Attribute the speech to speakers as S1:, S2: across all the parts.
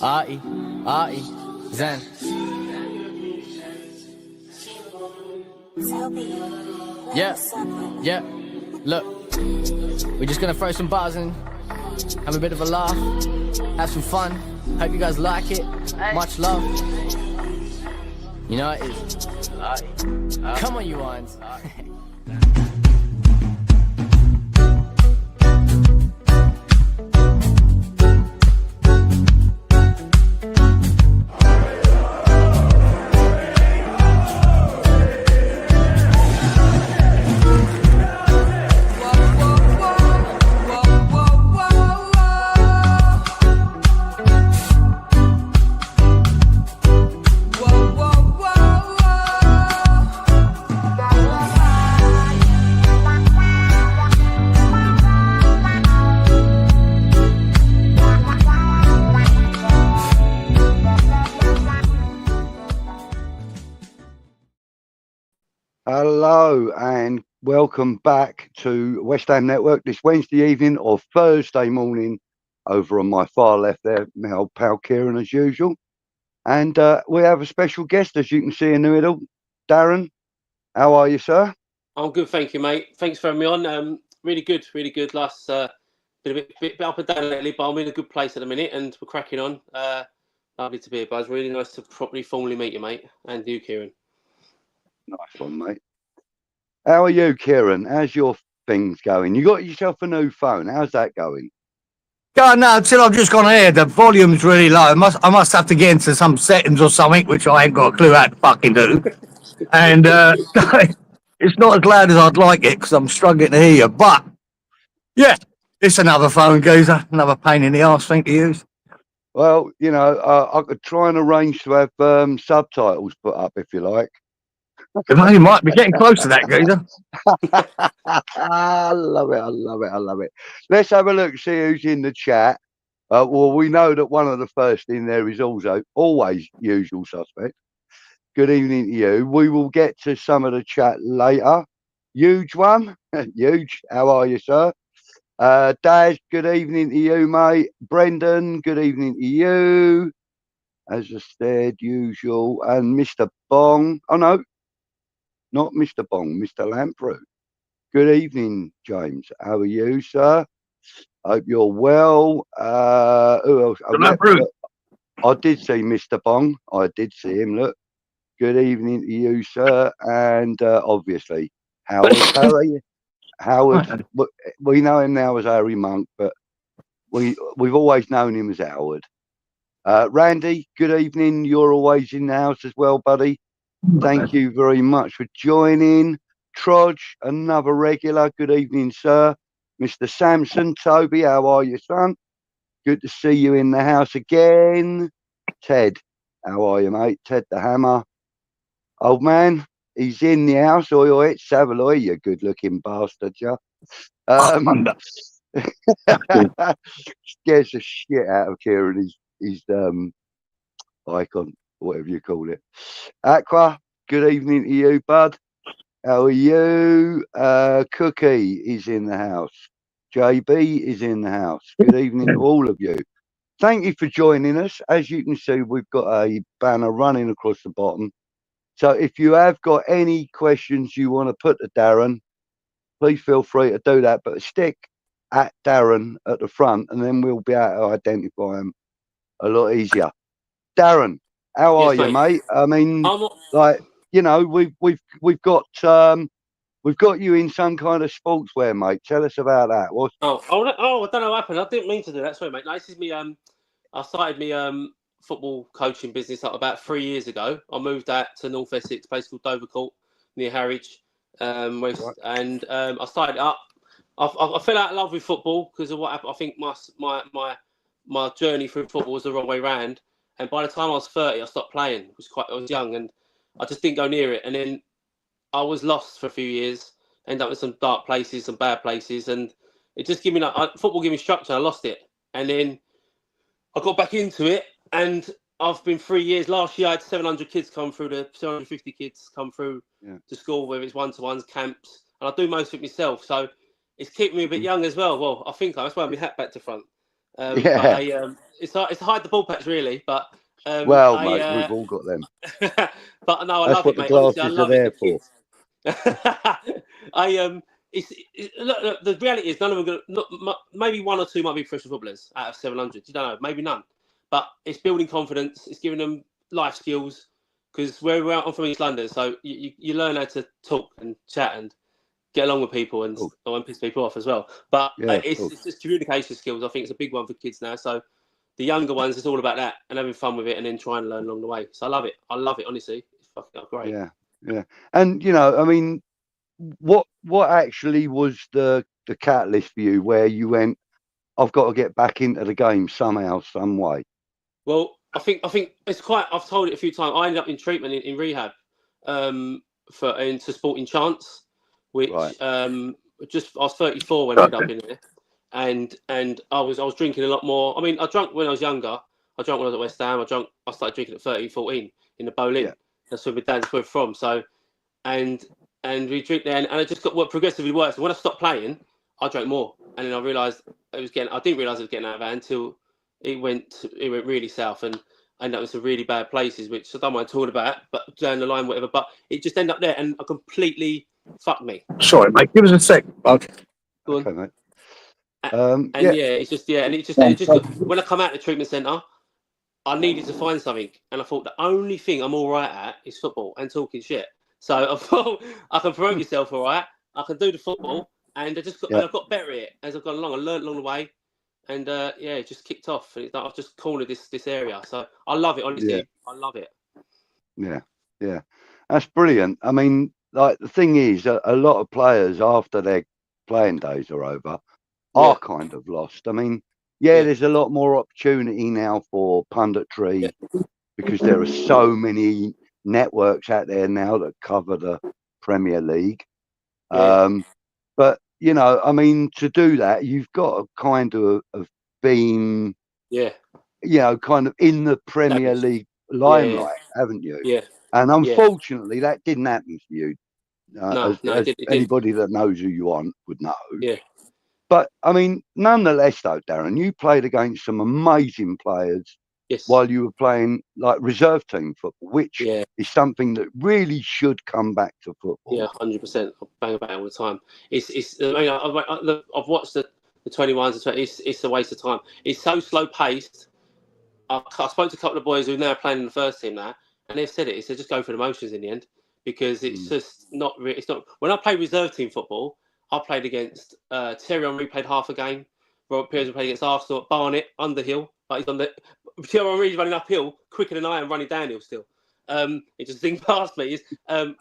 S1: Artie, Zen. Yeah. Look, we're just gonna throw some bars in, have a bit of a laugh, have some fun. Hope you guys like it. Much love. You know it is. Come on, you ones.
S2: Hello and welcome back to West Ham Network this Wednesday evening or Thursday morning. Over on my far left there, my old pal Kieran as usual. And we have a special guest, as you can see in the middle. Darren, how are you, sir?
S3: I'm good, thank you, mate. Thanks for having me on. Really good. Last been a bit up and down lately, but I'm in a good place at the minute and we're cracking on. Lovely to be here, Buzz. Really nice to properly formally meet you, mate. And you, Kieran.
S2: Nice one, mate. How are you, Kieran? How's your things going? You got yourself a new phone. How's that going?
S4: God, no, until I've just gone here, the volume's really low. I must have to get into some settings or something, which I ain't got a clue how to fucking do. And it's not as loud as I'd like it because I'm struggling to hear you. But, yeah, it's another phone geezer, another pain in the arse thing to use.
S2: Well, you know, I could try and arrange to have subtitles put up if you like.
S4: You might be getting close to that, geezer.
S2: I love it. Let's have a look, see who's in the chat. Well, we know that one of the first in there is also always usual suspect. Good evening to you. We will get to some of the chat later. Huge one. Huge. How are you, sir? Daz, good evening to you, mate. Brendan, good evening to you. As I said, usual. And Mr. Bong. Oh, no. Not Mr. Bong, Mr. Lamprey. Good evening, James. How are you, sir? Hope you're well. Who else? I did see Mr. Bong. I did see him. Look. Good evening to you, sir. And obviously, Howard. How are you? Howard. We know him now as Harry Monk, but we've always known him as Howard. Randy, good evening. You're always in the house as well, buddy. Thank you very much for joining. Trodge, another regular. Good evening, sir. Mr. Samson, Toby, how are you, son? Good to see you in the house again. Ted, how are you, mate? Ted the Hammer. Old man, he's in the house. Oi, it's Savaloy, you good-looking bastard, yeah. Scares the shit out of Kieran. He's icon. Whatever you call it. Aqua, good evening to you, bud. How are you? Cookie is in the house. JB is in the house. Good evening to all of you. Thank you for joining us. As you can see, we've got a banner running across the bottom. So if you have got any questions you want to put to Darren, please feel free to do that. But stick at Darren at the front, and then we'll be able to identify him a lot easier. Darren, how are you, mate? I mean, like, you know, we've got you in some kind of sportswear, mate. Tell us about that.
S3: I don't know what happened. I didn't mean to do that. Sorry, mate. No, this is me. I started my football coaching business up about 3 years ago. I moved out to North Essex, a place called Dovercourt near Harwich, and I started up. I fell out of love with football because of what happened. I think my journey through football was the wrong way round. And by the time I was 30, I stopped playing. I was young and I just didn't go near it. And then I was lost for a few years, ended up in some dark places, some bad places. And it just gave me football gave me structure. I lost it. And then I got back into it. And I've been 3 years. Last year, I had 700 kids come through, 750 kids come through to school, whether it's one-to-ones, camps. And I do most of it myself. So it's keeping me a bit young as well. Well, I think that's why I have my hat back to front. But
S2: Yeah.
S3: it's to hide the ball patch really. But
S2: Well, mate, we've all got them.
S3: but no, I
S2: That's
S3: love
S2: what
S3: it,
S2: the
S3: mate. Honestly, I
S2: glasses are
S3: love it.
S2: there
S3: The
S2: for.
S3: kids. Look, the reality is none of them maybe one or two might be professional footballers out of 700. You don't know, maybe none. But it's building confidence. It's giving them life skills. Because I'm from East London, so you learn how to talk and chat and get along with people and piss people off as well. But it's just communication skills. I think it's a big one for kids now. So the younger ones, it's all about that and having fun with it and then trying to learn along the way. So I love it. Honestly. It's fucking great.
S2: Yeah. And, you know, I mean, what actually was the catalyst for you where you went, I've got to get back into the game somehow, some way?
S3: Well, I think it's quite. I've told it a few times. I ended up in treatment in rehab into Sporting Chance, which
S2: Right.
S3: I was 34 when I ended up in there, and I was drinking a lot more. I mean, I drank when I was younger. I drank when I was at West Ham. I started drinking at 13, 14 in the Boleyn.
S2: Yeah.
S3: That's where my dad's were from. So, and we drink there, and it just got progressively worse. And when I stopped playing, I drank more, and then I realised I didn't realise it was getting out of hand until it went really south and I ended up in some really bad places, which I don't mind talking about, but down the line, whatever. But it just ended up there and it completely fucked me.
S4: Sorry, mate. Give us a sec, bud.
S2: Okay, mate.
S3: And it's just and it just got, when I come out of the treatment centre, I needed to find something, and I thought the only thing I'm all right at is football and talking shit. So I thought I can promote yourself, all right. I can do the football, and and I've got better at it as I've gone along. I learned along the way. And it just kicked off. And I've just cornered this area. So I love it, honestly. Yeah. I love it.
S2: Yeah. That's brilliant. I mean, like, the thing is, a lot of players, after their playing days are over, are kind of lost. I mean, there's a lot more opportunity now for punditry because there are so many networks out there now that cover the Premier League. But, you know, I mean, to do that, you've got to kind of have been, you know, kind of in the Premier League limelight, haven't you?
S3: Yeah.
S2: And unfortunately, that didn't happen for you.
S3: No,
S2: as anybody that knows who you are would know.
S3: Yeah.
S2: But, I mean, nonetheless, though, Darren, you played against some amazing players while you were playing, like, reserve team football, which is something that really should come back to football.
S3: Yeah, 100%. I bang about it all the time. I mean, I've watched the 21s and 20s. It's a waste of time. It's so slow paced. I spoke to a couple of boys who are now playing in the first team now, and they've said it. It's just go for the motions in the end because it's just not. It's not. When I played reserve team football, I played against Thierry Henry. Played half a game. Robert Pires played against Arsenal. Barnet, Underhill. Like he's on the Thierry Henry's running uphill quicker than I am running downhill still. It just thing past me. I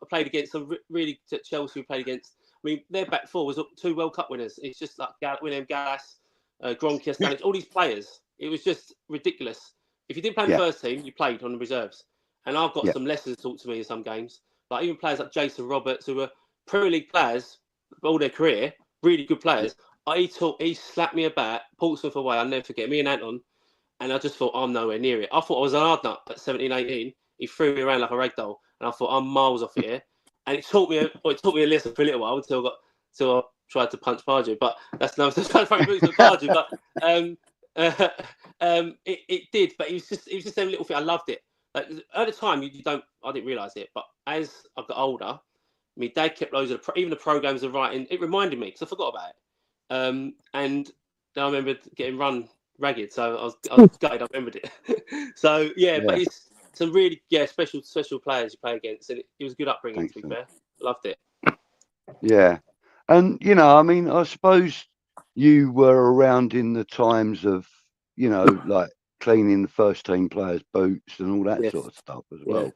S3: played against some really Chelsea. We played against. I mean, their back four was 2 World Cup winners. It's just like William Gallas, Gronkia, Stanic, all these players. It was just ridiculous. If you didn't play in the first team, you played on the reserves. And I've got some lessons taught to me in some games. Like even players like Jason Roberts, who were Premier League players all their career, really good players. He slapped me about, Portsmouth away. I'll never forget. Me and Anton. And I just thought, I'm nowhere near it. I thought I was an hard nut at 17, 18. He threw me around like a rag doll. And I thought, I'm miles off here. And it taught me a lesson for a little while until I tried to punch Pardew. But that's probably moves to Pardew. But it did. But it was just a little thing. I loved it. Like at the time, I didn't realise it. But as I got older, my dad kept loads of even the programs of writing. It reminded me because I forgot about it. And I remember getting run ragged, so I was gutted. I remembered it. So but it's some really special players you play against, and it was a good upbringing. To be fair, loved it.
S2: Yeah, and you know, I mean, I suppose you were around in the times of, you know, like cleaning the first team players' boots and all that sort of stuff as well,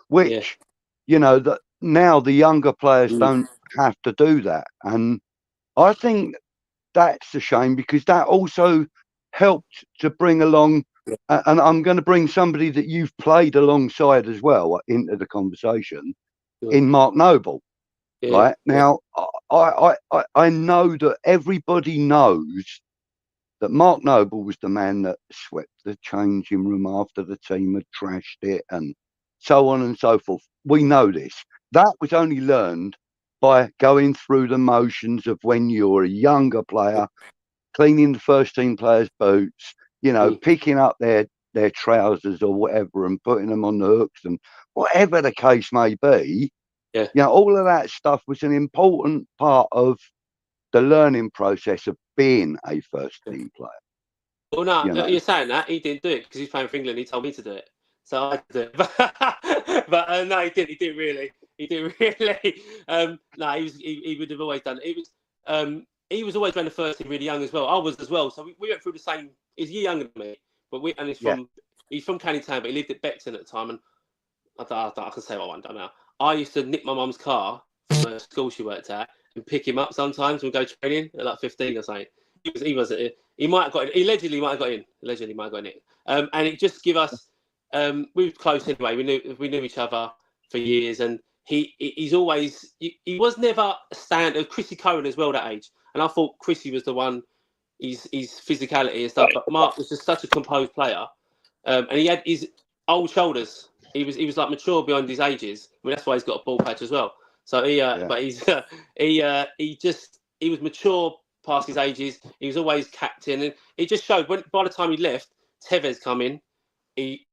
S2: which you know that now the younger players don't have to do that, and I think that's a shame because that also helped to bring along, and I'm going to bring somebody that you've played alongside as well into the conversation, in Mark Noble. Right now, I know that everybody knows that Mark Noble was the man that swept the changing room after the team had trashed it and so on and so forth. We know this. That was only learned by going through the motions of when you're a younger player, cleaning the first team players' boots, you know, picking up their trousers or whatever and putting them on the hooks and whatever the case may be.
S3: Yeah.
S2: You know, all of that stuff was an important part of the learning process of being a first team player.
S3: Well, no,
S2: You know.
S3: you're saying that he didn't do it because he's playing for England. He told me to do it, so I did it. But no, he didn't. He didn't really. He didn't really. No, he would have always done it. It was he was always around the first team really young as well. I was as well. So we went through the same. He's a year younger than me, but he's from Canning Town, but he lived at Beckton at the time. And I can say what I want now. I used to nick my mum's car from the school she worked at and pick him up sometimes and go training at like 15 or something. He might have got in. He allegedly might have got in. Allegedly might have got in it. And it just give us. We were close anyway. We knew each other for years, and he's always. He was never a standard. Chrissy Cohen as well that age, and I thought Chrissy was the one. His physicality and stuff, but Mark was just such a composed player, and he had his old shoulders. He was like mature beyond his ages. I mean, that's why he's got a ball patch as well. So but he was mature past his ages. He was always captain, and it just showed when by the time he left, Tevez come in, he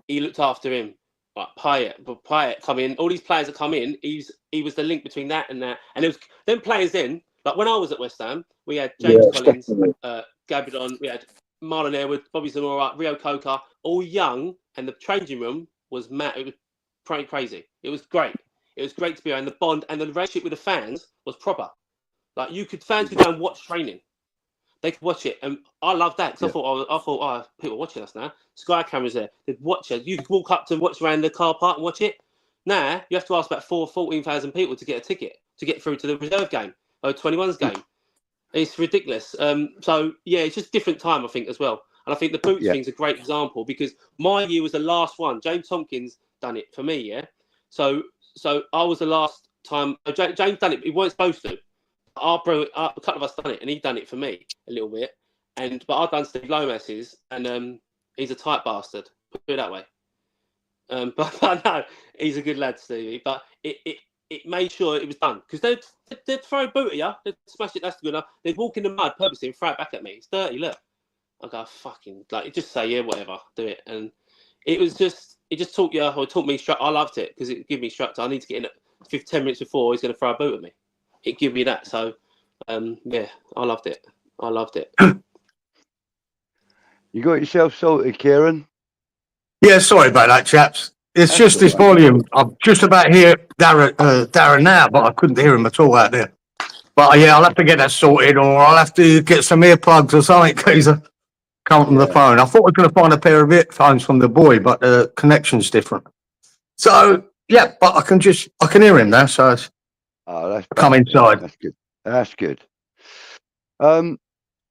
S3: looked after him. Like Pyatt come in, all these players that come in, he was the link between that, and it was them players then. Like when I was at West Ham, we had James Collins, Gabidon, we had Marlon Airwood, Bobby Zamora, Rio Coca, all young, and the changing room was mad. It was pretty crazy. It was great. It was great to be around. The bond and the relationship with the fans was proper. Like fans could go and watch training. They could watch it, and I loved that because I thought, people are watching us now. Sky cameras there. They'd watch it. You could walk up to watch around the car park and watch it. Now you have to ask about 14,000 people to get a ticket to get through to the reserve game or 21's game. It's ridiculous. So yeah, it's just different time, I think, as well. And I think the boots thing's a great example because my year was the last one. James Tompkins done it for me, yeah. So I was the last time. James done it, but he weren't supposed to. A couple of us done it, and he done it for me a little bit. But I've done Steve Lomas's, and he's a tight bastard. Put it that way. But no, he's a good lad, Stevie. But it made sure it was done because they'd throw a boot at you, they'd smash it. That's good enough. They'd walk in the mud purposely and throw it back at me. It's dirty. Look, I go fucking like just say yeah, whatever, do it. And it just taught you or taught me. I loved it because it gave me structure. I need to get in at 10 minutes before he's going to throw a boot at me. It gave me that. So yeah, I loved it. You
S2: got yourself sorted, Cieran?
S4: Yeah, sorry about that, chaps. It's just this volume. I'm just about hear Darren now, but I couldn't hear him at all out there. But yeah, I'll have to get that sorted, or I'll have to get some earplugs or something because I can't from the phone. I thought I was going to find a pair of earphones from the boy, but the connection's different. So yeah, but I can hear him now. So
S2: that's
S4: come inside.
S2: That's good. That's good.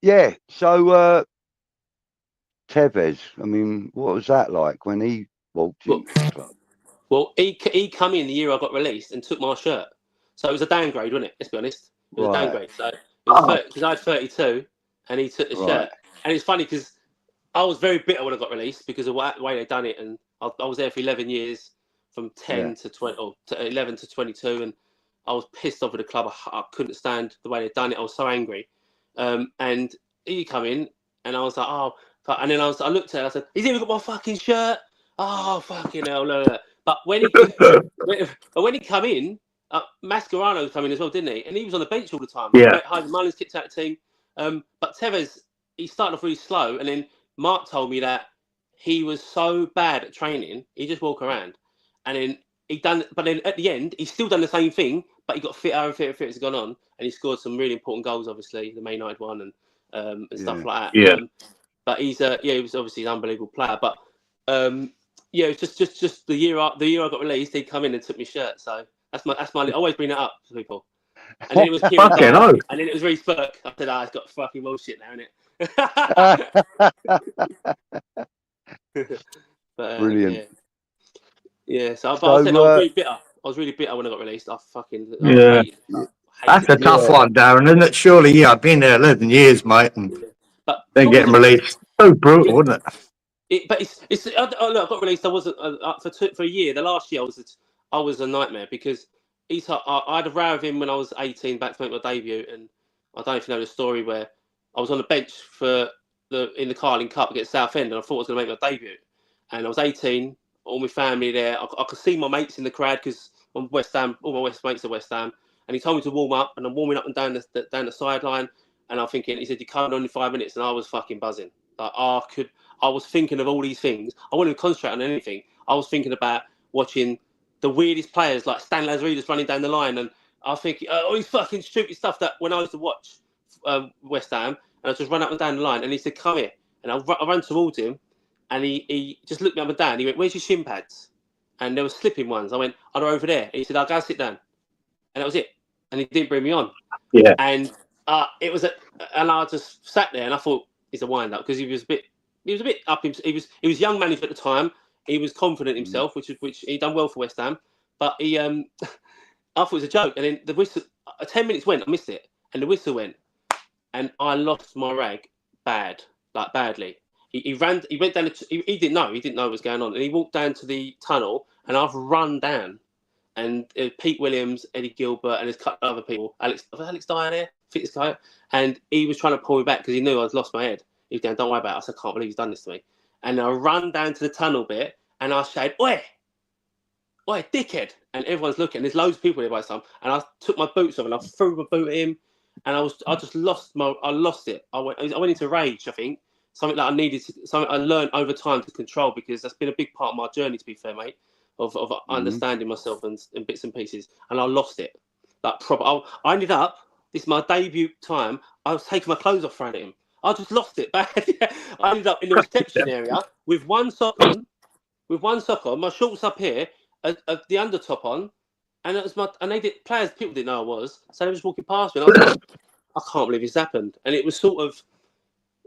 S2: Yeah. So Tevez, I mean, what was that like when he walked into the club?
S3: Well, he come in the year I got released and took my shirt. So it was a downgrade, wasn't it? Let's be honest. It was a downgrade. So because I had 32 and he took the shirt. And it's funny because I was very bitter when I got released because of the way they done it. And I was there for 11 years from 10 to 20 or to 11 to 22. And I was pissed off with the club. I couldn't stand the way they'd done it. I was so angry. And he come in and I was like, oh, and then I looked at it, I said, he's even got my fucking shirt. Oh, fucking hell. No. But when he come in, Mascherano come in as well, didn't he? And he was on the bench all the time.
S4: Yeah.
S3: Hyde Mullins kicked out the team. But Tevez, he started off really slow. And then Mark told me that he was so bad at training, he just walk around. And then but then at the end, he's still done the same thing, but he got fitter and fitter as gone on. And he scored some really important goals, obviously, the Man United one and stuff like that.
S4: Yeah.
S3: But he was obviously an unbelievable player. But yeah, it's just the year I got released, he come in and took my shirt. So that's my. I always bring that up to people. And then it was Kieran Dyer, and then it was Reece Burke. I said, it's got fucking bullshit now, innit? But,
S2: brilliant.
S3: Yeah. So I said I was really bitter. I was really bitter when I got released. I fucking
S4: hated it. That's a tough one, Darren, isn't it? Surely, I've been there 11 years, mate, and then getting released. So brutal, wasn't it?
S3: But it's. Look, I got released. I wasn't for a year. The last year, I was a nightmare because I had a row with him when I was 18, back to make my debut, and I don't know if you know the story where I was on the bench in the Carling Cup against Southend, and I thought I was going to make my debut. And I was 18, all my family there. I could see my mates in the crowd because I'm West Ham. All my mates are West Ham. And he told me to warm up, and I'm warming up and down the sideline. And I'm thinking, he said, "You're coming on in 5 minutes," and I was fucking buzzing. Like I was thinking of all these things. I wasn't concentrating on anything. I was thinking about watching the weirdest players like Stan Lazaridis running down the line, and I was thinking all these fucking stupid stuff that when I used to watch West Ham, and I just run up and down the line, and he said, "Come here," and I ran towards him, and he just looked me up and down. He went, "Where's your shin pads?" And there were slipping ones. I went, "Oh, they're over there." And he said, "I'll go sit down," and that was it. And he didn't bring me on.
S4: Yeah.
S3: And and I just sat there, and I thought he's a wind up because he was a bit up. He was young manager at the time. He was confident himself, which he done well for West Ham. But he, I thought it was a joke. And then the whistle, 10 minutes went, I missed it, and the whistle went, and I lost my rag badly. He went down. He didn't know what was going on, and he walked down to the tunnel, and I've run down, and Pete Williams, Eddie Gilbert, and there's a couple of other people. Alex Dyer there, fitness guy, and he was trying to pull me back because he knew I'd lost my head. He was going, "Don't worry about it." I said, "I can't believe he's done this to me." And I run down to the tunnel bit, and I shouted, "Oi, dickhead!" And everyone's looking. There's loads of people there by the time. And I took my boots off, and I threw my boot at him, and I just lost it. I went into rage. I think something that something I learned over time to control, because that's been a big part of my journey. To be fair, mate, of understanding myself and bits and pieces. And I lost it. Like proper. I ended up. This is my debut time. I was taking my clothes off front at him. I just lost it bad. I ended up in the reception area with one sock on, my shorts up here, the under top on, and it was people didn't know I was, so they were just walking past me. And I was like, I can't believe this happened. And it was sort of,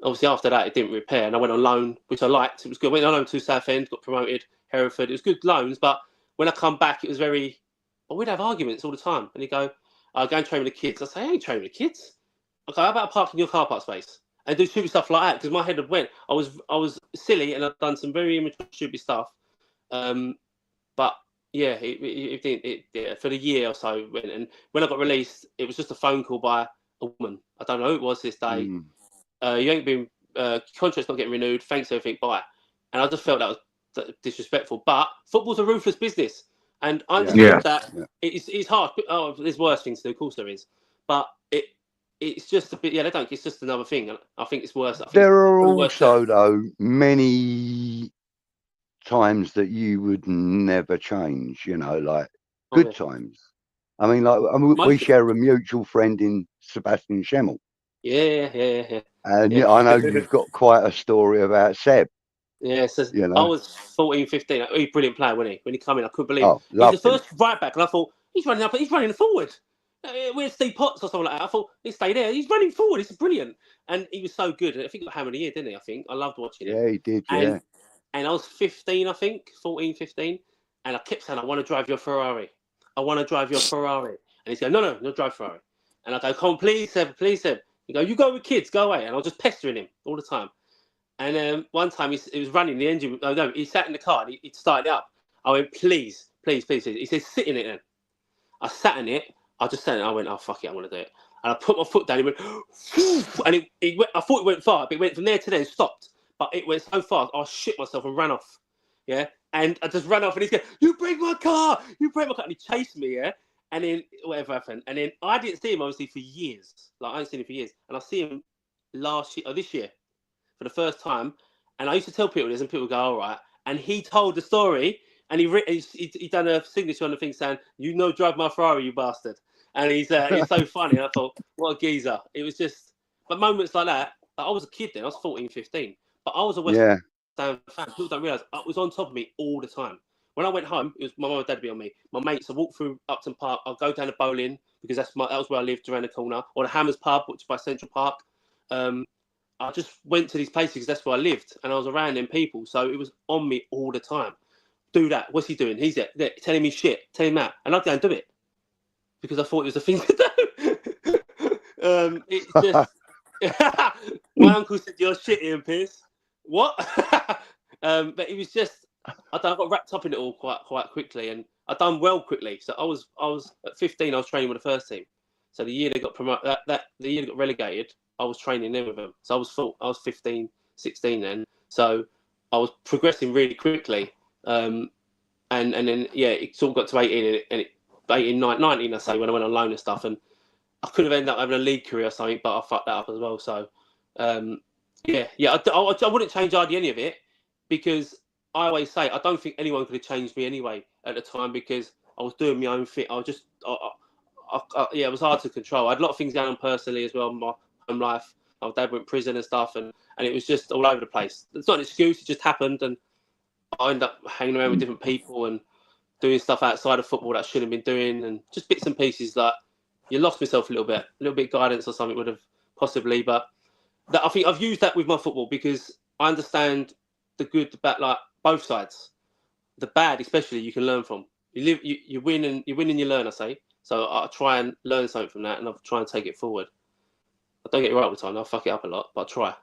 S3: obviously after that it didn't repair, and I went on loan, which I liked. It was good. I went on loan to Southend, got promoted, Hereford. It was good loans, but when I come back, it was we'd have arguments all the time. And he'd go, "I'll go and train with the kids." I say, "I ain't training with the kids." I go, "How about parking your car park space?" And do stupid stuff like that, because my head had went. I was silly, and I'd done some very immature, stupid stuff. But yeah, it for the year or so it went. And when I got released, it was just a phone call by a woman. I don't know who it was this day. You ain't been contract's not getting renewed. Thanks, everything. Bye. And I just felt that was disrespectful. But football's a ruthless business, and I understand that it's hard. Oh, there's worse things to do. Of course there is, but it's just a bit. Yeah, they don't. It's just another thing. I think it's worse.
S2: There are also, though, many times that you would never change. You know, like good times. I mean, we share a mutual friend in Sebastian Schemmel.
S3: Yeah.
S2: And I know you've got quite a story about Seb.
S3: Yeah, so I was 14, 15. He's a brilliant player, wasn't he? When he came in, I couldn't believe it. He was the first right back, and I thought, he's running forward. Where's Steve Potts or something like that? I thought, he stayed there. He's running forward. It's brilliant. And he was so good. I think he got hammered a year, didn't he? I think. I loved watching him.
S2: Yeah, he did,
S3: and I was 15, I think, 14, 15. And I kept saying, "I want to drive your Ferrari. I want to drive your Ferrari." And he's going, no, drive Ferrari. And I go, "Come on, please, Seb. He go, "You go with kids, go away." And I was just pestering him all the time. And one time he was running the engine. No, he sat in the car and he started it up. I went, please. He said, "Sit in it then." I sat in it. I just sat in it. I went, "Oh, fuck it, I'm going to do it." And I put my foot down. He went, and it went, I thought it went far, but it went from there to there and stopped. But it went so fast, I shit myself and ran off. Yeah. And I just ran off, and he's going, "You break my car. And he chased me, yeah. And then whatever happened. And then I didn't see him, obviously, for years. Like, I ain't seen him for years. And I see him this year, for the first time. And I used to tell people this, and people go, "All right." And he told the story, and he done a signature on the thing saying, "Drive my Ferrari, you bastard." And he's so funny. And I thought, what a geezer. It was just, but moments like that, I was a kid then, I was 14, 15. But I was a West Ham fan. People don't realise it was on top of me all the time. When I went home, it was my mum and dad to be on me. My mates, I walked through Upton Park. I'll go down to bowling because that was where I lived, around the corner, or the Hammers pub, which is by Central Park. I just went to these places because that's where I lived, and I was around them people. So it was on me all the time. Do that. What's he doing? He's there telling me shit, telling me that, and I'd go and do it because I thought it was a thing to do. It's just my uncle said, "You're shit, Ian Pearce." What? But it was just. I got wrapped up in it all quite quickly, and I done well quickly. So I was at 15. I was training with the first team. So the year they got promoted, the year they got relegated, I was training in with them. So I was 15, 16 then. So I was progressing really quickly. And then, yeah, it sort of got to 18, and 19, I say, when I went on loan and stuff. And I could have ended up having a league career or something, but I fucked that up as well. So, I wouldn't change hardly any of it, because I always say I don't think anyone could have changed me anyway at the time, because I was doing my own thing. It was hard to control. I had a lot of things going on personally as well in my home life. My dad went to prison and stuff, and it was just all over the place. It's not an excuse, it just happened, and I ended up hanging around with different people and doing stuff outside of football that I shouldn't have been doing, and just bits and pieces that you lost myself a little bit of guidance or something would have possibly, but that I think I've used that with my football, because I understand the good, the bad, like both sides. The bad, especially, you can learn from. You win and you learn, I say. So I try and learn something from that, and I'll try and take it forward. I don't get it right all the time. I'll fuck it up a lot, but I try.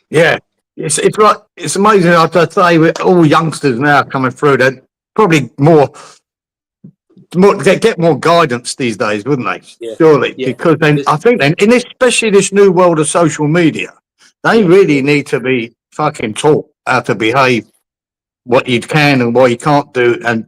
S4: Yeah. It's like, it's amazing. I'd say with all youngsters now coming through, they'd probably get more guidance these days, wouldn't they?
S3: Yeah.
S4: Surely,
S3: Yeah.
S4: because I think in especially this new world of social media, they really need to be fucking taught how to behave, what you can and what you can't do, and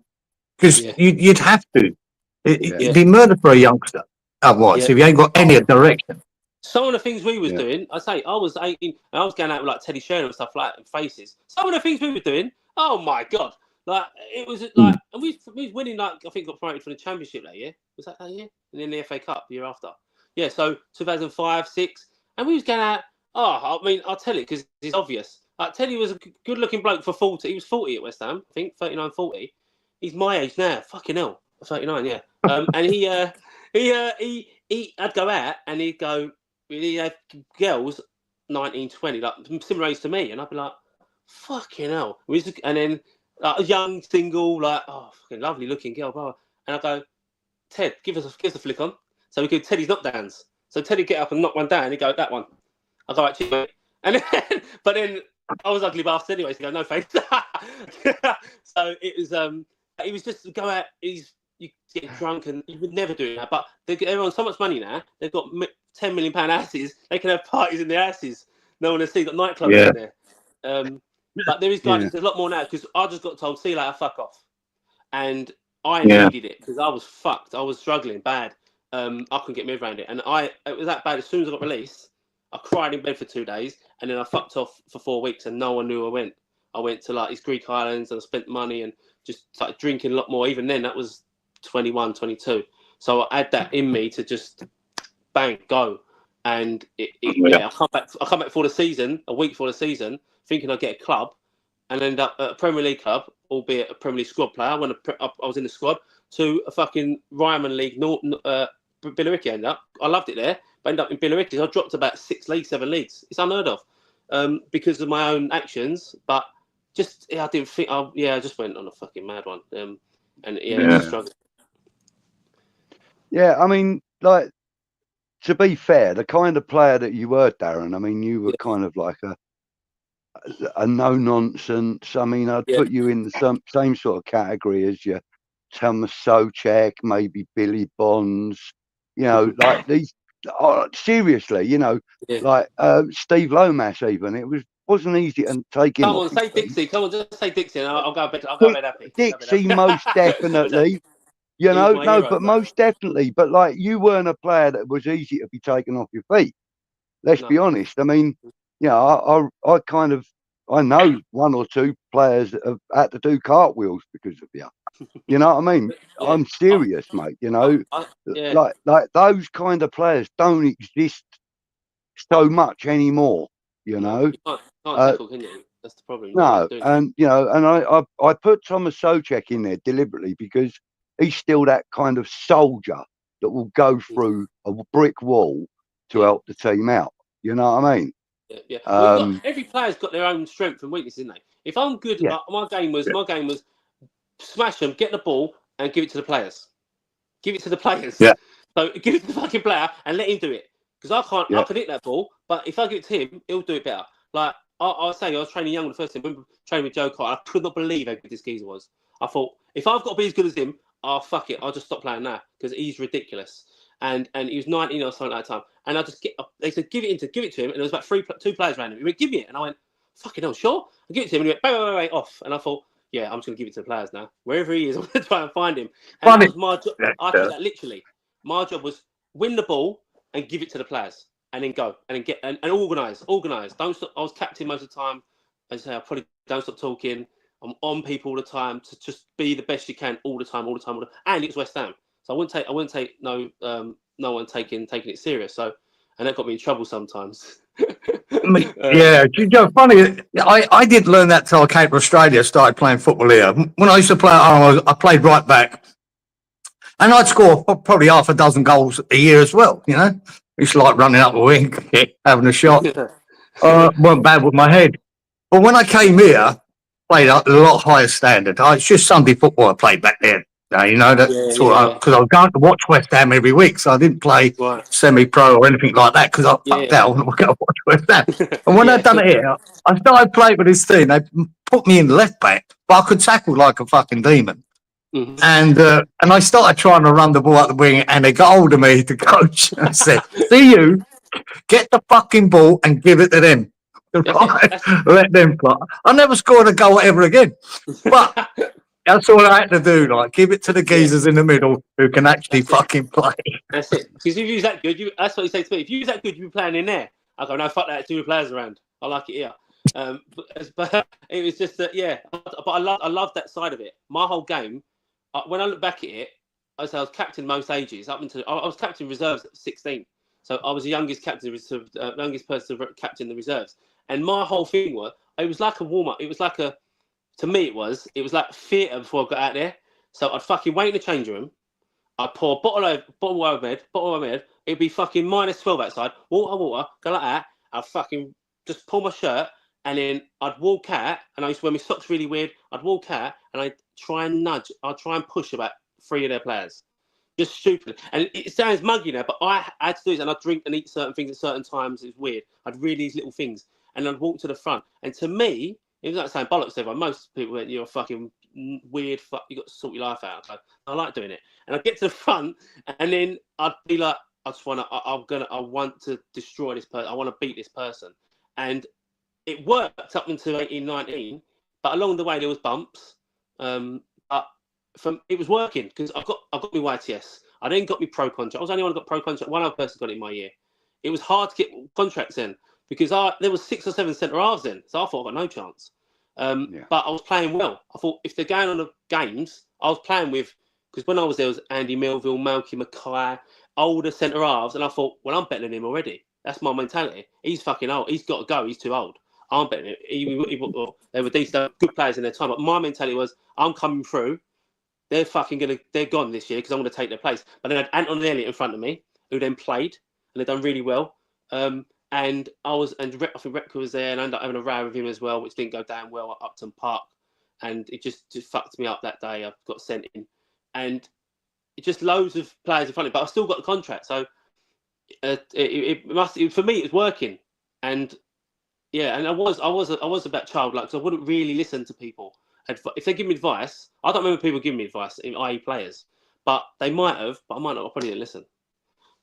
S4: because you'd have to. It'd be murder for a youngster otherwise if you ain't got any direction.
S3: Some of the things we was doing, I was 18 and I was going out with like Teddy Sheringham and stuff like that, and Faces. Some of the things we were doing, oh my God. Like, it was like, and we was winning, like, I think got promoted for the championship that year. Was that year? And then the FA Cup the year after. Yeah, so 2005, 6. And we was going out, I mean, I'll tell it because it's obvious. Like, Teddy was a good looking bloke for 40. He was 40 at West Ham, I think, 39, 40. He's my age now. Fucking hell. 39, yeah. And I'd go out and he'd had girls 19, 20, like similar age to me, and I'd be like, fucking hell. And then a young single, like, fucking lovely looking girl, blah, blah. And I go, Ted, give us a flick on. So we could Teddy's knockdowns. So Teddy get up and knock one down. He'd go, that one. I go, right, cheers, mate. And then, but then I was ugly bastard anyway, so he go, no thanks. So it was just go out. You get drunk, and you would never do that. But they're on so much money now. They've got £10 million houses. They can have parties in their houses. No one has seen. Got nightclubs in there. But there is guidance. There's a lot more now, because I just got told, see you later, fuck off. And I needed it, because I was fucked. I was struggling bad. I couldn't get my head around it. And it was that bad. As soon as I got released, I cried in bed for 2 days, and then I fucked off for 4 weeks, and no one knew I went. I went to like these Greek islands, and I spent money and just started drinking a lot more. Even then, that was 21, 22. So I had that in me to just bang, go. And I come back for the season, a week for the season, thinking I'd get a club, and end up at a Premier League club, albeit a Premier League squad player. I was in the squad to a fucking Ryman League, Billericay ended up. I loved it there, but ended up in Billericay. I dropped about 6 leagues, 7 leagues. It's unheard of, because of my own actions. But just, I didn't think, I just went on a fucking mad one. Just struggled.
S2: Yeah, I mean, like, to be fair, the kind of player that you were, Darren, I mean, you were kind of like a no-nonsense. I mean, I'd put you in the same sort of category as your Thomas Souček, maybe Billy Bonds, like these, seriously, like Steve Lomas even. It wasn't easy to take him.
S3: Come on, say Dixie. Come on, just say Dixie, and I'll go bed happy.
S2: Dixie, most definitely. But most definitely. But like, you weren't a player that was easy to be taken off your feet. Let's be honest. I mean, I know 1 or 2 players that have had to do cartwheels because of you. You know what I mean? I'm serious, mate. Like those kind of players don't exist so much anymore. You can't
S3: tackle, can you? That's the problem.
S2: No, and I put Thomas Souček in there deliberately because he's still that kind of soldier that will go through a brick wall to help the team out. You know what I mean?
S3: Yeah. Every player's got their own strength and weaknesses, isn't they? If I'm good, my game was smash them, get the ball, and give it to the players. Give it to the players.
S4: Yeah.
S3: So give it to the fucking player and let him do it. Because I can't. I can hit that ball, but if I give it to him, he'll do it better. Like I say, I was training young the first time. I remember training with Joe Carter. I could not believe how good this geezer was. I thought, if I've got to be as good as him, fuck it. I'll just stop playing now because he's ridiculous. and he was 19 or something at that time. And they said, give it to him. And there was about two players around him. He went, give me it. And I went, fucking hell, sure. I'll give it to him. And he went, wait, off. And I thought, yeah, I'm just going to give it to the players now. Wherever he is, I'm going to try and find him. And that was my job. I took that literally. My job was win the ball and give it to the players. And then go. And then get and organise. Don't stop. I was captain most of the time. I say I probably don't stop talking. I'm on people all the time to just be the best you can all the time. And it was West Ham. So I wouldn't take no one taking it serious. So, and that got me in trouble sometimes.
S4: Yeah, you know, funny. I didn't learn that till I came to Australia. Started playing football here. When I used to play, I played right back, and I'd score probably half a dozen goals a year as well. You know, it's like running up a wing, having a shot. Weren't bad with my head, but when I came here, played at a lot higher standard. It's just Sunday football I played back there. You know, because I was going to watch West Ham every week, so I didn't play semi-pro or anything like that because I fucked out and I was going to watch West Ham. And when I'd done it here, I started playing with this team. They put me in left back, but I could tackle like a fucking demon. Mm-hmm. And I started trying to run the ball out the wing, and they got hold of me, the coach, and I said, "See you, get the fucking ball and give it to them. Let them play." I never scored a goal ever again, but. That's all I had to do, like, give it to the geezers in the middle who can actually fucking play.
S3: That's it. Because if you use that good, that's what you say to me. If you use that good, you'll be playing in there. I go, no, fuck that, 2 players around. I like it here. But it was just that, yeah. But I love that side of it. My whole game, when I look back at it, I was captain most ages. Up until I was captain reserves at 16. So I was the youngest captain, youngest person to captain the reserves. And my whole thing was, it was like a warm-up. It was like to me, it was like theatre before I got out there. So I'd fucking wait in the change room. I'd pour a bottle over my head. It'd be fucking -12 outside. Water, go like that. I'd fucking just pull my shirt, and then I'd walk out. And I used to wear my socks really weird. I'd walk out, and I'd try and push about 3 of their players. Just stupid. And it sounds muggy now, but I had to do this, and I'd drink and eat certain things at certain times. It was weird. I'd read these little things, and I'd walk to the front. And to me, it was like saying bollocks to everyone. Most people went, "You're a fucking weird fuck. You got to sort your life out." I like doing it, and I'd get to the front, and then I'd be like, "I want to destroy this person. I want to beat this person," and it worked up until 18, 19. But along the way, there was bumps. But it was working because I got my YTS. I then got my pro contract. I was the only one who got pro contract. One other person got it in my year. It was hard to get contracts in. Because there was 6 or 7 centre halves in, so I thought I got no chance. But I was playing well. I thought if they're going on the games, I was playing with, because when I was there was Andy Melville, Malky Mackay, older centre halves, and I thought, well, I'm better than him already. That's my mentality. He's fucking old. He's got to go. He's too old. I'm better than him. They were decent, good players in their time. But my mentality was, I'm coming through. They're gone this year because I'm going to take their place. But then I had Anton Elliott in front of me, who then played, and they'd done really well. And I think Repka was there, and I ended up having a row with him as well, which didn't go down well at Upton Park. And it just fucked me up that day. I got sent in. And it just loads of players in front of me, but I still got the contract. So for me, it was working. And yeah, and I was a bit childlike, because I wouldn't really listen to people. If they give me advice, I don't remember people giving me advice, i.e. players, but they might have, but I probably didn't listen.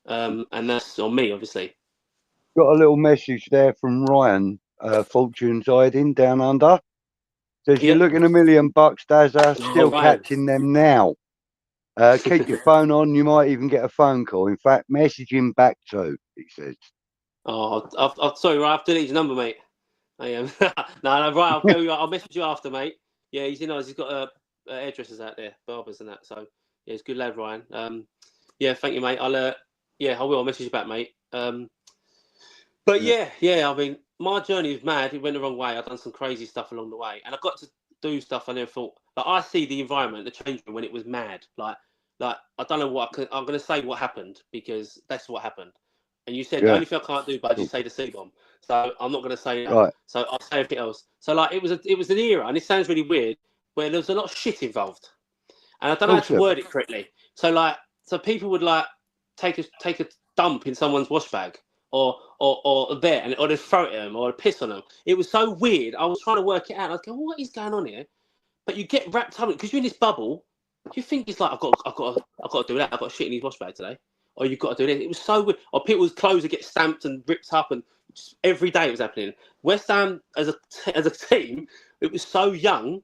S3: And that's on me, obviously.
S2: Got a little message there from Ryan, Fortune's Hiding down under. Says, you're looking $1 million, Dazza, still catching them now. Keep your phone on, you might even get a phone call. In fact, message him back too, he says.
S3: Oh, sorry, Ryan, I've deleted his number, mate. I am. No, right, I'll message you after, mate. Yeah, he's got hairdressers out there, barbers and that. So, yeah, he's a good lad, Ryan. Yeah, thank you, mate. I will. I'll message you back, mate. But yeah, I mean, my journey was mad. It went the wrong way. I've done some crazy stuff along the way, and I got to do stuff I never thought. Like, I see the environment, the change room, when it was mad. Like I don't know what I'm going to say what happened, because that's what happened. And you said the only thing I can't do, but I just say the C-bomb. So I'm not going to say that. Right. So I'll say everything else. So like it was an era, and it sounds really weird, where there was a lot of shit involved, and I don't know how to word it correctly. So people would like take a dump in someone's wash bag. Or they'd throw it at them or piss on them. It was so weird. I was trying to work it out. I was going, what is going on here? But you get wrapped up in it because you're in this bubble. You think it's like I've got to do that. I've got shit in his wash bag today. or you've got to do this. It was so weird. Or people's clothes would get stamped and ripped up, and just every day it was happening. West Ham as a team, it was so young.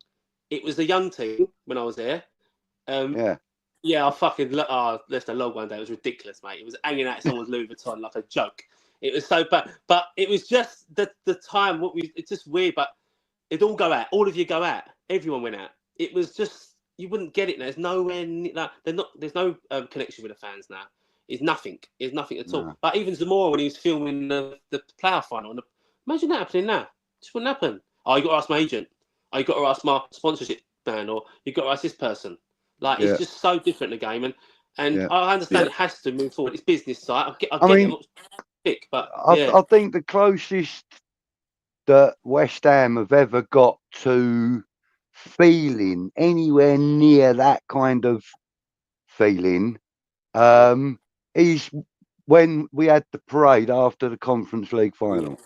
S3: It was the young team when I was there. Yeah, I fucking left a log one day. It was ridiculous, mate. It was hanging out someone's Louis Vuitton like a joke. It was so bad, but it was just the time. It's just weird, but it'd all go out. All of you go out. Everyone went out. It was just you wouldn't get it. There's nowhere. There's no connection with the fans now. It's nothing. It's nothing at all.
S2: No.
S3: But even Zamora when he was filming the playoff final, imagine that happening now. It just wouldn't happen. Oh, you got to ask my agent. Oh, you got to ask my sponsorship man, or you got to ask this person. Like it's just so different the game, and I understand it has to move forward. It's business side. I mean, thick, but
S2: I think the closest that West Ham have ever got to feeling anywhere near that kind of feeling is when we had the parade after the Conference League final.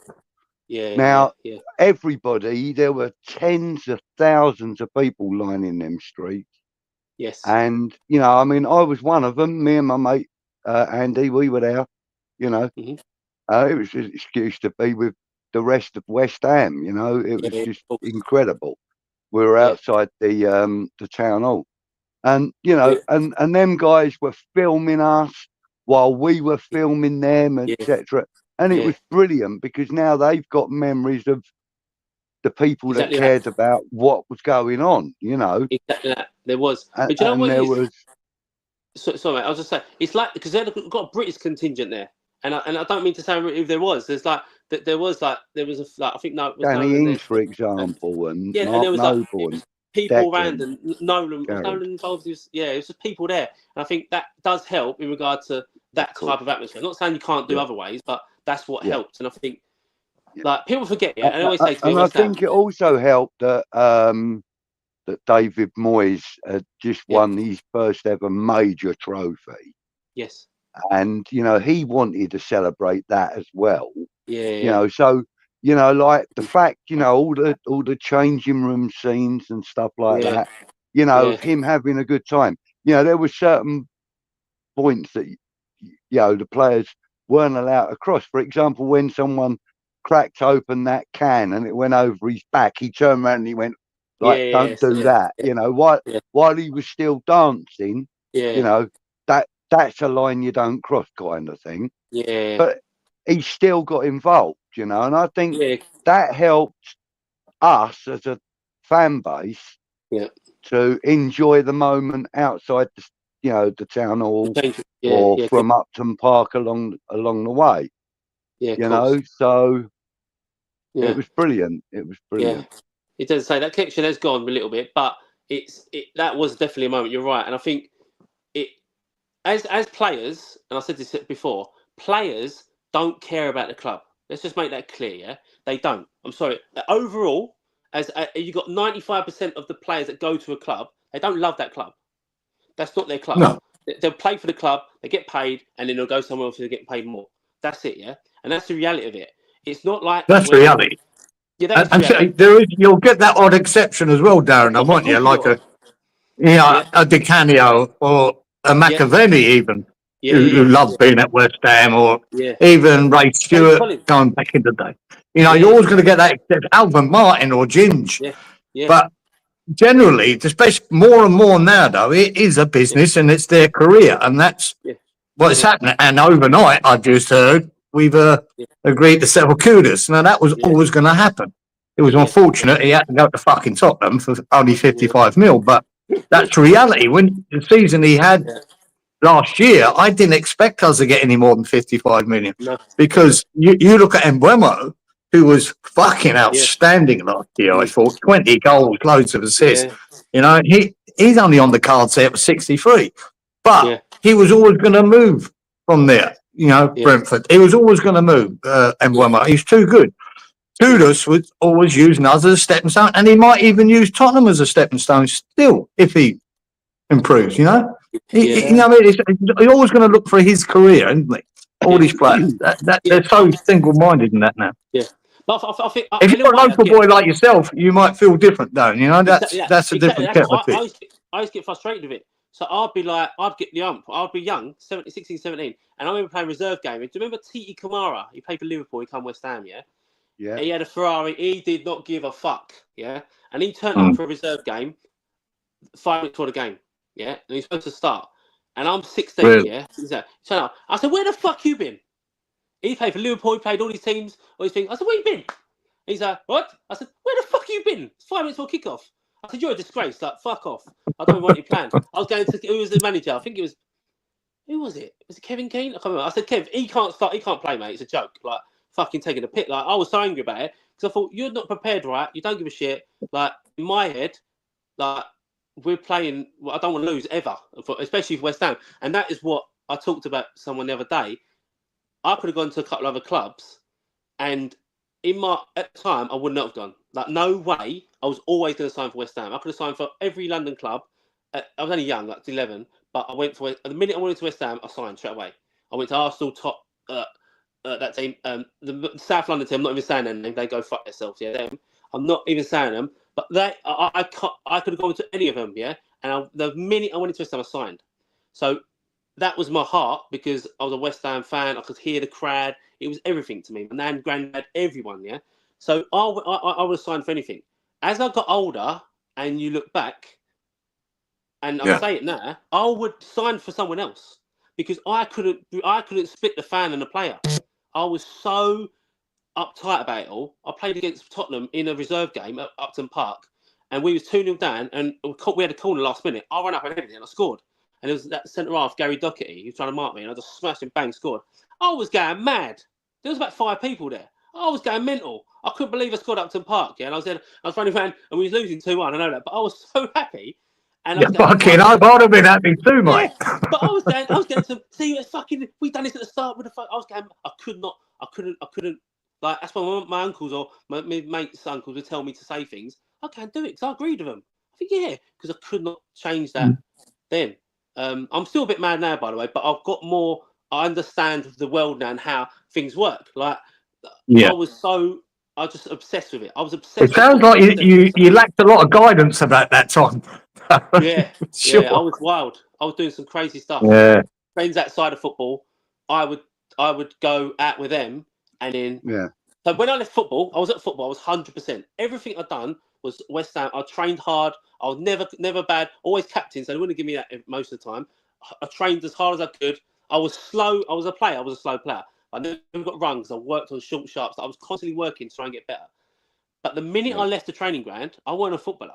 S2: Everybody, there were tens of thousands of people lining them streets.
S3: Yes.
S2: And, you know, I mean, I was one of them. Me and my mate, Andy, we were there, you know. It was an excuse to be with the rest of West Ham, you know. It was just incredible. We were outside the town hall. And, you know, and them guys were filming us while we were filming them, etc. And it was brilliant because now they've got memories of the people that cared about what was going on, you know.
S3: Exactly that. There was. But you know what
S2: there was...
S3: Sorry, mate, I was just saying, it's like, because they've got a British contingent there. And I don't mean to say if there was. There's like, there was I think
S2: Danny Ings, for example, and Mark
S3: and there was
S2: Noble and
S3: people around, and Nolan involved. It was just people there. And I think that does help in regard to that type of atmosphere. I'm not saying you can't do other ways, but that's what helped. And I think, like, people forget, and I always say to me,
S2: I think it also helped that that David Moyes had just won his first ever major trophy.
S3: Yes.
S2: And, you know, he wanted to celebrate that as well. You know, so, you know, like the fact, you know, all the changing room scenes and stuff like that, you know, him having a good time. You know, there were certain points that, you know, the players weren't allowed to cross. For example, when someone cracked open that can and it went over his back, he turned around and he went, like, don't do that. You know, while he was still dancing, you know, that's a line you don't cross, kind of thing. But he still got involved, you know, and I think that helped us as a fan base to enjoy the moment outside the, you know, the town hall or from Upton Park along the way. You know, so it was brilliant. It was brilliant.
S3: It does say that connection has gone a little bit, but that was definitely a moment. You're right, and I think it as players, and I said this before, players don't care about the club. Let's just make that clear. Yeah, they don't. I'm sorry. Overall, as you got 95% of the players that go to a club, they don't love that club. That's not their club.
S4: No.
S3: They'll play for the club, they get paid, and then they'll go somewhere else and they get paid more. That's it, yeah? And that's the reality of it. It's not like...
S4: That's reality.
S3: Yeah, that's
S4: reality. You'll get that odd exception as well, Darren, won't you? Like a Di Canio or a McAvenny even, who loved being at West Ham, or even Ray Stewart going back in the day. You know, you're always going to get that exception. Alvin Martin or Ginge. But generally, especially more and more now, though, it is a business and it's their career, and that's what's happening. And overnight, I just heard we've agreed to settle Kudus. Now, that was always going to happen. It was unfortunate he had to go to fucking Tottenham for only 55 mil, but that's reality. When the season he had last year, I didn't expect us to get any more than 55 million because you look at Mbeumo, who was fucking outstanding last year. I thought 20 goals, loads of assists. You know, he's only on the cards there for 63, but he was always going to move from there. You know, Brentford. He was always going to move. Mbeumo, he's too good. Kudus would always use us as a stepping stone, and he might even use Tottenham as a stepping stone still if he improves. You know, you know, he's always going to look for his career, isn't he? All these players, they're so single-minded in that now.
S3: But I think
S4: if you're a local boy like yourself, you might feel different, don't you? Know, that's a different kettle of fish.
S3: I used to get frustrated with it. So I'd get the ump. I'd be young, 16, 17. And I remember playing reserve game. Do you remember Titi Kamara? He played for Liverpool. He come West Ham, yeah?
S2: Yeah.
S3: He had a Ferrari. He did not give a fuck, yeah? And he turned up for a reserve game 5 minutes before the game, yeah? And he's supposed to start. And I'm 16,
S4: Really?
S3: yeah? Turn up. I said, where the fuck you been? He played for Liverpool. He played all these teams, all these things. I said, where you been? He's like, what? I said, where the fuck you been? It's 5 minutes before kickoff. I said, you're a disgrace. Like, fuck off. I don't want your plan. I was going to, who was the manager? I think it was, who was it? Was it Kevin Keane? I can't remember. I said, Kev, he can't start. He can't play, mate. It's a joke. Like, fucking taking a pick. Like, I was so angry about it because I thought, you're not prepared, right? You don't give a shit. Like, in my head, like, we're playing, well, I don't want to lose ever, especially for West Ham. And that is what I talked about someone the other day. I could have gone to a couple of other clubs and at the time, I would not have gone. Like, no way. I was always going to sign for West Ham. I could have signed for every London club. I was only young, like 11, but I went for the minute I went to West Ham, I signed straight away. I went to Arsenal, that team, the South London team. I'm not even saying their name. They go fuck themselves. Yeah, them. I'm not even saying them, but I could have gone to any of them. Yeah, and the minute I went into West Ham, I signed. So that was my heart because I was a West Ham fan. I could hear the crowd. It was everything to me. My nan, granddad, everyone. Yeah. So I would have signed for anything. As I got older, and you look back, and I'll say it now, I would sign for someone else because I couldn't split the fan and the player. I was so uptight about it all. I played against Tottenham in a reserve game at Upton Park, and we was 2-0 down, and we had a corner last minute. I ran up and everything, and I scored. And it was that centre half, Gary Doherty. He was trying to mark me, and I just smashed him, bang, scored. I was going mad. There was about 5 people there. I was going mental. I couldn't believe I scored Upton Park. Yeah, and I was running around, and we was losing 2-1. I know that, but I was so happy. And I was
S4: fucking, I'd have been happy too, mate.
S3: Yeah, but I was going to see. Fucking, we done this at the start with the. I was going. I couldn't. Like, that's why my uncles or my mates' uncles would tell me to say things. I can't do it because I agreed with them. I think because I could not change that then. I'm still a bit mad now, by the way, but I've got more. I understand the world now and how things work. Like, I was just obsessed with it. I was obsessed.
S4: It sounds like you lacked a lot of guidance about that time.
S3: Sure. Yeah, I was wild. I was doing some crazy stuff.
S4: Yeah.
S3: Friends outside of football, I would go out with them, and then So when I left football, I was 100%. Everything I'd done was West Ham. I trained hard. I was never bad. Always captain, so they wouldn't give me that most of the time. I trained as hard as I could. I was slow. I was a player. I was a slow player. I never got run because I worked on short sharps. I was constantly working to try and get better. But the minute I left the training ground, I wasn't a footballer.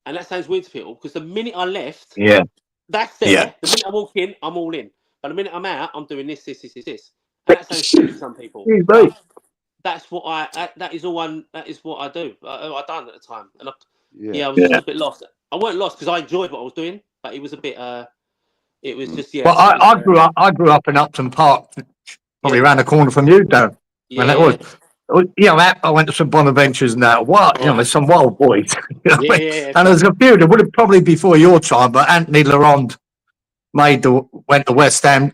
S3: And that sounds weird to people because the minute I left, that's there. Yeah. The minute I walk in, I'm all in. But the minute I'm out, I'm doing this. And that sounds stupid to some people. That's what that is what I do. I done at the time. And I was just a bit lost. I weren't lost because I enjoyed what I was doing, but it was a bit it was just
S4: Well, I grew up in Upton Park, probably around the corner from you, Darren. And that was. I went to some Bonaventures and that. There's some wild boys. And there's a few that would have probably before your time, but Anthony Laurent went to West Ham.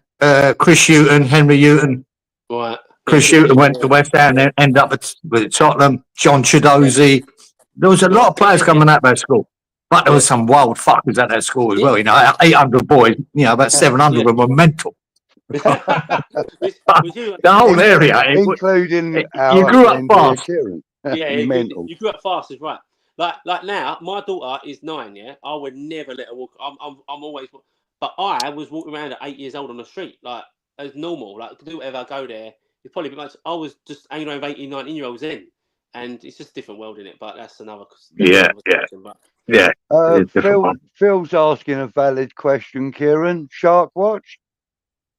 S4: Chris Hughton, Henry Hughton.
S3: Right.
S4: Chris Hughton went to West Ham and ended up with Tottenham. John Chidozie. There was a lot of players coming out of that school. But there was some wild fuckers at that school as well. 800 boys. About 700 of them were mental. The whole area,
S2: including
S4: you grew up fast.
S3: You grew up fast, is right. Like now, my daughter is 9. Yeah, I would never let her walk. I'm always, but I was walking around at 8 years old on the street, like as normal. Like, do whatever, I go there. It's probably a bit much. I was just hanging around with 18, 19-year-olds in, and it's just a different world in it. But that's another.
S2: Phil's asking a valid question, Cieran. Shark Watch?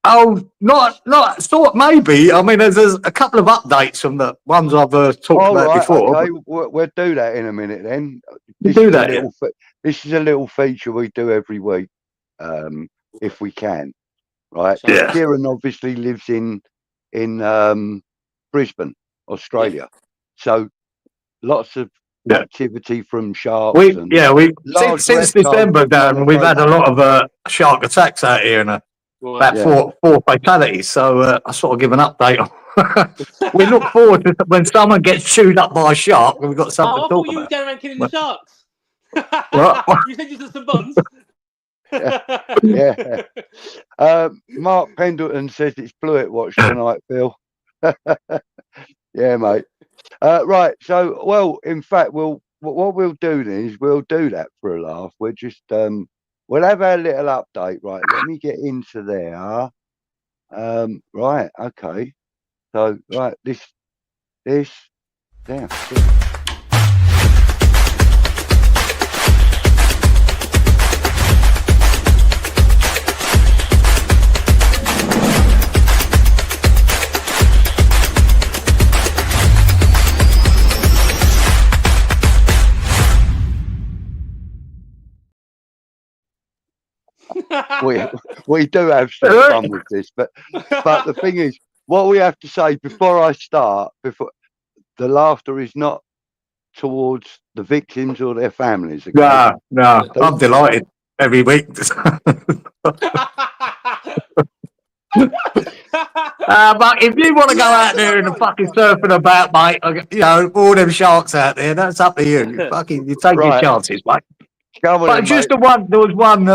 S4: Oh, not thought maybe. I mean, there's a couple of updates from the ones I've talked about before.
S2: Okay, we'll do that in a minute then.
S4: This
S2: is a little feature we do every week, if we can. Right?
S4: Yeah.
S2: Cieran obviously lives in Brisbane, Australia. So lots of activity from sharks.
S4: Since December, Dan, we've had a lot of shark attacks out here, and about four fatalities. So I sort of give an update. We look forward to when someone gets chewed up by a shark. We've got something to talk about.
S3: You were going around killing the sharks.
S4: What?
S3: You said you did some buns.
S2: Yeah. Mark Pendleton says it's Blewitt watch tonight, Phil. Yeah, mate. Right. So, well, in fact, what we'll do then is we'll do that for a laugh. We'll just we'll have our little update. Right. Let me get into there. Right. Okay. So, right. This. There. We do have some fun with this, but the thing is, what we have to say before I start, before the laughter is not towards the victims or their families. Okay?
S4: No, I'm delighted every week. But if you want to go out there and fucking surfing about, mate, you know, all them sharks out there, that's up to you. You take your chances, mate.
S2: Come on,
S4: but just the one, there was one,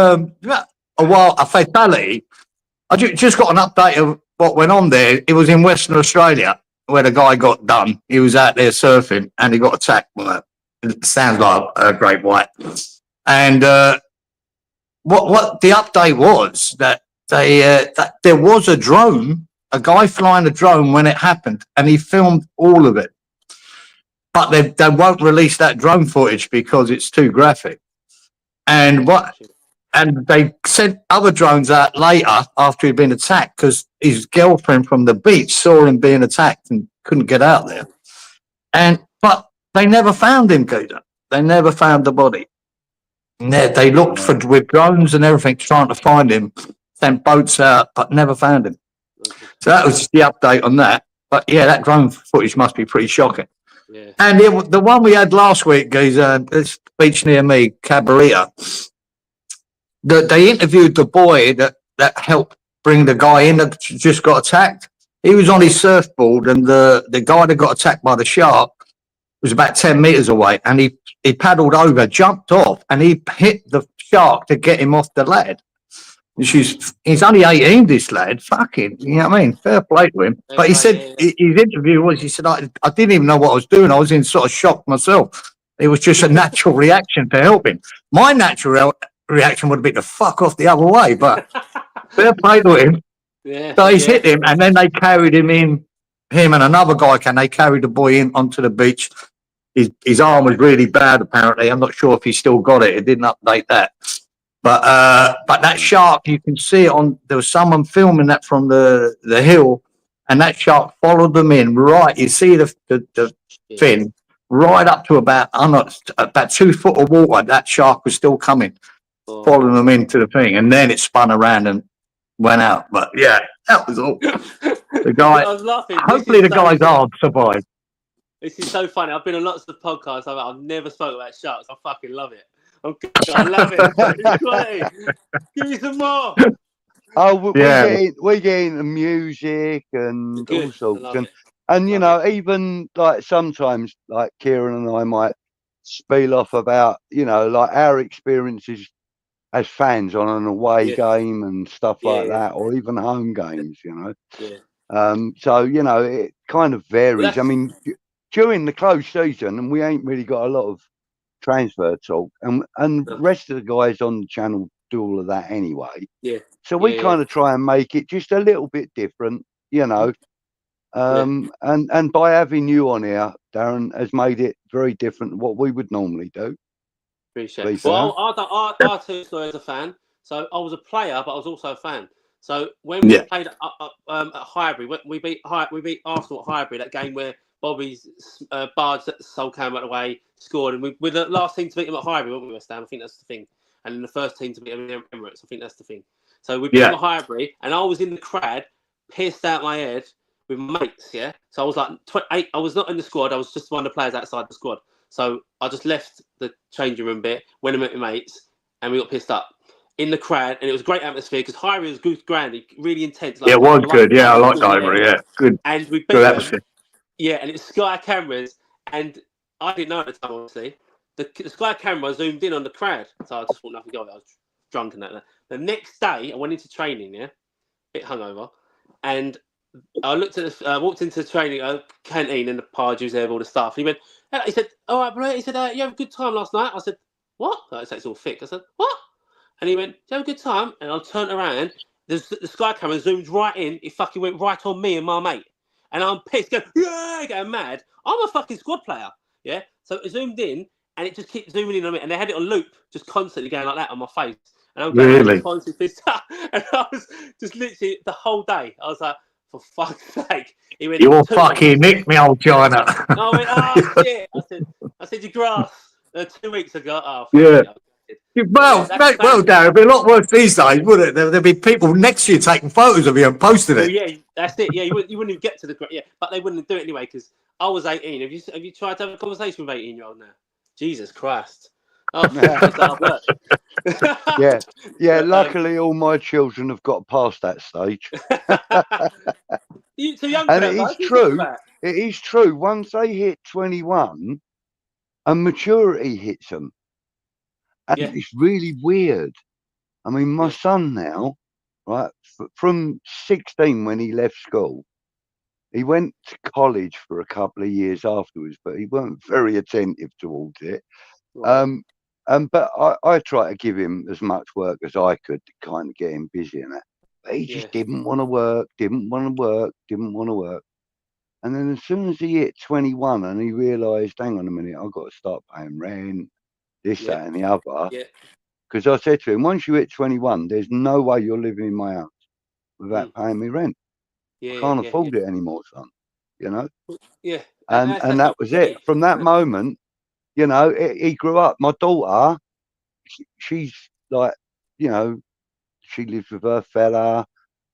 S4: a fatality. I just got an update of what went on there. It was in Western Australia where the guy got done. He was out there surfing and he got attacked by it sounds like a great white. And what the update was that that there was a drone, a guy flying a drone when it happened, and he filmed all of it. But they won't release that drone footage because it's too graphic. And they sent other drones out later after he'd been attacked because his girlfriend from the beach saw him being attacked and couldn't get out there. But they never found him, Kudus. They never found the body. They looked with drones and everything trying to find him, sent boats out, but never found him. So that was just the update on that. But yeah, that drone footage must be pretty shocking.
S3: Yeah.
S4: And the one we had last week, guys, this beach near me, Cabarita, they interviewed the boy that helped bring the guy in that just got attacked. He was on his surfboard, and the guy that got attacked by the shark was about 10 meters away, and he paddled over, jumped off, and he hit the shark to get him off the lad. He's only 18, this lad. Fucking, you know what I mean? Fair play to him. But he said, his interview was, he said, I didn't even know what I was doing. I was in sort of shock myself. It was just a natural reaction to help him. My natural reaction would have been to fuck off the other way, but fair play to him.
S3: Yeah,
S4: so he's hit him, and then they carried him in, him and another guy, they carried the boy in onto the beach. His arm was really bad, apparently. I'm not sure if he still got it. It didn't update that. But that shark, you can see it on, there was someone filming that from the hill, and that shark followed them in, right, you see the fin, right up to about 2 foot of water, that shark was still coming, following them into the thing, and then it spun around and went out. But yeah, that was all. The guy,
S3: I was laughing.
S4: Hopefully the guy's arm survived.
S3: This is so funny. I've been on lots of podcasts. I've never spoken about sharks. I fucking love it. I love it. It's quality. Give me some more.
S2: Oh, we're getting the music and all sorts. And you know, even like sometimes, like Kieran and I might spiel off about, you know, like our experiences as fans on an away game and stuff like that, or even home games, you know. Yeah. So, you know, it kind of varies. I mean, during the close season, and we ain't really got a lot of transfer talk, and the rest of the guys on the channel do all of that anyway. Yeah. So we kind of try and make it just a little bit different, you know. And by having you on here, Darren, has made it very different to what we would normally do.
S3: Appreciate it. Well, I too as a fan. So I was a player, but I was also a fan. So when we played at Highbury, we beat Arsenal at Highbury, that game where Bobby's barge that Sol Campbell away scored, and we're the last team to beat him at Highbury, weren't we, West Ham? I think that's the thing. And then the first team to beat him in Emirates, I think that's the thing. So we beat him at Highbury, and I was in the crowd, pissed out my head with mates, yeah? So I was like 28, I was not in the squad, I was just one of the players outside the squad. So I just left the changing room bit, went and met my mates, and we got pissed up in the crowd, and it was a great atmosphere because Highbury was good ground, really intense. Like,
S4: it was good, I like Highbury, good.
S3: And we beat
S4: good atmosphere.
S3: Yeah, and it's Sky cameras, and I didn't know at the time, obviously. The Sky camera zoomed in on the crowd, so I just thought nothing of it. I was drunk and that. The next day, I went into training, a bit hungover, and I looked at walked into the training canteen and the Pardew's there, all the stuff. He went, he said, "All right, bro." He said, "You have a good time last night?" I said, "What?" It's all thick. I said, "What?" And he went, "Did you have a good time?" And I turned around. The sky camera zoomed right in. It fucking went right on me and my mate. And I'm pissed, going mad. I'm a fucking squad player, yeah? So it zoomed in, and it just keeps zooming in on me. And they had it on loop, just constantly going like that on my face. And I'm going,
S4: Really?
S3: and I was just literally, the whole day, I was like, for fuck's sake. He went,
S4: You're fucking Nick, me old China.
S3: I went, oh, shit. I said, your grass. 2 weeks ago. Oh,
S4: yeah.
S3: It.
S4: Well, Darren, it'd be a lot worse these days, wouldn't it? There'd be people next to you taking photos of you and posting it.
S3: Well, yeah, that's it. Yeah, you wouldn't even get to the but they wouldn't do it anyway because I was 18. Have you tried to have a conversation with 18-year-old now? Jesus Christ! Oh, that's hard work.
S2: yeah. Luckily, all my children have got past that stage.
S3: You're too young
S2: and
S3: for
S2: it
S3: that,
S2: is true. It is true. Once they hit 21, a maturity hits them. And it's really weird. I mean, my son now, right, from 16 when he left school, he went to college for a couple of years afterwards, but he weren't very attentive towards it. Right. But I tried to give him as much work as I could to kind of get him busy and that. But he just didn't want to work. And then as soon as he hit 21 and he realised, hang on a minute, I've got to start paying rent, this, that, and the other. Yeah. Because I said to him, once you hit 21, there's no way you're living in my house without paying me rent. I can't afford it anymore, son. You know?
S3: Yeah.
S2: And that was it. From that moment, you know, he grew up. My daughter, she's like, you know, she lives with her fella,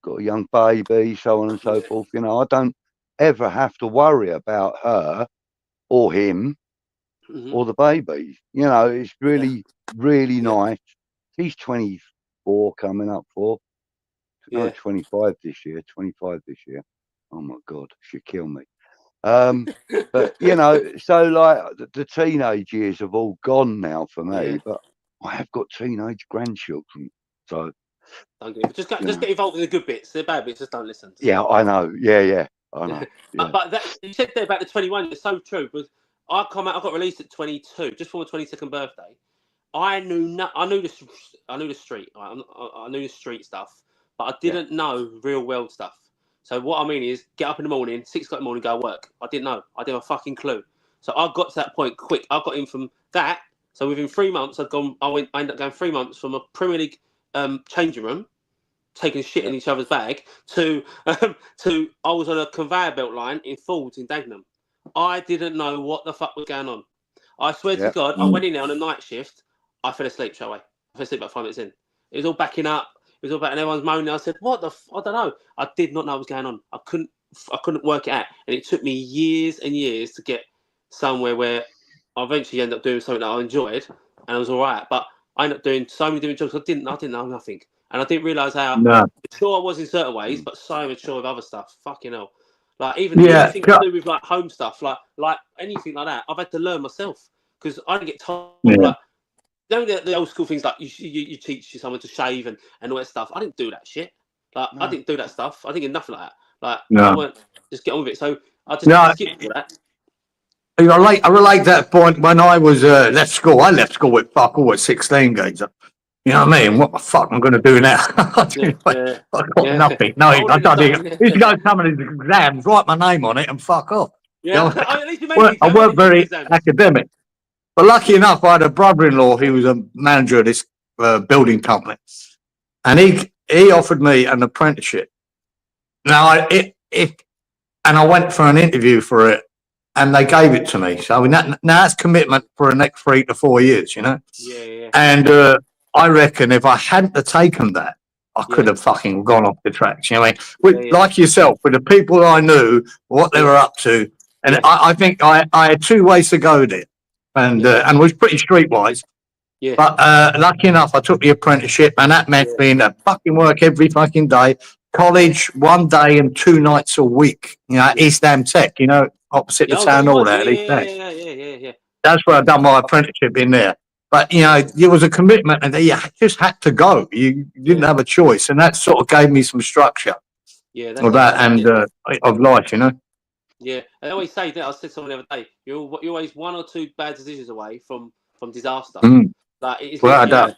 S2: got a young baby, so on and so forth. You know, I don't ever have to worry about her or him. Or the baby, you know, it's really, really nice. He's 24 coming up for, 25 this year. Oh my God, she'll kill me. But you know, so like the teenage years have all gone now for me. But I have got teenage grandchildren, so
S3: just get involved in the good bits. The bad bits, just don't listen.
S2: I know. Yeah, I know.
S3: But that you said there about the 21. It's so true because. I got released at 22, just for my 22nd birthday. I knew the street. I knew the street stuff, but I didn't know real world stuff. So what I mean is, get up in the morning, 6 o'clock in the morning, go work. I didn't know. I didn't have a fucking clue. So I got to that point quick. I got in from that. So within 3 months, I ended up going 3 months from a Premier League changing room, taking shit in each other's bag, to I was on a conveyor belt line in Fords in Dagenham. I didn't know what the fuck was going on. I swear to God, I went in there on a night shift. I fell asleep straight away. I fell asleep about 5 minutes in. It was all backing up. It was all back, and everyone's moaning. I said, "What the? I don't know." I did not know what was going on. I couldn't work it out, and it took me years and years to get somewhere where I eventually ended up doing something that I enjoyed, and I was all right. But I ended up doing so many different jobs. I didn't know nothing, and I didn't realise how mature I was in certain ways, but so mature with other stuff. Fucking hell. Like anything to do with like home stuff, like anything like that, I've had to learn myself because I didn't get told. Like, the old school things like you teach someone to shave and all that stuff. I didn't do that shit. Like I didn't do that stuff. I didn't get nothing like that. Like I weren't just get on with it. So I just skipped all that.
S4: I relate that point when I was left school. I left school with fuck all at 16 games. You know what I mean? What the fuck am I going to do now? I got nothing. No, I don't need. Used to go to some of these exams, write my name on it, and fuck off.
S3: Yeah,
S4: you know, I weren't very academic, but lucky enough, I had a brother-in-law who was a manager of this building company, and he offered me an apprenticeship. Now I went for an interview for it, and they gave it to me. So now that's commitment for the next 3 to 4 years, you know.
S3: Yeah.
S4: And I reckon if I hadn't have taken that, I could have fucking gone off the tracks. You know what I mean? Like yourself, with the people I knew, what they were up to. And I think I had 2 ways to go there and was pretty streetwise. Yeah. But lucky enough, I took the apprenticeship, and that meant being at fucking work every fucking day. College 1 day and 2 nights a week. You know, East Ham Tech, you know, opposite the town hall there.
S3: Yeah.
S4: That's where I done my apprenticeship in there. But, it was a commitment and you just had to go. You didn't have a choice. And that sort of gave me some structure of that and of life,
S3: Yeah, I always say that. I said to someone the other day, you're always 1 or 2 bad decisions away from disaster. Like it's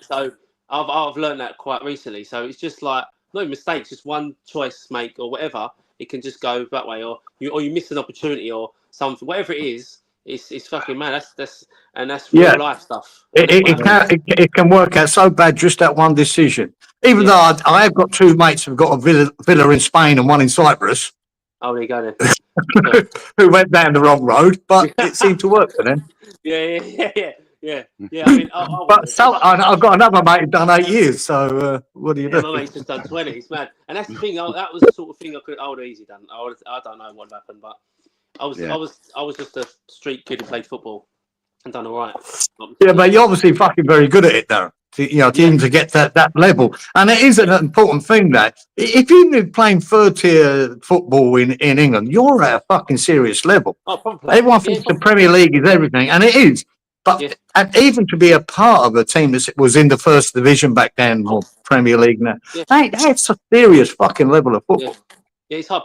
S3: so I've learned that quite recently. So it's just like not even mistakes, just one choice make or whatever. It can just go that way, or you miss an opportunity or something, whatever it is. It's fucking mad. That's real life stuff.
S4: It can work out so bad, just that one decision. Even though I have got 2 mates who've got a villa in Spain and one in Cyprus.
S3: Oh, there you go then.
S4: Who went down the wrong road, but it seemed to work for them.
S3: Yeah. I mean,
S4: I've got another mate who's done 8 years. So what do you do?
S3: My mate's just done 20. It's mad, and that's the thing. That was the sort of thing I would have easily done. I don't know what happened, but I was just a street kid who played football and done all right.
S4: Yeah, but you're obviously fucking very good at it, though. To get that level, and it is an important thing that if you're playing 3rd-tier football in England, you're at a fucking serious level.
S3: Oh, probably.
S4: Everyone thinks the Premier League is everything, and it is. But and even to be a part of a team that was in the 1st division back then, or Premier League now, that's a serious fucking level of football.
S3: Yeah, it's hard.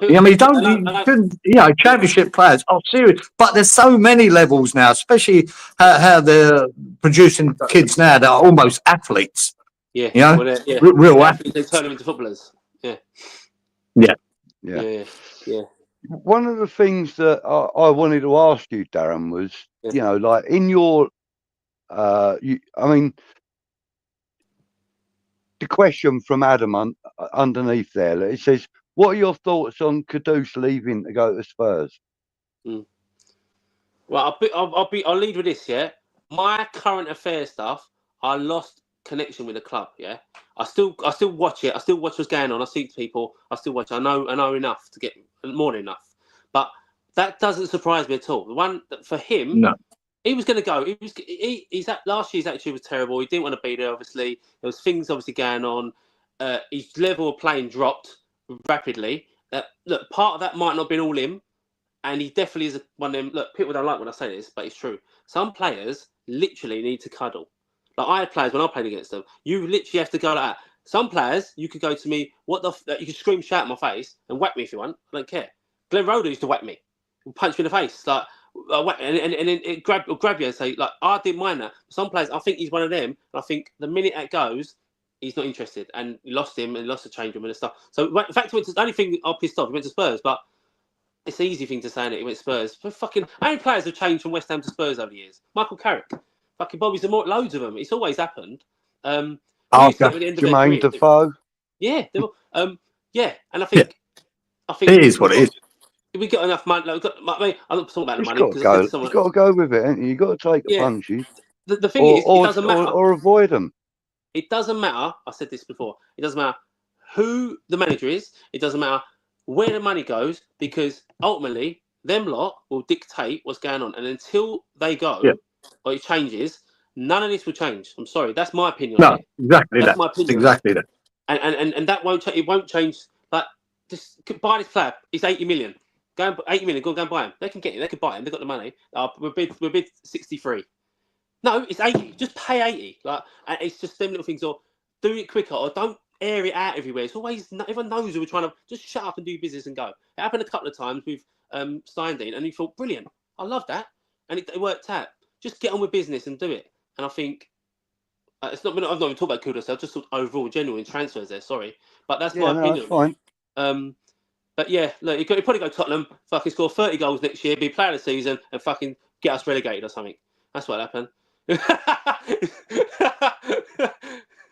S4: Championship players are serious, but there's so many levels now, especially how they're producing kids now that are almost athletes.
S3: Yeah,
S4: real athletes.
S3: They turn them into footballers.
S4: Yeah.
S2: One of the things that I wanted to ask you, Darren, was like in your, the question from Adam underneath there, it says, what are your thoughts on Kudus leaving to go to Spurs?
S3: Well, I'll lead with this. Yeah, my current affair stuff, I lost connection with the club. Yeah, I still watch it. I still watch what's going on. I see people. I still watch. I know enough to get more than enough. But that doesn't surprise me at all. The one that for him, he was going to go. Last year's actually was terrible. He didn't want to be there. Obviously, there was things obviously going on. His level of playing dropped rapidly. Look, part of that might not have been all him, and he definitely is one of them. Look, people don't like when I say this, but it's true. Some players literally need to cuddle. Like I had players when I played against them. You literally have to go like that. Some players, you could go to me, you could scream, shout in my face, and whack me if you want. I don't care. Glenn Roeder used to whack me, punch me in the face, like, and then it grab you and say, like, I didn't mind that. Some players, I think he's one of them, and I think the minute that goes, he's not interested, and we lost him and lost the change room and stuff. So in fact, the only thing I pissed off, he went to Spurs, but it's an easy thing to say that he went to Spurs. But fucking, how many players have changed from West Ham to Spurs over the years? Michael Carrick, fucking Bobby's loads of them. It's always happened.
S2: Jermaine Defoe.
S3: Yeah, and I think
S4: it is what it is.
S3: We got enough money. I'm not talking about the money.
S2: You've got to go with it, haven't you? You've got to take the punches.
S3: The thing is, it doesn't matter.
S2: Or avoid them.
S3: It doesn't matter. I said this before. It doesn't matter who the manager is. It doesn't matter where the money goes, because ultimately, them lot will dictate what's going on. And until they go, or it changes, none of this will change. I'm sorry. That's my opinion.
S4: No, exactly that. My opinion. Exactly that.
S3: And that won't change. It won't change. Like, just buy this player. It's 80 million. Go and 80 million. Go and buy him. They can get him. They can buy him. They've got the money. We'll bid 63. No, it's 80. Just pay 80. Like, and it's just them little things. Or do it quicker. Or don't air it out everywhere. It's always, everyone knows who we're trying to just shut up and do business and go. It happened a couple of times with Steindine, and he thought, brilliant. I love that, and it worked out. Just get on with business and do it. And I think it's not. I've not even talked about Kudus. I've just thought overall genuine transfers there. Sorry, but that's my opinion.
S2: That's fine.
S3: But yeah, look, he'd probably go Tottenham, fucking score 30 goals next year, be player of the season, and fucking get us relegated or something. That's what happened.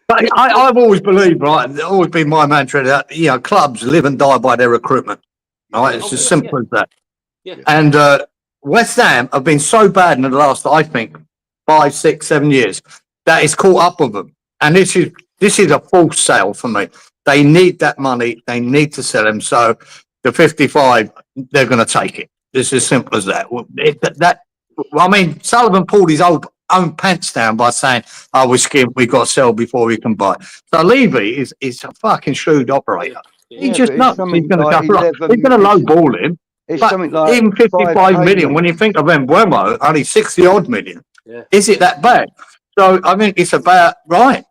S4: But I've always believed, right? It's always been my mantra that clubs live and die by their recruitment. Right? It's as simple as that.
S3: Yeah.
S4: And West Ham have been so bad in the last, I think, 5, 6, 7 years that it's caught up with them. And this is a false sale for me. They need that money. They need to sell him. So the 55, they're going to take it. It's as simple as that. Sullivan pulled his own pants down by saying, "Oh, we're skint. We've got to sell before we can buy." So Levy is a fucking shrewd operator. He's just nuts. He's going to lowball him.
S2: It's
S4: but
S2: something like
S4: even 55 million. When you think of Mbeumo, only 60 odd million.
S3: Yeah.
S4: Is it that bad? So I think it's about right.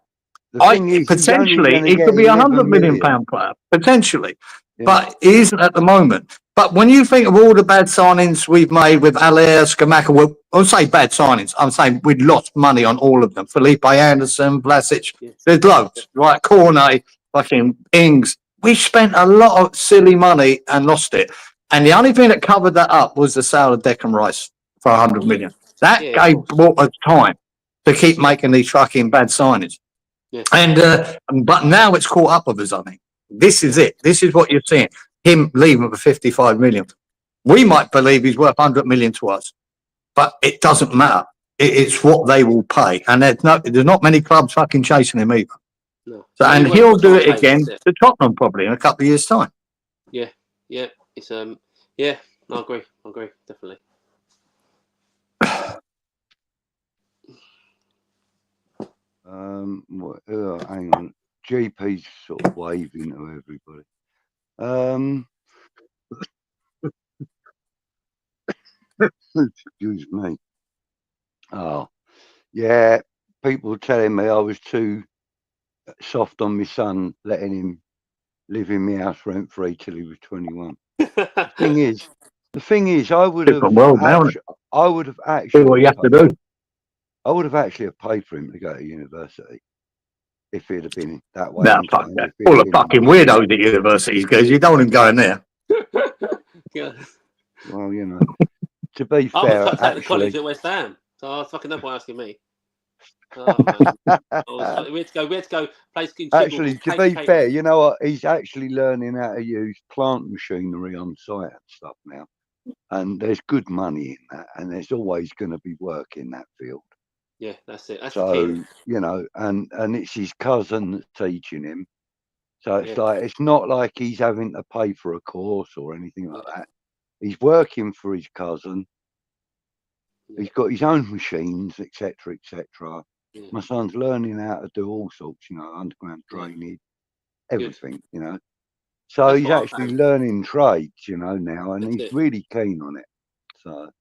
S2: The thing is, he's only
S4: Potentially,
S2: gonna
S4: it
S2: get
S4: could be £100
S2: 11
S4: million
S2: million.
S4: player, potentially,
S2: Yeah.
S4: but he isn't at the moment. But when you think of all the bad signings we've made with Allaire, Skamaka, well, I'll say bad signings. I'm saying we'd lost money on all of them. Felipe Anderson, Vlasic, there's loads, right? Cornet, fucking Ings. We spent a lot of silly money and lost it. And the only thing that covered that up was the sale of Declan Rice for 100 million. That brought us time to keep making these fucking bad signings.
S3: Yeah.
S4: And but now it's caught up with us, I think. This is it. This is what you're seeing. Him leaving for 55 million. We might believe he's worth 100 million to us, but it doesn't matter. It's what they will pay. And there's not many clubs fucking chasing him either.
S3: No.
S4: So, and he'll do it again to Tottenham probably in a couple of years' time.
S3: Yeah. Yeah. It's yeah, I agree, definitely.
S2: Hang on. GP's sort of waving to everybody. Excuse me. Oh, yeah. People were telling me I was too soft on my son, letting him live in my house rent free till he was 21. The thing is, I would have actually.
S4: Do what you have to do.
S2: I would have actually paid for him to go to university if he'd have been that way.
S4: No, fuck that. Full of fucking weirdos at universities because you don't want him going there.
S3: Yeah.
S2: Well, you know, to be fair,
S3: I was at the college at West Ham, so I was fucking no point asking me. We had to go play skin.
S2: Actually, to be fair, you know what? He's actually learning how to use plant machinery on site and stuff now. And there's good money in that, and there's always going to be work in that field.
S3: Yeah, that's it. That's
S2: so,
S3: the key.
S2: you know, and it's his cousin that's teaching him. So it's like, it's not like he's having to pay for a course or anything like that. He's working for his cousin. He's got his own machines, etc., etc. My son's learning how to do all sorts, you know, underground drainage, everything, you know. So he's actually learning trades, you know, now, and he's really keen on it. So,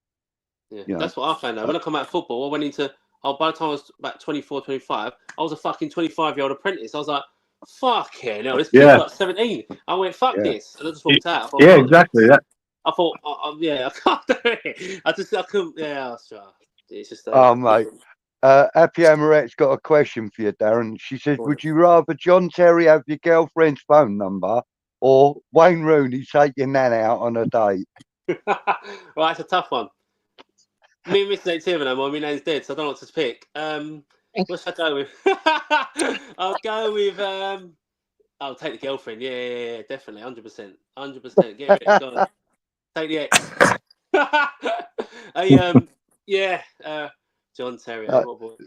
S2: you know,
S3: that's what I found out. When I come out of football, I went into, by the time I was about 24, 25, I was a fucking 25-year-old apprentice. I was like, fuck yeah, no, this kid's like 17. I went, fuck this. And I just walked out. I thought,
S4: exactly.
S3: I thought, I can't do it. I couldn't, it's just.
S2: Mate. Happy Amaret's got a question for you, Darren. She says, would you rather John Terry have your girlfriend's phone number or Wayne Rooney take your nan out on a date?
S3: Right, it's a tough one. Me and Mr. Nate's here now, my nan's dead, so I don't know what to pick. What should I go with? I'll go with I'll take the girlfriend. Yeah, definitely, 100%. Get it done. Take the ex. John Terry.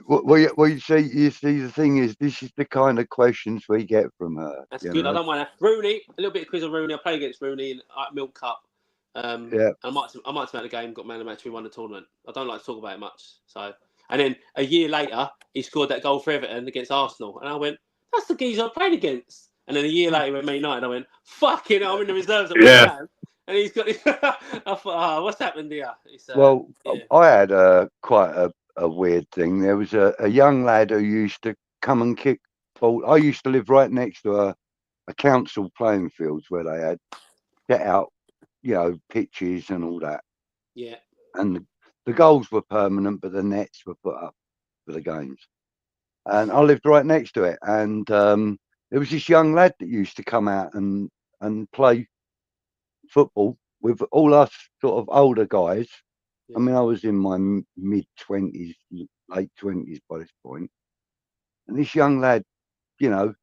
S2: Well, you see, the thing is, this is the kind of questions we get from her.
S3: That's good. I don't mind that. Rooney, a little bit of quiz on Rooney. I played against Rooney in Milk Cup. I might have been at the game, got man of the match, we won the tournament. I don't like to talk about it much. So, and then a year later, he scored that goal for Everton against Arsenal, and I went, "That's the geezer I played against." And then a year later, with Man United, I went, "Fucking hell, I'm in the reserves at West Ham." And he's got. I thought, what's happened here?
S2: I had quite a weird thing. There was a young lad who used to come and kick ball. I used to live right next to a council playing fields where they had get out, you know, pitches and all that.
S3: Yeah.
S2: And the goals were permanent, but the nets were put up for the games. And I lived right next to it. And there was this young lad that used to come out and play football with all us sort of older guys. I mean, I was in my mid-20s, late 20s by this point. And this young lad, you know,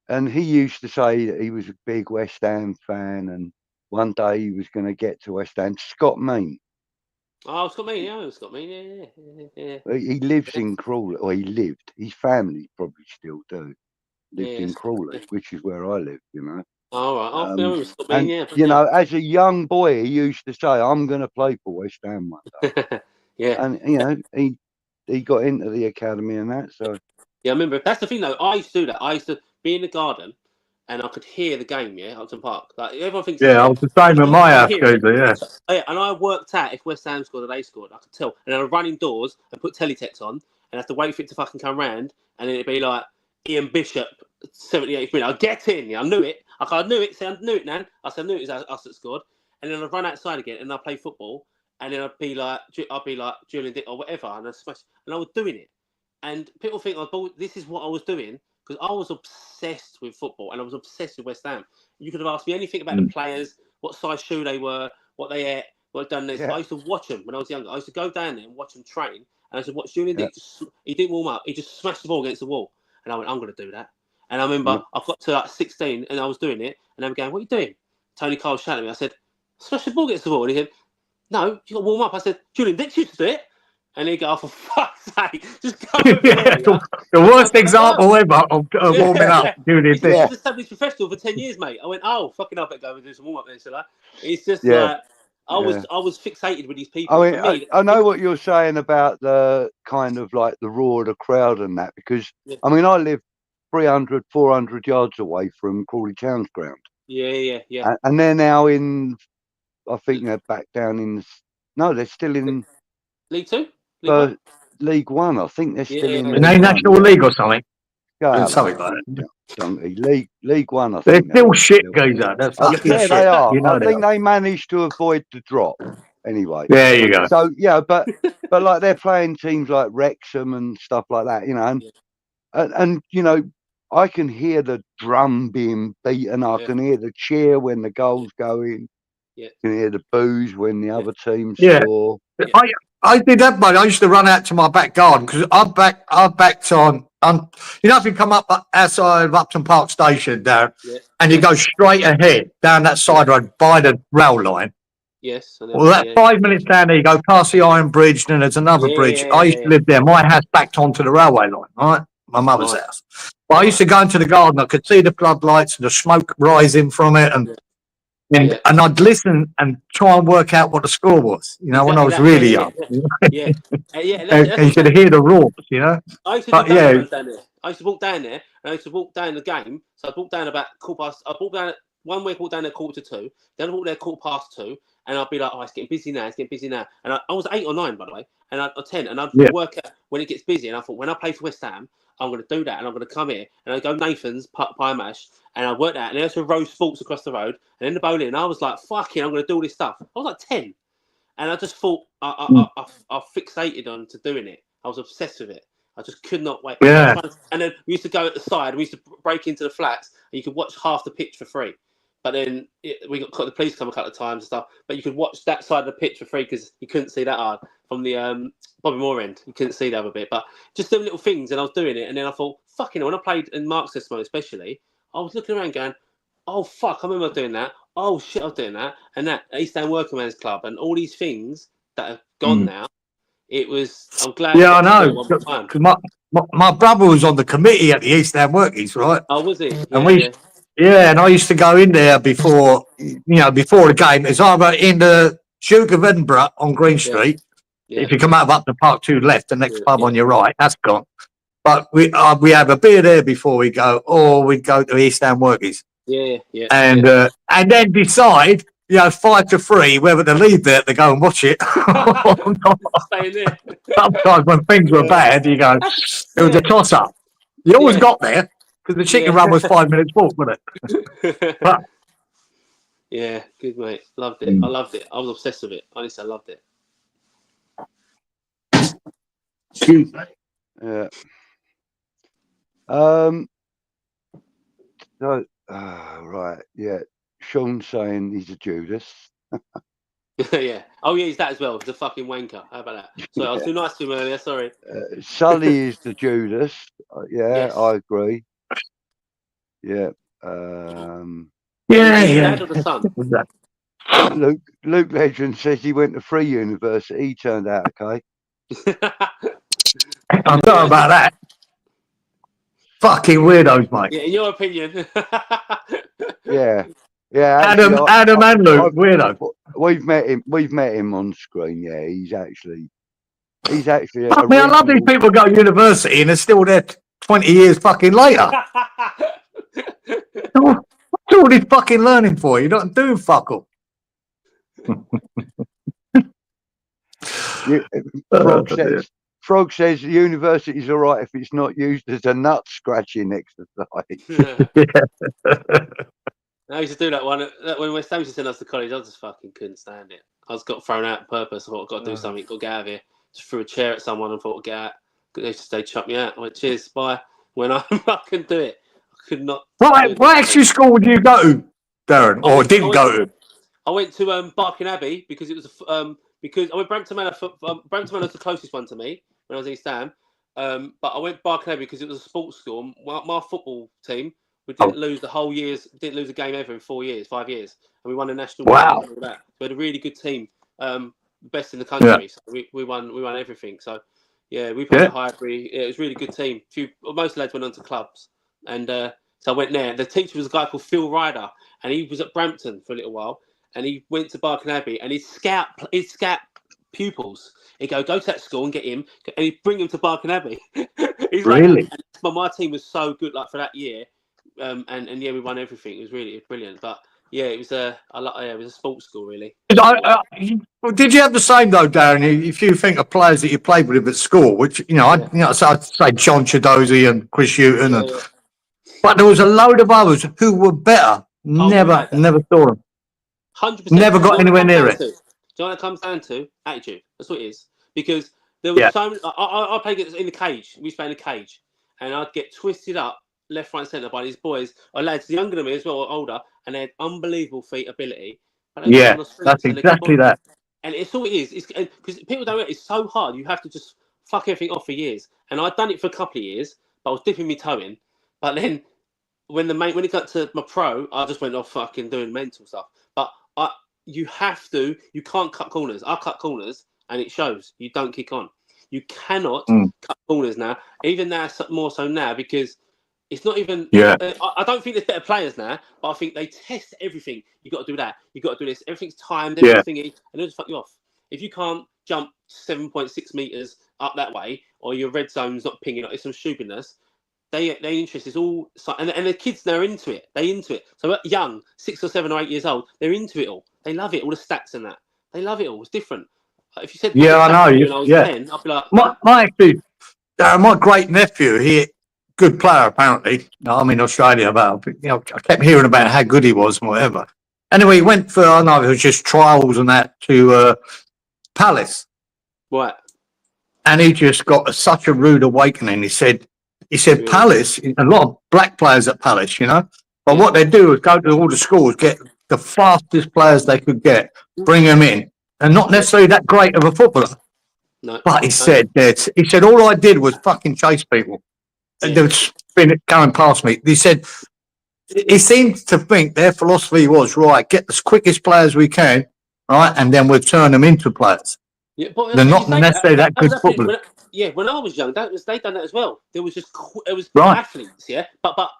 S2: and he used to say that he was a big West Ham fan, and one day he was going to get to West Ham. Scott Mean.
S3: Oh, Scott Mean, yeah, Scott Mean, yeah.
S2: He lives in Crawley, or he lived. His family probably still do. Lived in Crawley, which is where I live, you know.
S3: All right, Scott Mean, yeah.
S2: You know, as a young boy, he used to say, "I'm going to play for West Ham one day." And you know, he got into the academy and that. So
S3: yeah, I remember. That's the thing, though. I used to do that. I used to be in the garden, and I could hear the game. Yeah, Upton Park. Like everyone thinks.
S4: Yeah, I was the same at my house, yeah.
S3: And I worked out if West Ham scored or they scored. I could tell, and I'd run indoors and put teletext on, and have to wait for it to fucking come round, and then it'd be like Ian Bishop, 78th minute. I'd get in. I knew it. I knew it. I knew it, Nan. I said, I knew it was us that scored. And then I'd run outside again, and I'd play football, and then I'd be like Julian Dick or whatever, and I'd smash, and I was doing it. And people think, this is what I was doing, because I was obsessed with football, and I was obsessed with West Ham. You could have asked me anything about the players, what size shoe they were, what they ate, what they'd done this. I used to watch them when I was younger. I used to go down there and watch them train, and I used to watch Julian Dick. He didn't warm up. He just smashed the ball against the wall. And I went, I'm going to do that. And I remember I got to like 16, and I was doing it, and they were going, what are you doing? Tony Cole shouted at me. I said, smash the ball against the wall. And he said, no, you got to warm up. I said, Julian Dick used to do it. And he'd go, oh, for fuck's sake, just go.
S4: The worst example ever of warming up, Julian Dick.
S3: He's established professional for 10 years, mate. I went, oh, fucking up, better go and do some warm up then, shall I? It's just like, I was fixated with these people.
S2: I mean, I know what you're saying about the kind of like the roar of the crowd and that, because I mean, I live 300, 400 yards away from Crawley Town's ground.
S3: Yeah.
S2: And they're now in, I think they're back down in, no, they're still in
S3: League Two?
S2: League One. I think they're still in
S4: the National League or something.
S2: Something like that. League One, I
S4: they're
S2: think.
S4: Still shit, geezer. That's fucking shit.
S2: They are.
S4: You know
S2: I think they managed to avoid the drop anyway.
S4: There you go.
S2: So, but like they're playing teams like Wrexham and stuff like that, you know, and you know, I can hear the drum being beaten. I can hear the cheer when the goals go in. You can hear the boos when the other team score.
S4: I did that, mate. I used to run out to my back garden because I'm backed on. You know, if you come up outside of Upton Park Station, Darren, and you go straight ahead down that side road by the rail line.
S3: Yes.
S4: Well, that 5 minutes down there, you go past the Iron Bridge, and then there's another bridge. I used to live there. My house backed onto the railway line, right? My mother's house. But I used to go into the garden. I could see the floodlights and the smoke rising from it, and I'd listen and try and work out what the score was. You know, when I was really young. And you could hear the roars. You know.
S3: I used to down there. I used to walk down there, and I used to walk down the game. So I'd walk down about quarter past. I walked down one week. Walked down at 1:45. Then I walked there 2:15, and I'd be like, "Oh, it's getting busy now. It's getting busy now." And I was 8 or 9, by the way, and or 10, and I'd work out when it gets busy. And I thought, when I play for West Ham, I'm going to do that, and I'm going to come here, and I go Nathan's pie mash, and I worked out, and there's a Rose Sports across the road, and then the bowling, and I was like, fucking, I'm going to do all this stuff. I was like 10, and I just thought I fixated on to doing it. I was obsessed with it. I just could not wait.
S4: Yeah.
S3: And then we used to go at the side. We used to break into the flats, and you could watch half the pitch for free. But then we got the police come a couple of times and stuff. But you could watch that side of the pitch for free because you couldn't see that hard from the Bobby Moore end. You couldn't see the other bit. But just them little things, and I was doing it. And then I thought, fucking, when I played in Mark's mode especially, I was looking around going, oh, fuck, I remember doing that. Oh, shit, I was doing that. And that East End Working Men's Club and all these things that have gone now. It was, I'm glad.
S4: Yeah, I know. Because my brother was on the committee at the East End Workies, right?
S3: Oh, was he?
S4: And and I used to go in there before the game. It's either in the Duke of Edinburgh on Green Street. Yeah. If you come out of Upton Park 2 left, the next pub on your right, that's gone. But we have a beer there before we go, or we'd go to East End Workies. And then decide, 5-3, whether to leave there to go and watch it.
S3: Stay there.
S4: Sometimes when things were bad, it was a toss up. You always got there. Because the chicken run was 5 minutes walk, wasn't it? But,
S3: yeah, good, mate. Loved it. I loved it. I was obsessed with it. Honestly, I loved it.
S4: Excuse me.
S2: Yeah. Right. Yeah. Sean's saying he's a Judas.
S3: Yeah. Oh, yeah, he's that as well. He's a fucking wanker. How about that? Sorry, I was too nice to him earlier. Sorry.
S2: Sully is the Judas.
S3: Yes.
S2: I agree. Yeah.
S3: Dad or the son?
S2: Luke Legend says he went to Free University. He turned out okay.
S4: I'm sorry about that. Fucking weirdos, mate.
S3: Yeah, in your opinion.
S2: Yeah.
S4: Adam and Luke, weirdo.
S2: We've met him on screen. Yeah, he's actually.
S4: Fuck me, I love these people go to university and they're still there 20 years fucking later. What's all this fucking learning for? You don't do fuck all.
S2: Frog says the university's all right if it's not used as a nut scratching exercise.
S3: I used to do that one. When West Ham used to send us to college, I just fucking couldn't stand it. I just got thrown out on purpose. I thought, I've got to do something, got to get out of here. Just threw a chair at someone and thought, get out. They chucked me out. I went, cheers, bye. When I couldn't do it. I could not.
S4: What actually school would you go to, Darren? Or didn't go to?
S3: I went to Barking Abbey because it was because I went Brampton Manor. Brampton Manor was the closest one to me when I was in East Ham. But I went Barking Abbey because it was a sports school. My football team, we didn't lose the whole years. Didn't lose a game ever in 5 years, and we won a national.
S4: Wow!
S3: And all that. We had a really good team, best in the country. Yeah. So we won everything. So yeah, we played at Highbury. Yeah, it was a really good team. Most lads went on to clubs, and so I went there. The teacher was a guy called Phil Ryder, and he was at Brampton for a little while. And he went to Barking Abbey, and his scout pupils, he'd go to that school and get him, and he'd bring him to Barking Abbey. He's
S4: really?
S3: Like, but my team was so good, like for that year, and yeah, we won everything. It was really brilliant. But yeah, it was it was a sports school, really.
S4: Did you have the same though, Darren? If you think of players that you played with at school, which so I'd say John Chidozie and Chris Hughton, but there was a load of others who were better. Never saw them.
S3: 100%.
S4: Never got anywhere near it.
S3: Do you know what it comes down to? Attitude. That's what it is. Because there was so many. I played in the cage. We used to play in the cage, and I'd get twisted up left, right, centre by these boys or lads younger than me as well, or older, and they had unbelievable feet ability.
S4: That's exactly that.
S3: And it's all it is. It's because people don't know it's so hard. You have to just fuck everything off for years. And I'd done it for a couple of years, but I was dipping my toe in. But then when it got to my pro, I just went off fucking doing mental stuff. But you can't cut corners. I cut corners and it shows. You don't kick on. You cannot cut corners now. Even now, more so now, because it's not even... I don't think there's better players now, but I think they test everything. You got to do that. You got to do this. Everything's timed, everything, and they'll just fuck you off. If you can't jump 7.6 metres up that way, or your red zone's not pinging up, it's some stupidness, their interest is all, and the kids, they're into it. They're into it. So young, 6 or 7 or 8 years old, they're into it all. They love it, all the stats and that. They love it all. It's different. If you said,
S4: I know.
S3: When I was 10, I'd be like,
S4: my great nephew, good player apparently. I'm in Australia, but I kept hearing about how good he was and whatever. Anyway, he went for it was just trials and that to Palace.
S3: What?
S4: And he just got such a rude awakening. He said Palace, a lot of black players at Palace, but what they do is go to all the schools, get the fastest players they could get, bring them in, and not necessarily that great of a footballer.
S3: No.
S4: But he said all I did was fucking chase people. And they would going past me. He said he seemed to think their philosophy was right, get the quickest players we can, right, and then we'll turn them into players.
S3: Yeah, but
S4: they're not necessarily that good footballers.
S3: When I was young, they done that as well. There was athletes, but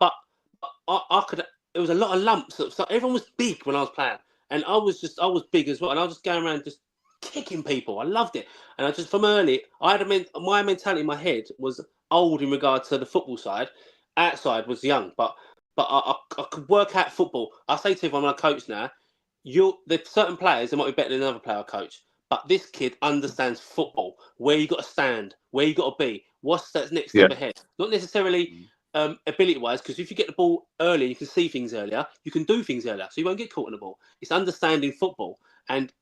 S3: I could. There was a lot of lumps. So everyone was big when I was playing, and I was big as well. And I was just going around just kicking people. I loved it, and I just from early, I had my mentality in my head was old in regard to the football side. Outside was young, but I could work out football. I say to everyone when I coach now, there's certain players that might be better than another player I coach. But this kid understands football, where you got to stand, where you got to be, what's that next step ahead. Not necessarily ability-wise, because if you get the ball early, you can see things earlier, you can do things earlier, so you won't get caught in the ball. It's understanding football. And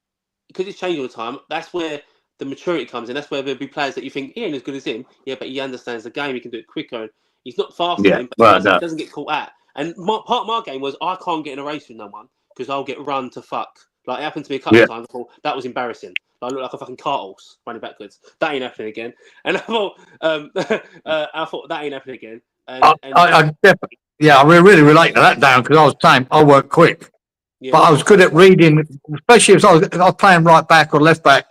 S3: because it's changing all the time, that's where the maturity comes in. That's where there'll be players that you think, he ain't as good as him, but he understands the game, he can do it quicker. He's not faster than him, but he doesn't get caught out. And part of my game was I can't get in a race with no one, because I'll get run to fuck. Like, it happened to me a couple of times. I thought, that was embarrassing. I look like a fucking cart horse running backwards. That ain't happening again. And I thought, that ain't happening again.
S4: I definitely, I really relate to that, Darren, because I was saying I work quick. But I was good at reading, especially if I was playing right back or left back.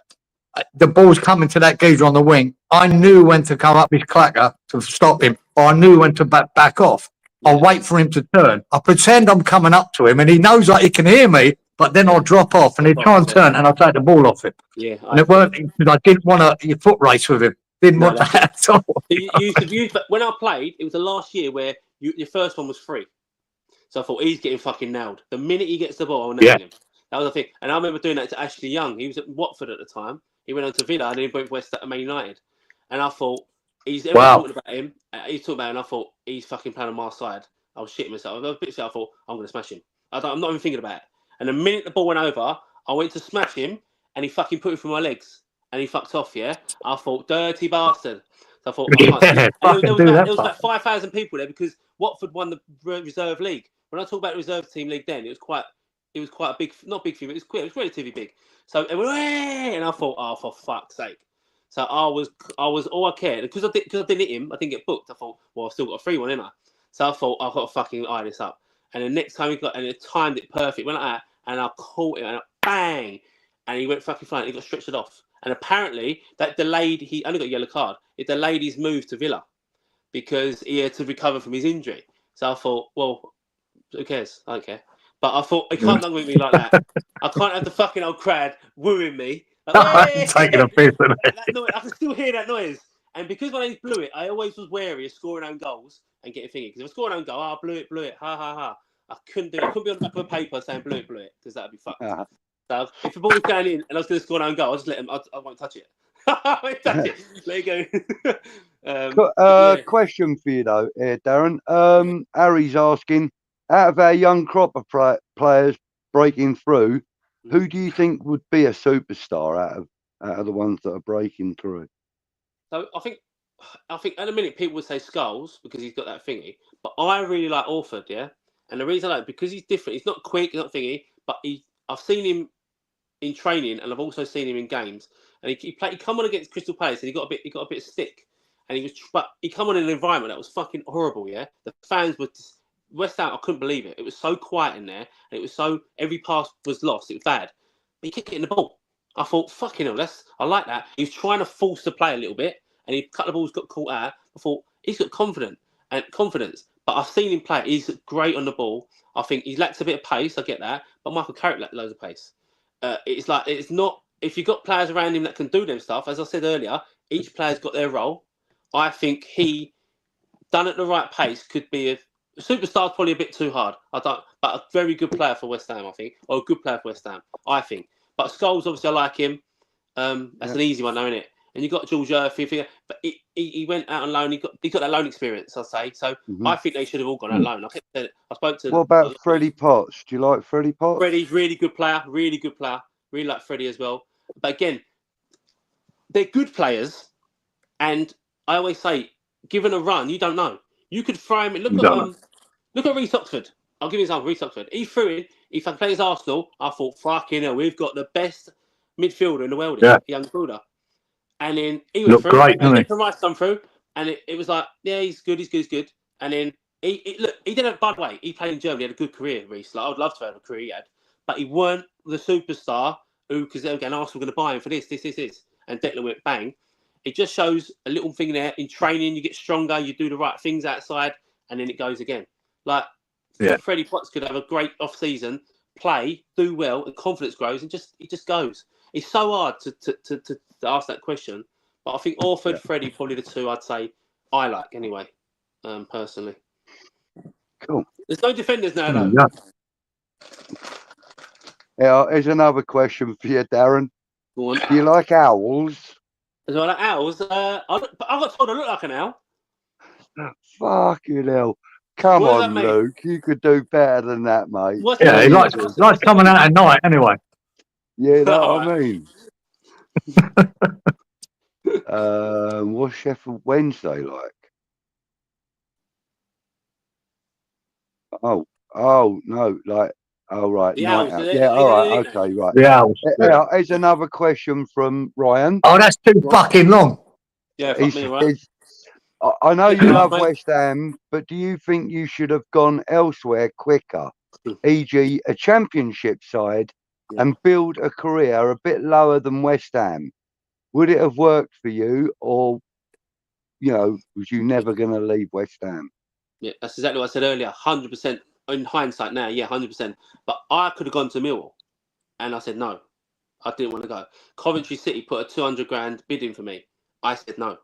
S4: The ball's coming to that geezer on the wing. I knew when to come up his clacker to stop him, or I knew when to back off. I'll wait for him to turn. I pretend I'm coming up to him, and he knows that he can hear me, but then I'll drop off, and he'll try and turn, and I'll take the ball off him. Yeah, and it weren't because I didn't want a foot race with him. Didn't want that at all.
S3: But when I played, it was the last year where your first one was free. So I thought, he's getting fucking nailed. The minute he gets the ball, I'll nail him. That was the thing. And I remember doing that to Ashley Young. He was at Watford at the time. He went on to Villa, and then he went to Man United. and I thought everyone's
S4: Wow.
S3: talking about him. He's talking about him, and I thought he's fucking playing on my side. I was shitting myself. I was a bit sad. I thought I'm going to smash him. I'm not even thinking about it. And the minute the ball went over, I went to smash him, and he fucking put it through my legs, and he fucked off. Yeah, I thought dirty bastard. So I thought I can't see.
S4: Yeah,
S3: And
S4: fucking do that.
S3: there was about 5,000 people there because Watford won the reserve league. When I talk about the reserve team league, then it was quite a big, not big thing, but it was relatively big. So it went, and I thought, oh, for fuck's sake. So I was all I cared because I didn't hit him. I didn't get booked. I thought, well, I've still got a free one, ain't I? So I thought I've got to fucking eye this up. And the next time and it timed it perfect. Went like that, and I caught it, and bang, and he went fucking flying. He got stretched off, and apparently that delayed. He only got a yellow card. It delayed his move to Villa because he had to recover from his injury. So I thought, well, who cares? I don't care. But I thought, he can't dunk with me like that. I can't have the fucking old crowd wooing me. Like,
S4: I'm taking a piss of it.
S3: that noise, I can still hear that noise. And because my name's Blewitt, I always was wary of scoring own goals and getting thingy. Because if I scored an own goal, blew it, ha ha ha. I couldn't do it. I couldn't be on the back of a paper saying blew it, because that'd be fucked. So if the ball was going in and I was going to score an own goal, I'll just let him. I won't touch it. I won't touch it. Let it go.
S2: Question for you though, Darren. Harry's asking, out of our young crop of players breaking through, who do you think would be a superstar out of the ones that are breaking through?
S3: So I think at the minute people would say Scholes because he's got that thingy, but I really like Orford, yeah. And the reason I like it, because he's different. He's not quick, he's not thingy, but I've seen him in training, and I've also seen him in games. And he come on against Crystal Palace, and he got a bit of stick, and he come on in an environment that was fucking horrible, yeah. The fans were West Ham. I couldn't believe it. It was so quiet in there, and it was so every pass was lost. It was bad, but he kept getting the ball. I thought, fucking hell, I like that. He was trying to force the play a little bit, and he cut the balls, got caught out. I thought he's got confidence, but I've seen him play. He's great on the ball. I think he lacks a bit of pace. I get that, but Michael Carrick lacked loads of pace. It's not if you've got players around him that can do them stuff. As I said earlier, each player's got their role. I think he done at the right pace could be a superstar's probably a bit too hard. but a very good player for West Ham, I think, or a good player for West Ham, I think. But Scholes, obviously, I like him. That's an easy one, though, isn't it? And you got George Murphy, but he went out on loan. He got that loan experience, I'll say. So I think they should have all gone out loan. I spoke to.
S2: What about Freddie Potts? Do you like Freddie Potts?
S3: Freddie's really good player. Really good player. Really like Freddie as well. But again, they're good players, and I always say, given a run, you don't know. You could throw him. Look at Reece Oxford. I'll give you an example. Reece Oxford. He threw in. If I play as Arsenal, I thought, fucking hell, we've got the best midfielder in the world. Yeah. Young Buda. And then he went through.
S4: Great,
S3: and then Rice come through, and it was like, yeah, he's good. And then he didn't. By the way, he played in Germany. He had a good career, Reece. Like, I'd love to have a career he had, but he weren't the superstar because again, Arsenal were going to buy him for this. And Declan went bang. It just shows a little thing there. In training, you get stronger. You do the right things outside, and then it goes again. Like Freddie Potts could have a great off-season, play, do well, and confidence grows, and it just goes. It's so hard to ask that question, but I think Orford, Freddie, probably the two I'd say I like anyway, personally.
S2: Cool.
S3: There's no defenders now, though.
S2: Yeah, here's another question for you, Darren.
S3: Go on.
S2: Do you like owls?
S3: Do I like owls? I got told I look like an owl.
S2: Fucking hell. Come on, Luke. You could do better than that, mate.
S4: He likes coming out at night anyway.
S2: Yeah, that's what I mean. What's Sheffield Wednesday like? Oh no, like right.
S3: The owls,
S2: yeah, all right, okay, right.
S4: The owls.
S2: Here's another question from Ryan.
S4: Oh, that's too fucking long.
S3: Yeah, fuck me, right?
S2: I know you love West Ham, but do you think you should have gone elsewhere quicker, e.g. a championship side, and build a career a bit lower than West Ham? Would it have worked for you, or, was you never going to leave West Ham?
S3: Yeah, that's exactly what I said earlier. 100% in hindsight now, 100%. But I could have gone to Millwall, and I said no. I didn't want to go. Coventry City put a 200 grand bid in for me. I said no.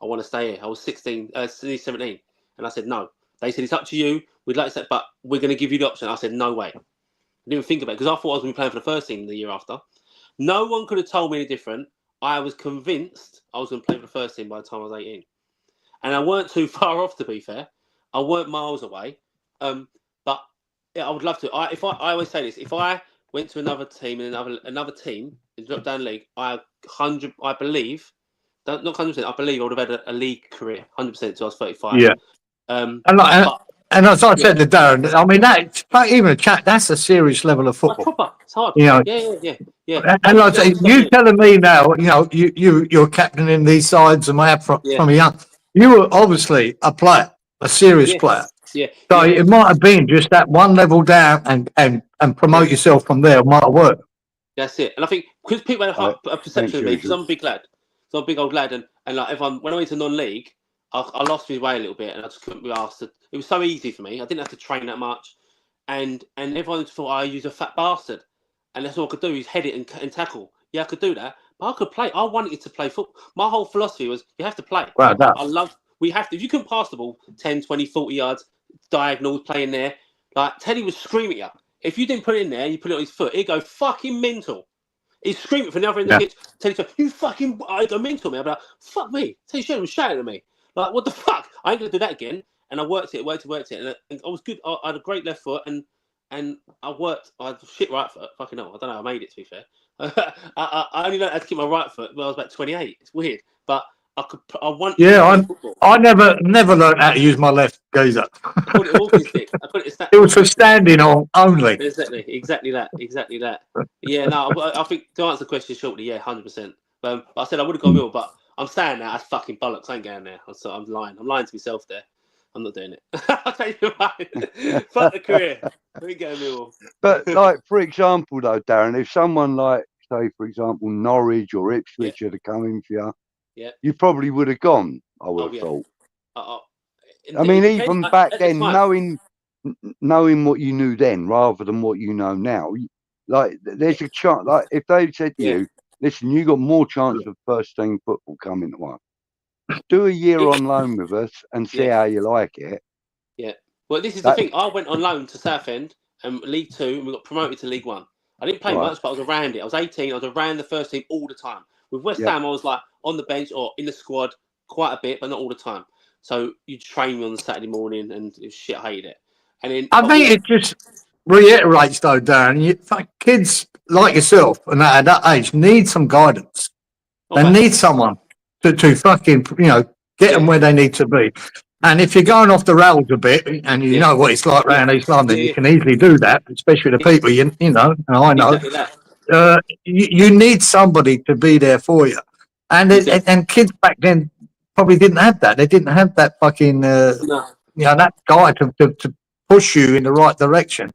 S3: I want to stay here. I was 17, and I said no. They said it's up to you. We'd like to say, but we're going to give you the option. I said no way. I didn't even think about it because I thought I was going to be playing for the first team the year after. No one could have told me any different. I was convinced I was going to play for the first team by the time I was 18. And I weren't too far off, to be fair. I weren't miles away. But yeah, I would love to. I always say this: if I went to another team in another team in the drop-down league, I believe, not 100%. I believe I would have had a league career, 100% until I was 35.
S4: Yeah. And as I said to Darren, I mean, even a chat, that's a serious level of football.
S3: Proper. It's hard.
S4: You know,
S3: yeah.
S4: And like I say, you telling me now, you know, you're captain in these sides and I have from a young. You were obviously a player, a serious player.
S3: Yeah.
S4: So it might have been just that one level down and promote yourself from there might have worked.
S3: That's it. And I think because people had a perception of me, because I'm a big lad, so I'm a big old lad, and like when I went to non-league, I lost my way a little bit, and I just couldn't be asked to. It was so easy for me. I didn't have to train that much, and everyone thought I used a fat bastard, and that's all I could do is head it and tackle. Yeah, I could do that, but I could play. I wanted to play football. My whole philosophy was you have to play.
S4: Well,
S3: we have to. If you couldn't pass the ball 10, 20, 40 yards, diagonals, playing there, like Teddy was screaming at you. If you didn't put it in there, you put it on his foot, he'd go fucking mental. He's screaming from the other end of the pitch. Teddy, you fucking, I go mental, man. I'm like, fuck me. Teddy Sheringham was shouting at me. Like, what the fuck? I ain't going to do that again. And I worked it. And I was good. I had a great left foot and I had shit right foot. Fucking hell. I don't know how I made it, to be fair. I only learned how to keep my right foot when I was about 28. It's weird. But
S4: I never learned how to use my left gazer.
S3: I put it walking stick.
S4: It was for standing on only.
S3: Exactly that. Yeah, no, I think to answer the question shortly, 100%. But I said I would have gone Mill, but I'm saying that that's fucking bollocks. I ain't going there. So I'm lying. I'm lying to myself there. I'm not doing it. I'll tell you why. Fuck the career. We go Mill.
S2: But like, for example, though, Darren, if someone like, say, for example, Norwich or Ipswich had come in for you, you probably would have gone. I would have thought. I mean, even back then, knowing what you knew then, rather than what you know now, like there's a chance. Like if they said to you, "Listen, you got more chance of first team football coming to one. Do a year on loan with us and see how you like it."
S3: Yeah. Well, this is the thing. I went on loan to Southend and League Two, and we got promoted to League One. I didn't play much, but I was around it. I was 18. I was around the first team all the time. With West Ham, I was like on the bench or in the squad quite a bit, but not all the time. So you train me on the Saturday morning, and shit, I hated it. And then
S4: I think it just reiterates, though, Darren. Kids like yourself and at that age need some guidance. They need someone to fucking get them where they need to be. And if you're going off the rails a bit, and you know what it's like around East London, you can easily do that, especially the people you know, and I know.
S3: Exactly
S4: you need somebody to be there for you, and kids back then probably didn't have that. They didn't have that fucking that guy to push you in the right direction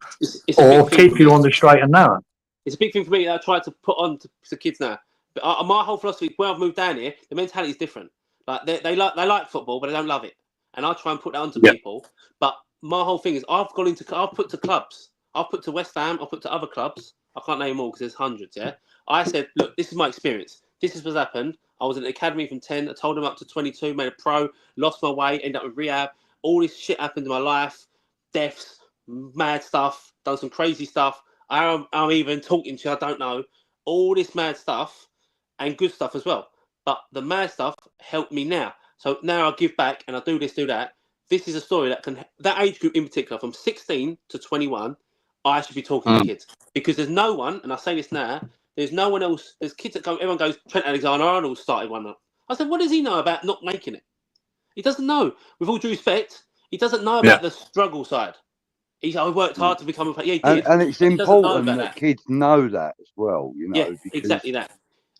S4: or keep you on the straight and narrow.
S3: It's a big thing for me that I try to put on to kids now. But my whole philosophy, when I've moved down here, the mentality is different. Like they like football, but they don't love it, and I try and put that onto people. But my whole thing is I've put to clubs. I've put to West Ham. I've put to other clubs. I can't name them all because there's hundreds, I said, look, this is my experience. This is what's happened. I was in the academy from 10. I told them up to 22, made a pro, lost my way, ended up with rehab. All this shit happened in my life. Deaths, mad stuff, done some crazy stuff. I'm even talking to you, I don't know. All this mad stuff and good stuff as well. But the mad stuff helped me now. So now I give back and I do this, do that. This is a story that age group in particular, from 16 to 21, I should be talking to kids, because there's no one, and I say this now, there's no one else. There's kids that go, everyone goes, Trent Alexander-Arnold started one up. I said, what does he know about not making it? He doesn't know. With all due respect, he doesn't know about the struggle side. I worked hard to become a player. Yeah, he did.
S2: And it's important that kids know that as well, you know.
S3: Yeah, exactly that.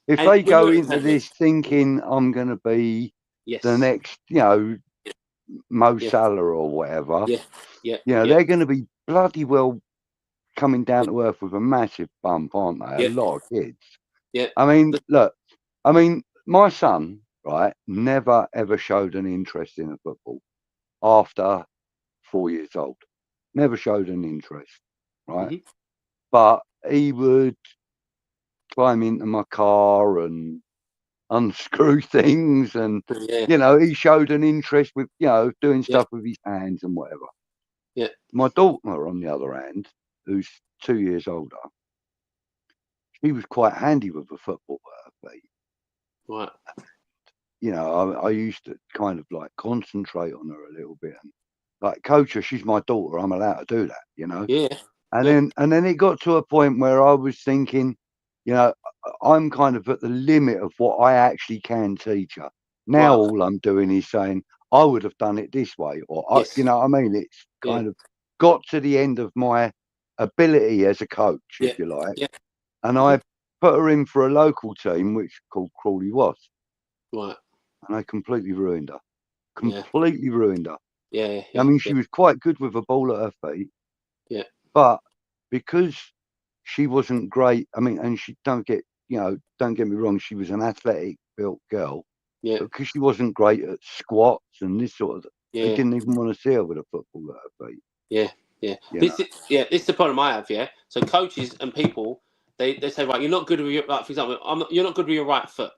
S2: If they go into this thinking, I'm going to be the next, Mo Salah or whatever, they're going to be bloody well coming down to earth with a massive bump, aren't they? A lot of kids.
S3: Yeah.
S2: I mean, my son, right, never ever showed an interest in football after 4 years old. Never showed an interest, right? Mm-hmm. But he would climb into my car and unscrew things, and he showed an interest with doing stuff with his hands and whatever.
S3: Yeah.
S2: My daughter, on the other hand, who's 2 years older, she was quite handy with the football at her feet.
S3: Right.
S2: You know, I used to kind of like concentrate on her a little bit and like coach her. She's my daughter. I'm allowed to do that, you know.
S3: Yeah.
S2: And then it got to a point where I was thinking, you know, I'm kind of at the limit of what I actually can teach her. Now
S3: Right.
S2: all I'm doing is saying I would have done it this way, or
S3: Yes.
S2: you know what I mean? It's
S3: Yeah.
S2: kind of got to the end of my ability as a coach,
S3: Yeah.
S2: if you like.
S3: Yeah.
S2: And I put her in for a local team, which called Crawley Wasps,
S3: Right.
S2: and I completely ruined her.
S3: Yeah.
S2: Completely ruined her.
S3: Yeah.
S2: I mean, she was quite good with a ball at her feet.
S3: Yeah.
S2: But because she wasn't great, I mean, and she don't get me wrong, she was an athletic built girl.
S3: Yeah.
S2: But because she wasn't great at squats and this sort of, they
S3: Yeah.
S2: didn't even want to see her with a football at her feet.
S3: Yeah. Yeah.
S2: You
S3: This
S2: know?
S3: this is the problem I have. Yeah. So coaches and people, they say, right, you're not good with your, like, for example, you're not good with your right foot.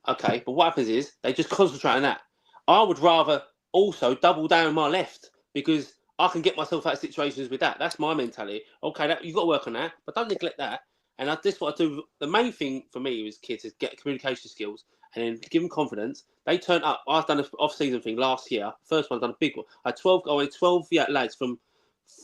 S3: Okay, but what happens is they just concentrate on that. I would rather also double down on my left because I can get myself out of situations with that. That's my mentality. Okay, you've got to work on that, but don't neglect that. And this is what I do. The main thing for me with kids is get communication skills and then give them confidence. They turn up. I've done an off-season thing last year. First one, I've done a big one. I had 12 lads from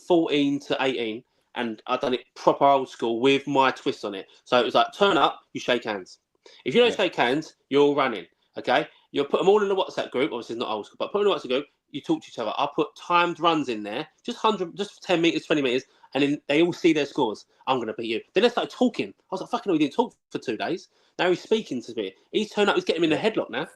S3: 14 to 18, and I've done it proper old school with my twist on it. So it was like, turn up, you shake hands. If you don't shake hands, you're all running. Okay, you'll put them all in the WhatsApp group. Obviously, it's not old school, but put them in the WhatsApp group. You talk to each other. I'll put timed runs in there, just 10 meters, 20 meters, and then they all see their scores. I'm going to beat you. Then they started talking. I was like, fucking hell, we didn't talk for 2 days. Now he's speaking to me. He's turned up. He's getting him in the headlock now.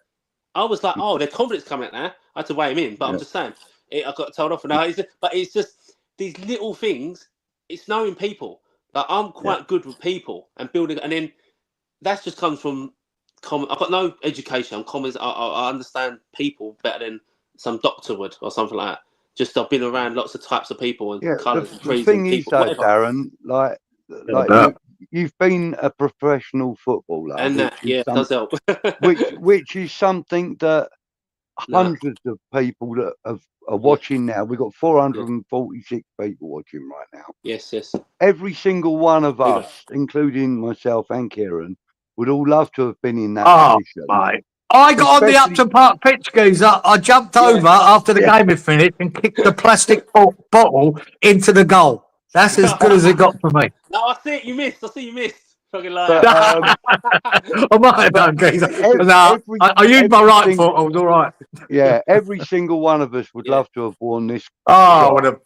S3: I was like, oh, their confidence coming out now. I had to weigh him in, but I'm just saying, I got told off. Now, but it's just these little things. It's knowing people. Like I'm quite good with people and building, and then that just comes from common. I've got no education. I'm common. I understand people better than some doctor would or something like that. Just I've been around lots of types of people and colours and
S2: the
S3: creeds
S2: thing
S3: and
S2: is,
S3: people.
S2: though,
S3: Whatever.
S2: Darren, like you've been a professional footballer,
S3: And that, does help.
S2: which is something that hundreds of people that are watching now. We've got 446 people watching right now.
S3: Yes.
S2: Every single one of us, including myself and Kieran, would all love to have been in that position.
S4: Mate. I got on the Upton Park pitch, geezer. I jumped over after the game had finished and kicked the plastic bottle into the goal. That's as good as it got for me.
S3: No, I see you missed. Fucking liar.
S2: But,
S4: I might have done, geezer. I used my right foot. I was all right.
S2: Yeah, every single one of us would love to have worn this.
S4: I would have,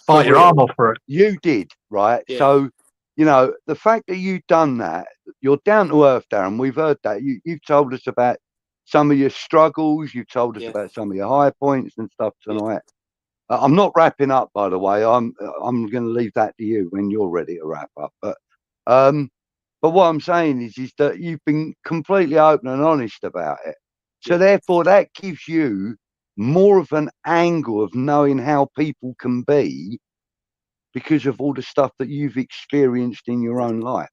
S4: fight your arm off for it.
S2: You did, right?
S3: Yeah.
S2: So, you know, the fact that you've done that, you're down to earth, Darren. We've heard that. You've told us about some of your struggles. You've told us about some of your high points and stuff tonight. I'm not wrapping up, by the way. I'm going to leave that to you when you're ready to wrap up. But what I'm saying is that you've been completely open and honest about it. So therefore, that gives you more of an angle of knowing how people can be because of all the stuff that you've experienced in your own life.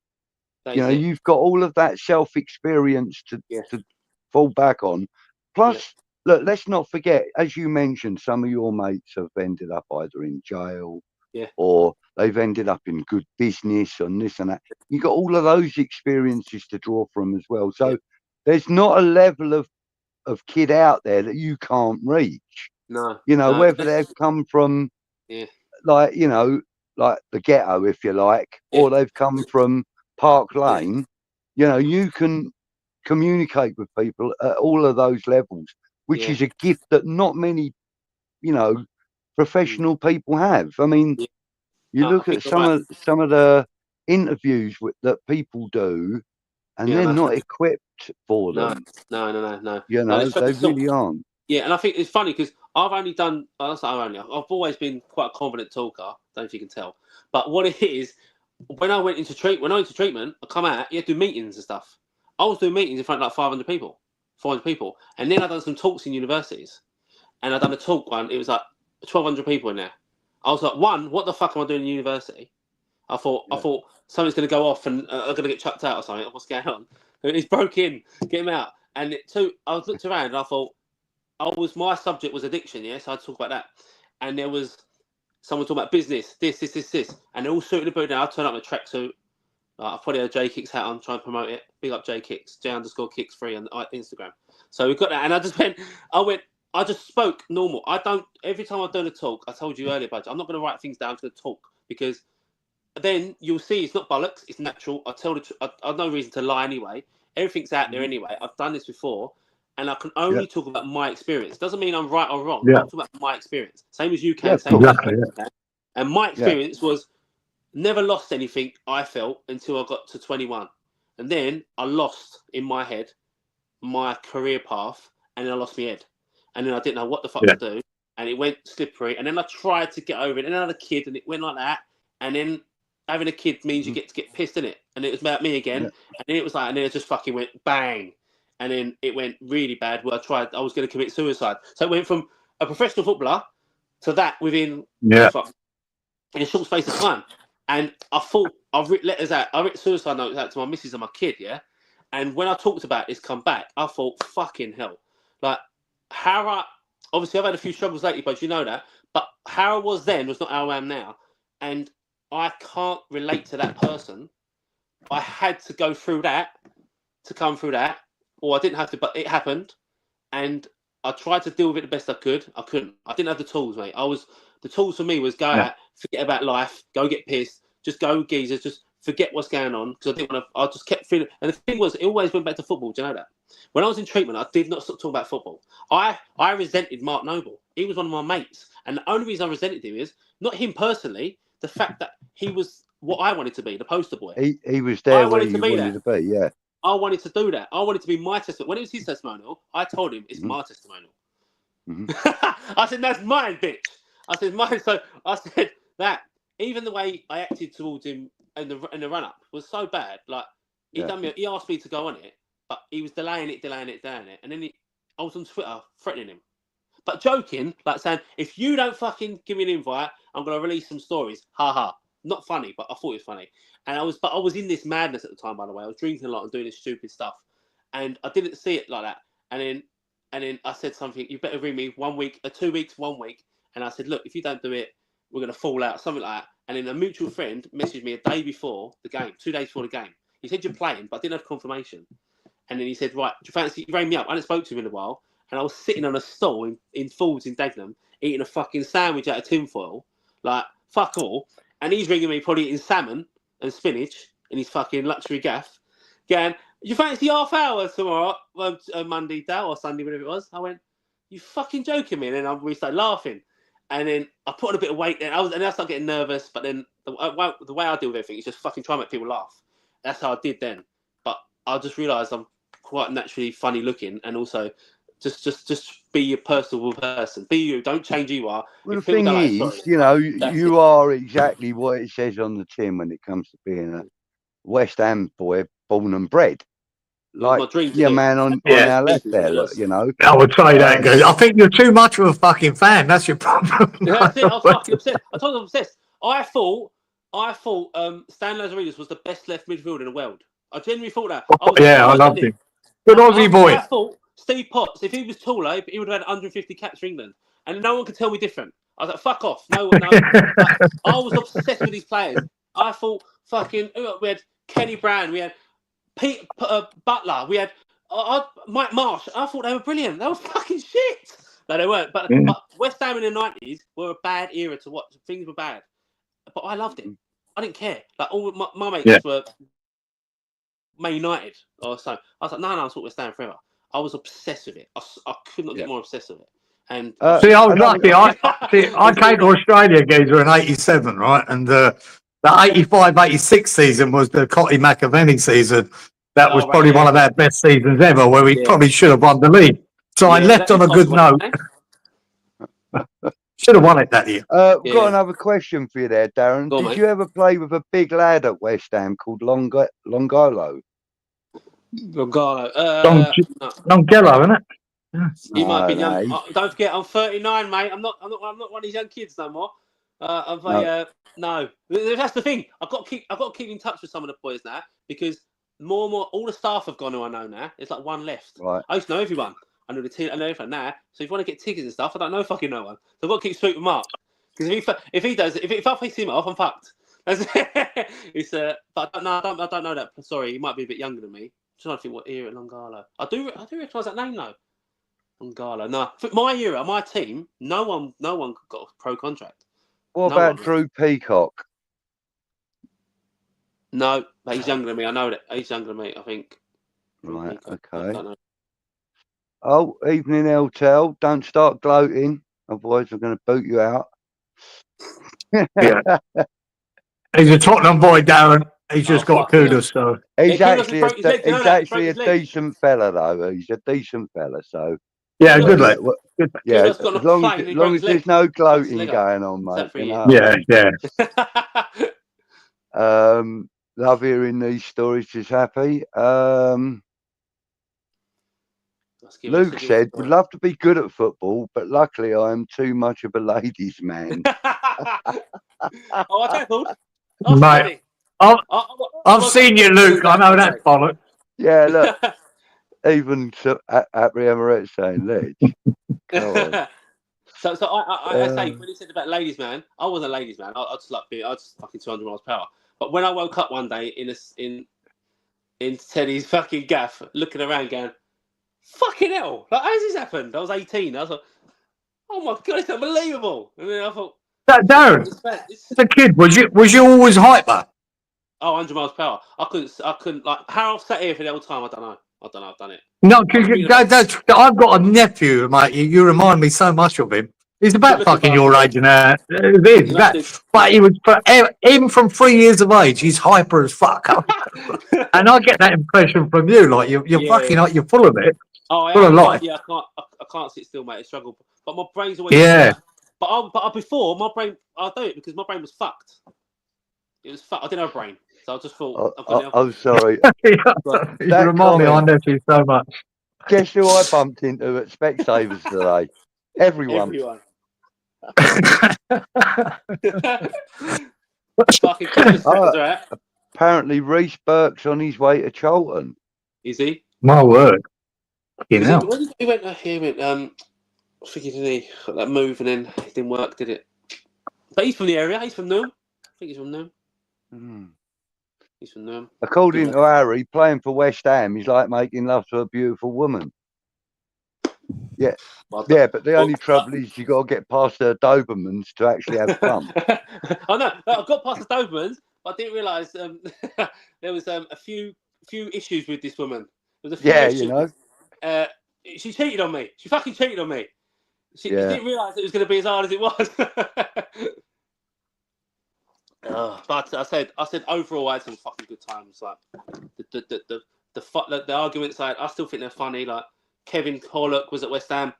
S2: You've got all of that self-experience to fall back on. Plus, look, let's not forget, as you mentioned, some of your mates have ended up either in jail or they've ended up in good business and this and that. You've got all of those experiences to draw from as well. So there's not a level of kid out there that you can't reach.
S3: No.
S2: Whether they've come from like the ghetto, if you like, or they've come from Park Lane, you can communicate with people at all of those levels, which is a gift that not many, professional people have. I mean, you look at some of the interviews that people do, and they're not equipped for them.
S3: No.
S2: They really aren't.
S3: Yeah, and I think it's funny because I've always been quite a confident talker. I don't know if you can tell, but what it is, when I went into treatment, I come out, you have to do meetings and stuff. I was doing meetings in front of like 400 people, and then I done some talks in universities, and I done a talk one. It was like 1,200 people in there. I was like, what the fuck am I doing in university? I thought something's going to go off and I'm going to get chucked out or something. What's going on? He's broke in, get him out. And I looked around and I thought, my subject was addiction, so I'd talk about that. And there was someone talking about business, this. And they're all suited to boot now. I turn up in a tracksuit, I probably had a J Kicks hat on, trying to promote it. Big up J Kicks, J_Kicks3 on Instagram. So we got that, and I just spoke normal. Every time I'm doing a talk, I told you earlier, Budgie, I'm not going to write things down to the talk, because then you'll see it's not bollocks, it's natural. I tell the truth. I've no reason to lie anyway. Everything's out there anyway. I've done this before, and I can only talk about my experience. Doesn't mean I'm right or wrong.
S4: Yeah.
S3: I'm talking about my experience. Same as you can.
S2: Yeah,
S3: same
S4: exactly,
S3: as you can. And my experience was never lost anything, I felt, until I got to 21. And then I lost, in my head, my career path, and then I lost my head. And then I didn't know what the fuck to do. And it went slippery. And then I tried to get over it. And then I had a kid, and it went like that. And then having a kid means you get to get pissed, innit? And it was about me again. And then it was like, and then it just fucking went bang. And then it went really bad where I was going to commit suicide. So it went from a professional footballer to that within in a short space of time. And I thought, I've written letters out, I written suicide notes out to my missus and my kid, And when I talked about this come back, I thought, fucking hell. Like, obviously I've had a few struggles lately, but you know that. But how I was then was not how I am now. And I can't relate to that person. I had to go through that to come through that. Or I didn't have to, but it happened. And I tried to deal with it the best I could. I couldn't. I didn't have the tools, mate. The tools for me was go out, forget about life, go get pissed, just go geezers, just forget what's going on. Because I didn't want to, I just kept feeling, and the thing was, it always went back to football. Do you know that? When I was in treatment, I did not stop talking about football. I resented Mark Noble. He was one of my mates. And the only reason I resented him is, not him personally, the fact that he was what I wanted to be, the poster boy.
S2: He was there where you wanted to be, yeah.
S3: I wanted to do that. I wanted to be my testimonial. When it was his testimonial, I told him it's my testimonial. I said, that's mine, bitch. I said, mine. So I said that even the way I acted towards him in the run up was so bad. Like he asked me to go on it, but he was delaying it. And then I was on Twitter threatening him. But joking, like saying, if you don't fucking give me an invite, I'm gonna release some stories. Ha ha. Not funny, but I thought it was funny. And I was in this madness at the time, by the way. I was drinking a lot and doing this stupid stuff. And I didn't see it like that. And then I said something, you better ring me 1 week, 2 weeks, 1 week. And I said, look, if you don't do it, we're going to fall out, something like that. And then a mutual friend messaged me a day before the game, 2 days before the game. He said, you're playing, but I didn't have confirmation. And then he said, right, do you fancy, you rang me up. I hadn't spoke to him in a while. And I was sitting on a stall in Falls in Dagenham, eating a fucking sandwich out of tinfoil. Like, fuck all. And he's ringing me probably eating salmon and spinach in his fucking luxury gaff. Going, you fancy half hour tomorrow, Monday, Dale, or Sunday, whatever it was? I went, you fucking joking me? And then we started laughing. And then I put on a bit of weight. And I started getting nervous. But then the way I deal with everything is just fucking try and make people laugh. That's how I did then. But I just realised I'm quite naturally funny looking, and also just be a personable person. Be you. Don't change who you are.
S2: Well, the thing is, you know, you are exactly what it says on the tin when it comes to being a West Ham boy, born and bred. Like, yeah, man, on our left there, look, you know.
S4: I would say that, guys. I think you're too much of a fucking fan. That's your problem.
S3: Yeah, that's it. I was fucking obsessed. I told you I was obsessed. I thought Stan Lazaridis was the best left midfielder in the world. I genuinely thought that.
S4: I loved him. Good Aussie boy.
S3: I thought Steve Potts, if he was taller, he would have had 150 caps for England. And no one could tell me different. I was like, fuck off. No one. Like, I was obsessed with these players. I thought fucking, we had Kenny Brown, we had Pete Butler, we had Mike Marsh. I thought they were brilliant. They were fucking shit. No, they weren't. But West Ham in the 90s were a bad era to watch. Things were bad. But I loved it. I didn't care. Like all my mates were Man United or so. I was like, no, I thought West Ham forever. I was obsessed with it. I could not get more obsessed with it. And
S4: see, I was lucky. I came to Australia, geezer, in '87, right? And the 85-86 season was the Cotty McAvenny season. That was probably one of our best seasons ever, where we probably should have won the league. So I left on a good note. Should have won it that year.
S2: Got another question for you there, Darren. Did you ever play with a big lad at West Ham called Longolo?
S3: Longolo.
S4: Longello, isn't it?
S3: You might be young. Don't forget, I'm 39, mate. I'm not one of these young kids no more. No. That's the thing. I've got to keep in touch with some of the boys now, because more and more all the staff have gone who I know now. There's like one left.
S2: Right.
S3: I used to know everyone. I know the team. I know everyone now. So if you want to get tickets and stuff, I don't know fucking no one. So I've got to keep sweet with Mark, because if I piss him off, I'm fucked. It's but I don't know that. Sorry, he might be a bit younger than me. I'm trying to think what era at Longala. I do recognise that name though. Longala. No, for my era, my team, no one got a pro contract.
S2: What
S3: No
S2: about
S3: one.
S2: Drew Peacock?
S3: No, but he's younger than me. I know that he's younger than me. I think.
S2: Right.
S3: I
S2: Okay.
S3: don't know.
S2: Oh, evening, LTL. Don't start gloating, otherwise I'm going to boot you out.
S4: Yeah. He's a Tottenham boy, Darren. He's just got
S3: fucking hell.
S4: Kudus, so.
S2: He's
S3: Yeah,
S2: actually
S3: broke his leg, you know that?
S2: a
S3: Broke his leg.
S2: decent fella, though. He's a decent fella, so
S4: Yeah, good
S3: Kudus-
S4: lad. Good.
S2: yeah.
S3: Kudus
S2: As
S3: got on a
S2: long
S3: plane,
S2: as,
S3: he
S2: as long
S3: broke
S2: as
S3: his
S2: there's
S3: leg.
S2: no gloating
S3: Fucked his leg up.
S2: going on,
S3: Is that
S2: mate.
S3: for
S2: You
S3: you?
S2: know.
S4: Yeah.
S2: Love hearing these stories. Just happy. Luke said, "Would love to be good at football, but luckily I am too much of a ladies' man."
S3: Oh, I tackled. Oh,
S4: Mate, I've seen you, Luke. I know that bollock.
S2: Yeah, look. Even Apri Emirates saying, "Let's go on."
S3: So I say when he said about ladies man, I wasn't a ladies man. I just fucking 200 miles per hour. But when I woke up one day in Teddy's fucking gaff, looking around, going, "Fucking hell! Like, how's this happened?" I was 18. I was like, "Oh my god, it's unbelievable!" And then I thought,
S4: Darren, as a kid, was you always hyper?
S3: "Oh, 100 miles per hour." I couldn't like how I've sat here for the whole time. I don't know. I've done it.
S4: No, because I've got a nephew, mate. You remind me so much of him. He's about fucking your age now. But he was even from 3 years of age. He's hyper as fuck, and I get that impression from you. Like you're fucking like you're full of it.
S3: Oh,
S4: full of life.
S3: Yeah, I can't sit still, mate. I struggle, but my brain's always But before my brain, I do it because my brain was fucked. It was fucked. I didn't have a brain, so I just thought.
S2: I'm sorry.
S4: You remind me of my nephew so much.
S2: Guess who I bumped into at Specsavers today? Everyone.
S3: Fucking right.
S2: Apparently, Reece Burke's on his way to Charlton.
S3: Is he?
S4: My word. He went.
S3: I think he got that move and then it didn't work, did it? But he's from the area. He's from Newham. I think he's from Newham. He's from Newham.
S2: According to Harry, playing for West Ham, he's like making love to a beautiful woman. Yeah, yeah, but the only trouble is you got to get past the Dobermans to actually have fun.
S3: I know. I got past the Dobermans, but I didn't realise there was a few issues with this woman. There was a few issues.
S2: You know.
S3: She cheated on me. She fucking cheated on me. She didn't realise it was going to be as hard as it was. But I said overall, I had some fucking good times. Like the arguments, I still think they're funny. Like Kevin Horlock was at West Ham,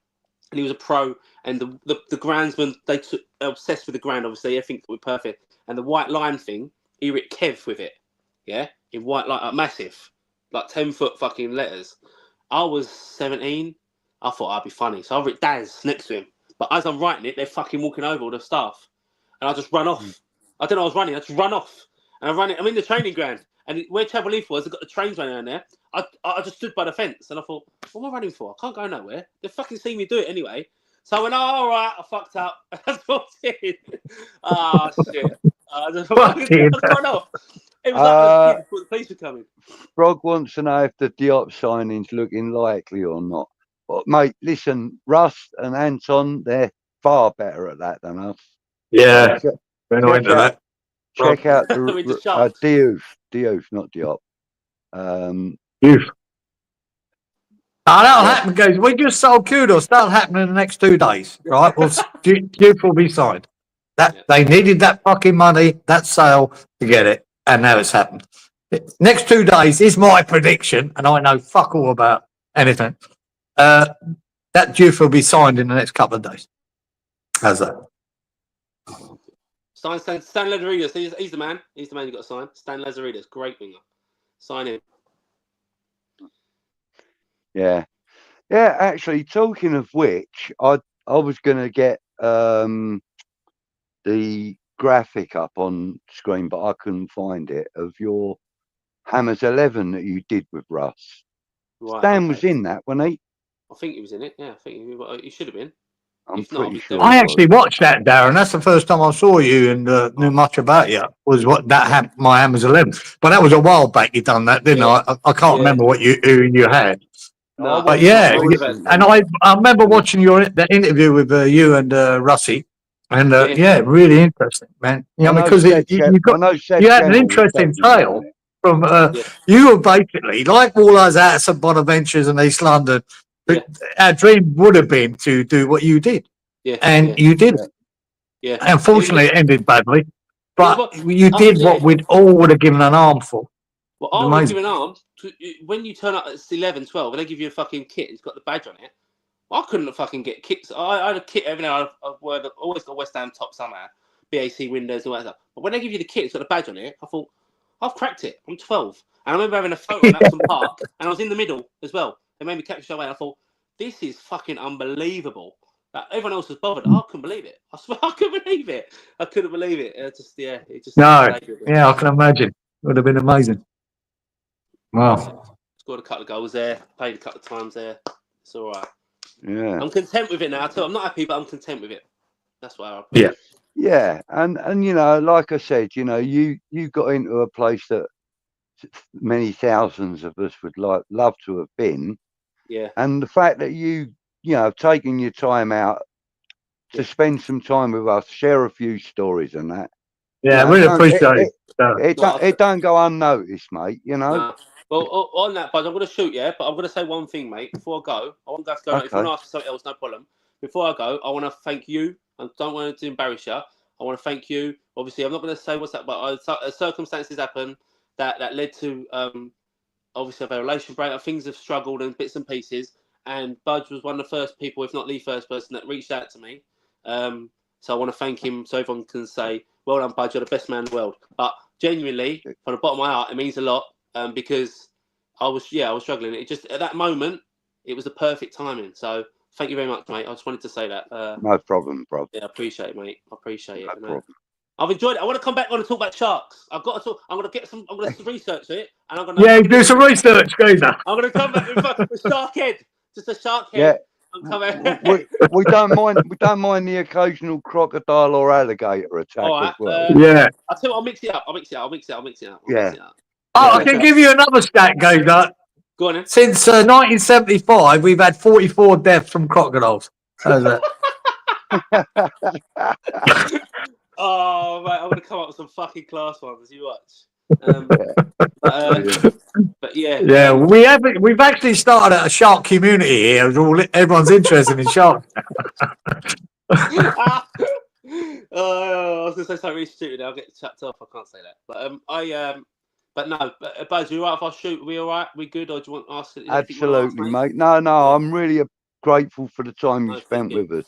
S3: and he was a pro. And the groundsman, they took obsessed with the ground. Obviously, everything was perfect. And the white line thing, he writ Kev with it. Yeah, in white line, massive, like 10-foot fucking letters. I was 17. I thought I'd be funny, so I writ Daz next to him. But as I'm writing it, they're fucking walking over all the staff, and I just run off. I don't know I was running. I just run off, and I run it. I'm in the training ground, and where Chapel Leaf was, I've got the trains running around there. I just stood by the fence, and I thought, what am I running for? I can't go nowhere. They fucking see me do it anyway. So I went, all right, I fucked up. That's what I did. Ah, shit. I just run off. It was like the police were coming.
S2: Frog wants to know if the Diop signing's looking likely or not. But mate, listen, Russ and Anton, they're far better at that than us.
S4: Yeah, we're not into that.
S2: Check out Diouf, not Diop.
S4: Diouf. That'll happen, guys. We just sold Kudus. That'll happen in the next 2 days, right? Well, Diouf will be signed. They needed that fucking money, that sale to get it, and now it's happened. Next 2 days is my prediction, and I know fuck all about anything. That Diouf will be signed in the next couple of days. How's that?
S3: Stan Lazaridis. He's the man. He's the man you got to sign. Stan Lazaridis, great winger. Sign him.
S2: Yeah. Actually, talking of which, I was going to get the graphic up on screen, but I couldn't find it, of your Hammers 11 that you did with Russ. Right, Stan was in that, wasn't he?
S3: I think he was in it. Yeah, I think he should have been.
S2: I'm
S3: If not, I'll
S2: pretty
S3: be
S2: sure.
S3: doing
S4: I
S3: it.
S4: actually watched that, Darren. That's the first time I saw you and knew much about you. Was what that happened? My Hammer's 11, but that was a while back. You done that, didn't
S3: Yeah.
S4: I can't
S3: Yeah.
S4: remember who you had.
S3: No,
S4: But yeah,
S3: I would have had.
S4: and I remember watching that interview with you and Russie, and
S3: Yeah.
S4: really interesting, man. You know, because you had an interesting tale from
S3: Yeah.
S4: you were basically like all us out of St Bonaventures and East London.
S3: Yeah.
S4: Our dream would have been to do what you did,
S3: Yeah.
S4: and you did it.
S3: Yeah.
S4: Unfortunately, it ended badly, but
S3: Yeah,
S4: you did what we'd all would have given an arm for.
S3: Well, I would give an arm when you turn up at 11, 12, and they give you a fucking kit. It's got the badge on it. I couldn't fucking get kits. I had a kit every now. I've always got West Ham top somehow, BAC windows, all that stuff. But when they give you the kit, it's got the badge on it. I thought, I've cracked it. I'm 12, and I remember having a photo in Upton Park, and I was in the middle as well. They made me catch the away. And I thought, this is fucking unbelievable. Like, everyone else was bothered. I couldn't believe it. I swear, I couldn't believe it. I couldn't believe it. It just.
S4: No, yeah, I can imagine. It would have been amazing. Wow.
S3: Scored a couple of goals there. Played a couple of times there. It's all right.
S2: Yeah.
S3: I'm content with it now. I'm not happy, but I'm content with it. That's why I put
S4: Yeah.
S3: it.
S2: Yeah, and you know, like I said, you know, you got into a place that many thousands of us would love to have been.
S3: Yeah.
S2: And the fact that you know, taking your time out to spend some time with us, share a few stories and that.
S4: Yeah, I really appreciate it.
S2: It don't go unnoticed, mate. You know.
S3: No. Well, on that, Buzz, I'm going to shoot, yeah, but I'm going to say one thing, mate. Before I go, I want to go. If you want to ask for something else, no problem. Before I go, I want to thank you. I don't want to embarrass you. I want to thank you. Obviously, I'm not going to say what's that, but circumstances happen that led to obviously a relation break. Things have struggled and bits and pieces. And Budge was one of the first people, if not the first person, that reached out to me. So I want to thank him so everyone can say, well done, Budge, you're the best man in the world. But genuinely, from the bottom of my heart, it means a lot because I was struggling. It just, at that moment, it was the perfect timing. So thank you very much, mate. I just wanted to say that.
S2: No problem, bro.
S3: Yeah, I appreciate it, mate. I appreciate it.
S2: No problem.
S3: I've enjoyed it. I want to come back on and talk about sharks. I've got to talk. I'm going to get some. I'm going to research it, and I'm going to.
S4: Yeah, do some research, Geezer.
S3: I'm going to come back with shark head, just a shark head.
S2: Yeah.
S3: We
S2: don't mind. We don't mind the occasional crocodile or alligator attack as well.
S4: Yeah.
S3: I'll tell you. I'll mix it up.
S2: Yeah.
S4: Oh, I can give you another stat, Geezer.
S3: Go on then.
S4: Since 1975, we've had 44 deaths from crocodiles. How's that?
S3: Oh, mate, I'm going to come up with some fucking class ones as you watch. But yeah.
S4: Yeah, we've actually started a shark community here. Everyone's interested in sharks.
S3: I was going to say something really stupid. I'll get chucked off. I can't say that. But no. Buzz, you all right if I shoot? We all right? We good? Or do you want to ask?
S2: Absolutely, mate. No, I'm really grateful for the time you spent with us.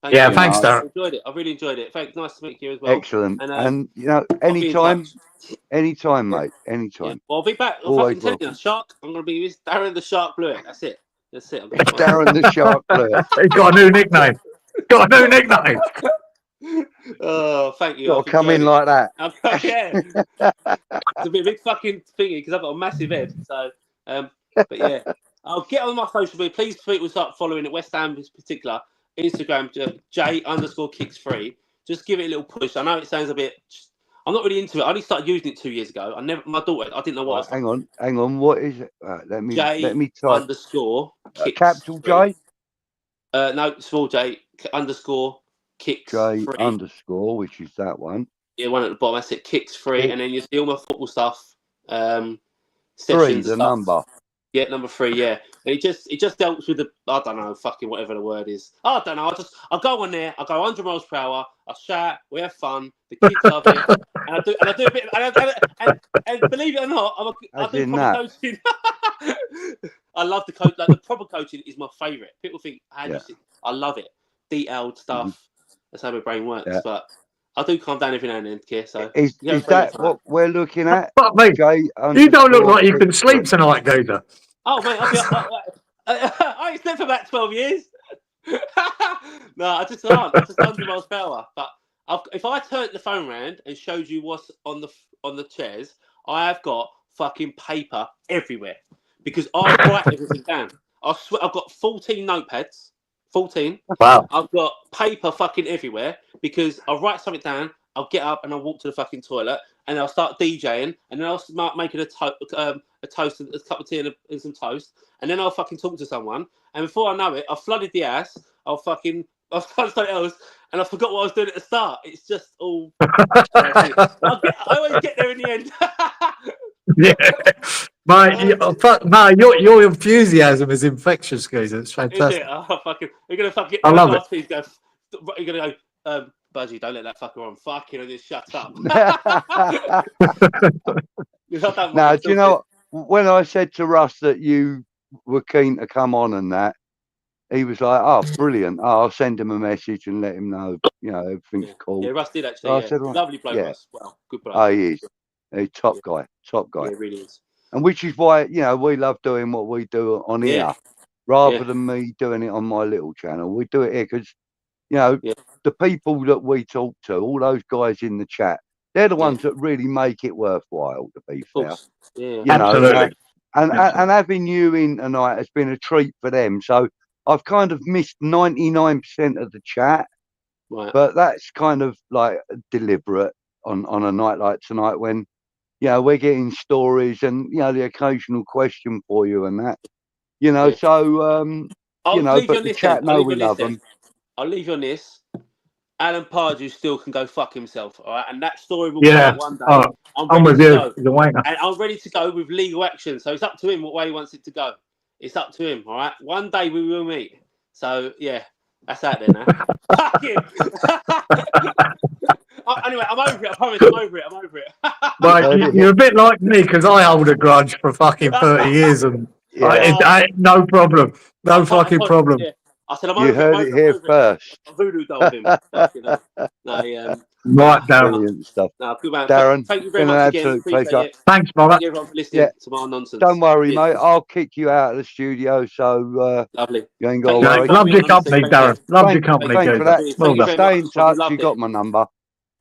S4: Thanks, Darren.
S3: I really enjoyed it. Thanks. Nice to meet you as well.
S2: Excellent. And you know, anytime, mate. Anytime.
S3: Yeah. Well, I'll be back. I'm telling you, Shark. I'm going to be with Darren the Shark Blewitt. That's it.
S2: Darren the Shark Blewitt.
S4: He's got a new nickname.
S3: Oh, thank you.
S2: Got to come in like that.
S3: Yeah. It's a big fucking thingy because I've got a massive head. So, but yeah, I'll get on my social media. Please, people start following at West Ham in particular. Instagram, J_kicks3. Just give it a little push. I know it sounds a bit. I'm not really into it. I only started using it 2 years ago. My daughter, I didn't know what.
S2: Hang on. What is it? Let me type.
S3: J_kicks.
S2: Capital J.
S3: No, small J _kicks.
S2: J_, which is that one.
S3: Yeah, one at the bottom. That's it. Kicks3, and then you see all my football stuff.
S2: 3, the number.
S3: Yeah, number 3. Yeah, and it just helps with the I don't know, fucking whatever the word is. I don't know. I go on there. I go 100 miles per hour. I shout. We have fun. The kids love it, and I do a bit. And believe it or not, I do proper coaching. I love the coach. Like the proper coaching is my favourite. People think, I love it. Detailed stuff. That's how my brain works. Yeah. But I do calm down every now and then, Kir. So
S2: is that what we're looking at?
S4: But mate, you don't look like you can sleep tonight, Geezer.
S3: Oh mate, I ain't slept for about 12 years. No, I just can't. It's just 100 miles per hour. But if I turned the phone round and showed you what's on the chairs, I have got fucking paper everywhere because I write everything down. I swear, I've got 14 notepads. 14.
S4: Wow.
S3: I've got paper fucking everywhere because I'll write something down. I'll get up and I'll walk to the fucking toilet and I'll start DJing and then I'll start making a toast, a cup of tea and some toast. And then I'll fucking talk to someone. And before I know it, I've flooded the house. I've done something else and I forgot what I was doing at the start. It's just all. I always get there in the end.
S4: Yeah, mate, your enthusiasm is infectious, guys. It's
S3: Is
S4: fantastic.
S3: it? Oh, fucking. You're going to fucking.
S4: I love it.
S3: You're going to go, Budgie, don't let that fucker on. Fucking, just shut up.
S2: Now, do you know, when I said to Russ that you were keen to come on and that, he was like, oh, brilliant. Oh, I'll send him a message and let him know, everything's cool.
S3: Yeah, Russ did actually.
S2: So
S3: yeah.
S2: said, well,
S3: Lovely bloke,
S2: yeah.
S3: Russ. Well, good bloke.
S2: Oh, he is. He's top guy.
S3: Yeah, it really is.
S2: And which is why, we love doing what we do on here rather than me doing it on my little channel. We do it here because, the people that we talk to, all those guys in the chat, they're the ones that really make it worthwhile, to be fair.
S3: Yeah.
S4: Absolutely.
S2: And having you in tonight has been a treat for them. So I've kind of missed 99% of the chat,
S3: Right.
S2: but that's kind of like deliberate on a night like tonight when, we're getting stories and, the occasional question for you and that, so, but the chat know we love them.
S3: I'll leave you on this. Alan Pardew still can go fuck himself, all right? And that story will come out one day.
S4: Oh, I'm with you. And
S3: I'm ready to go with legal action. So it's up to him what way he wants it to go. It's up to him, all right? One day we will meet. So, yeah, that's out there now. Fuck him. Anyway, I'm over it. I promise I'm over it.
S4: But you're a bit like me because I hold a grudge for fucking 30 years and no problem. No fucking problem.
S3: Yeah. I said, I'm
S2: you heard it here first.
S3: I voodoo dolled him. Right,
S4: Darren.
S2: Brilliant stuff.
S3: No, good man.
S2: Darren,
S3: thank you very much again. Appreciate it.
S4: Thanks, brother.
S3: Thank you everyone for listening to my nonsense.
S2: Don't worry, mate. I'll kick you out of the studio, so
S3: lovely.
S2: You ain't got to worry.
S4: Love your company, Darren. Love your company,
S2: Thanks for that.
S4: Well done.
S2: Stay in touch. You got my number.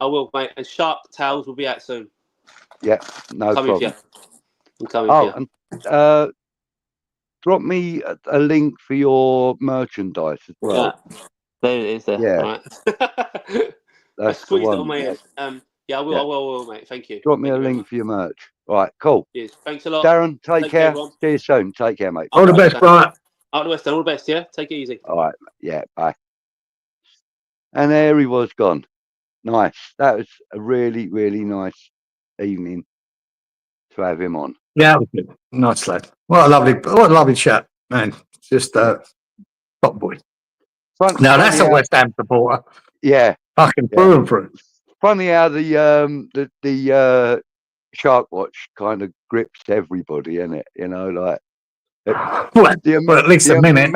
S3: I will, mate. And Shark Towels will be out soon.
S2: Yeah, no problem.
S3: I'm coming for you.
S2: Drop me a link for your merchandise as well.
S3: Yeah. There it is. There.
S2: Yeah.
S3: Right. I squeezed it on my head. I will, mate. Thank you.
S2: Drop me a link for your merch. All right, cool.
S3: Cheers. Thanks a lot.
S2: Darren, take care. See you soon. Take care, mate.
S4: All the best, brother.
S3: All the best, all the best, yeah? Take it easy.
S2: All right, yeah, bye. And there he was gone. Nice. That was a really, really nice evening to have him on.
S4: Yeah, it was good. Nice lad. What a lovely chat, man. Just top boy. Now that's a West Ham supporter.
S2: Yeah.
S4: Fucking through and through.
S2: Funny how the Shark Watch kind of grips everybody, innit? Like
S4: well, at least a minute.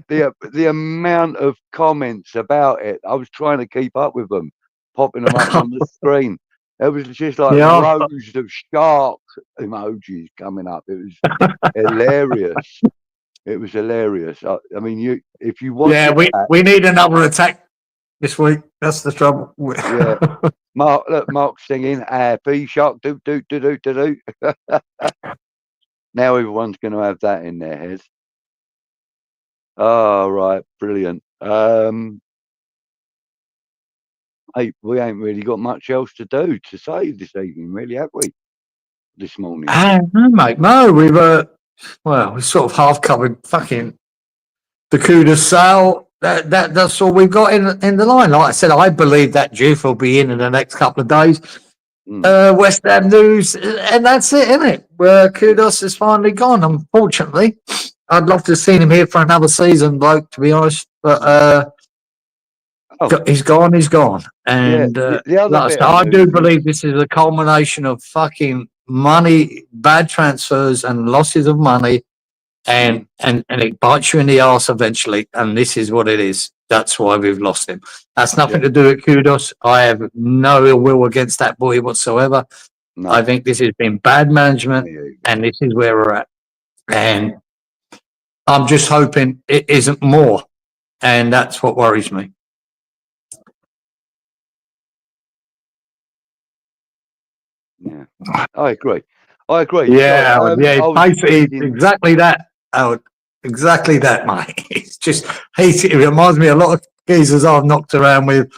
S2: The amount of comments about it, I was trying to keep up with them, popping them up on the screen. It was just like rows of shark emojis coming up. It was hilarious. It was hilarious. I mean, if you want,
S4: we need another attack this week. That's the trouble.
S2: Yeah, Mark's singing happy shark do do do do do do. Now everyone's going to have that in their heads. Oh, right, brilliant. Hey, we ain't really got much else to do to say this evening, really, have we? This morning?
S4: No, mate. No, we've we sort of half covered fucking the Kudus sale. That's all we've got in the line. Like I said, I believe that Juve will be in the next couple of days. West Ham news, and that's it, isn't it? Where Kudus is finally gone. Unfortunately, I'd love to have seen him here for another season, bloke. To be honest, but he's gone. He's gone. And I do believe this is a culmination of fucking money, bad transfers, and losses of money, and it bites you in the arse eventually. And this is what it is. That's why we've lost him. That's nothing to do with Kudus. I have no ill will against that boy whatsoever. No. I think this has been bad management, and this is where we're at. And I'm just hoping it isn't more, and that's what worries me.
S2: Yeah, I agree.
S4: Yeah, basically exactly that. Exactly that, mate. It's it reminds me a lot of geezers I've knocked around with,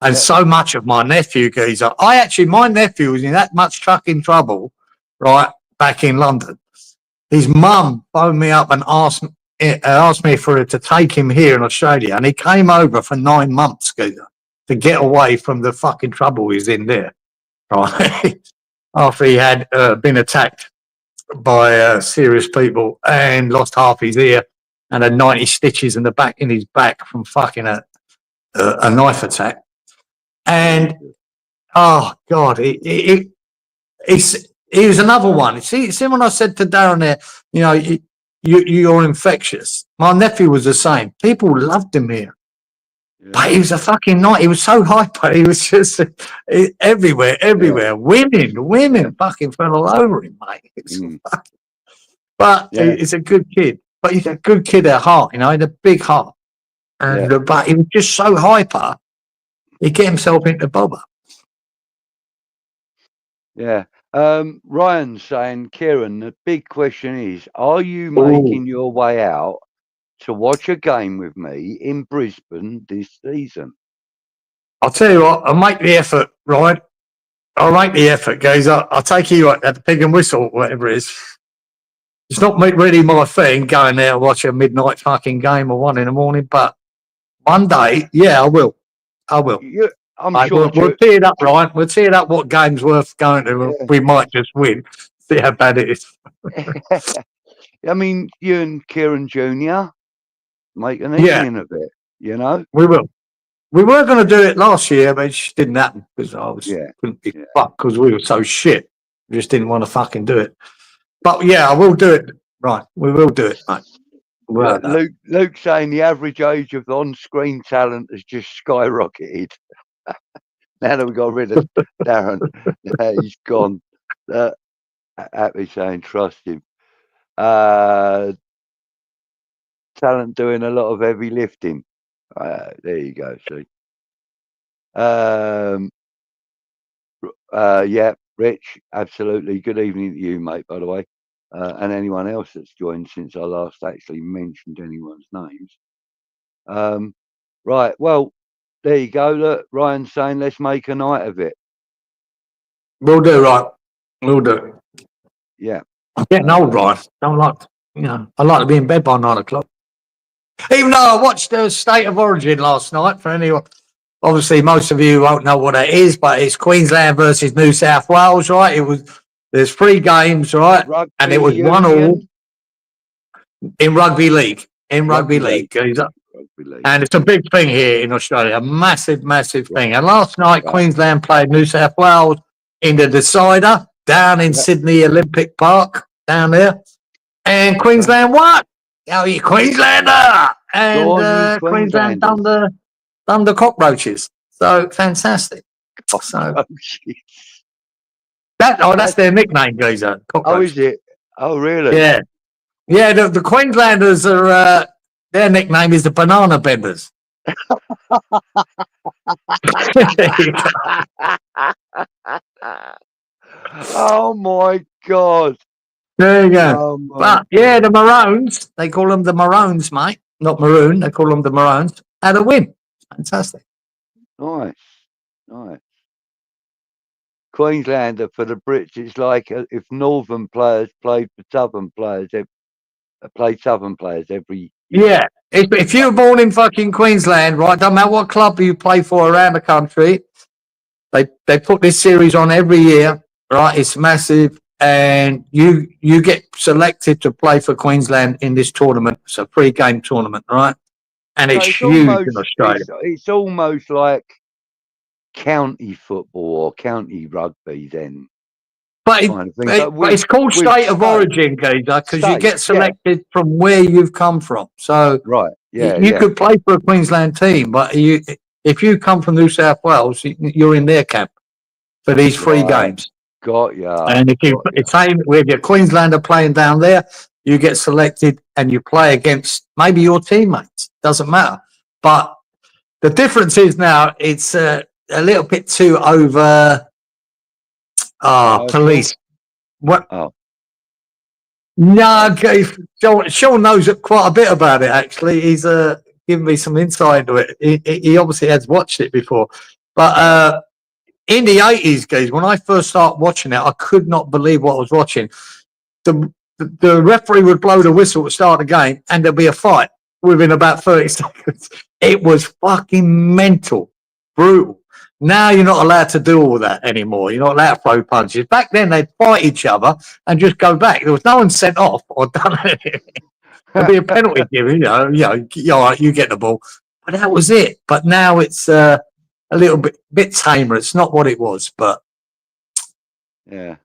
S4: and so much of my nephew geezer. My nephew was in that much fucking trouble, right, back in London. His mum phoned me up and asked me for to take him here in Australia, and he came over for 9 months, geezer, to get away from the fucking trouble he's in there, right? After he had been attacked by serious people and lost half his ear and had 90 stitches in his back from fucking a knife attack. And oh God, he was another one. See when I said to Darren there, you know, you're infectious. My nephew was the same. People loved him here. But he was a fucking night. He was so hyper. He was just everywhere. Yeah. Women fucking fell all over him, mate. But he's a good kid. But he's a good kid at heart, you know, in a big heart. And but he was just so hyper, he get himself into bother.
S2: Yeah. Ryan's saying, Cieran, the big question is, are you making your way out to watch a game with me in Brisbane this season?
S4: I'll tell you what, I'll make the effort, right? I'll make the effort, guys. I'll take you at the Pig and Whistle, whatever it is. It's not really my thing, going there and watch a midnight fucking game or 1 a.m, but one day, yeah, I will. I'm sure we'll tee it up, Ryan. We'll tee it up what game's worth going to. Yeah. We might just win. See how bad it is.
S2: I mean, you and Cieran Jr. make an evening of it, you know?
S4: We will. We were going to do it last year, but it just didn't happen because I couldn't be fucked because we were so shit. We just didn't want to fucking do it. But yeah, I will do it. Right, we will do it, mate.
S2: Luke saying the average age of the on-screen talent has just skyrocketed. Now that we got rid of Darren, he's gone. Happy saying trust him. Talent doing a lot of heavy lifting. There you go. See. Yeah, Rich, absolutely. Good evening to you, mate, by the way. And anyone else that's joined since I last actually mentioned anyone's names. Right, well, there you go. Look, Ryan's saying let's make a night of it.
S4: We'll do, right. We'll do.
S2: Yeah.
S4: I'm getting old, Ryan. I like to be in bed by 9 o'clock. Even though I watched the State of Origin last night, for anyone, obviously most of you won't know what that is, but it's Queensland versus New South Wales, right? There's 3 games, right? And it was 1-1 in rugby league. Rugby league. And it's a big thing here in Australia, a massive, massive thing. And last night, Queensland played New South Wales in the decider down in Sydney Olympic Park, down there. And Queensland won. Oh, you Queenslander! And Queensland done the cockroaches. So fantastic. That's their nickname, geezer.
S2: Oh, is it? Oh, really?
S4: Yeah. Yeah, the Queenslanders are, their nickname is the Banana Benders.
S2: Oh, my God.
S4: There you go. But, yeah, the Maroons, they call them the Maroons, mate. Not Maroon, they call them the Maroons. Had a win. Fantastic.
S2: Nice. Queenslander for the Brits, it's like if Northern players played for Southern players, every
S4: Yeah. If you were born in fucking Queensland, right, don't matter what club you play for around the country, they put this series on every year, right? It's massive, and you get selected to play for Queensland in this tournament. It's a 3-game tournament, right? And it's huge in Australia.
S2: It's almost like county football or county rugby then.
S4: But it's called State of Origin, geezer, because you get selected from where you've come from. So you could play for a Queensland team, but if you come from New South Wales, you're in their camp for these 3 games.
S2: Got ya.
S4: And if your Queenslander playing down there, you get selected and you play against maybe your teammates. Doesn't matter. But the difference is now it's a little bit too over. Police. What?
S2: Oh.
S4: No, okay. Sean knows quite a bit about it, actually. He's given me some insight into it. He obviously has watched it before. But in the 80s, guys, when I first started watching it, I could not believe what I was watching. The referee would blow the whistle to start the game, and there'd be a fight within about 30 seconds. It was fucking mental, brutal. Now you're not allowed to do all that anymore. You're not allowed to throw punches. Back then, they'd fight each other and just go back. There was no one sent off or done anything. There'd be a penalty given, you get the ball. But that was it. But now it's a little bit tamer. It's not what it was, but
S2: Yeah.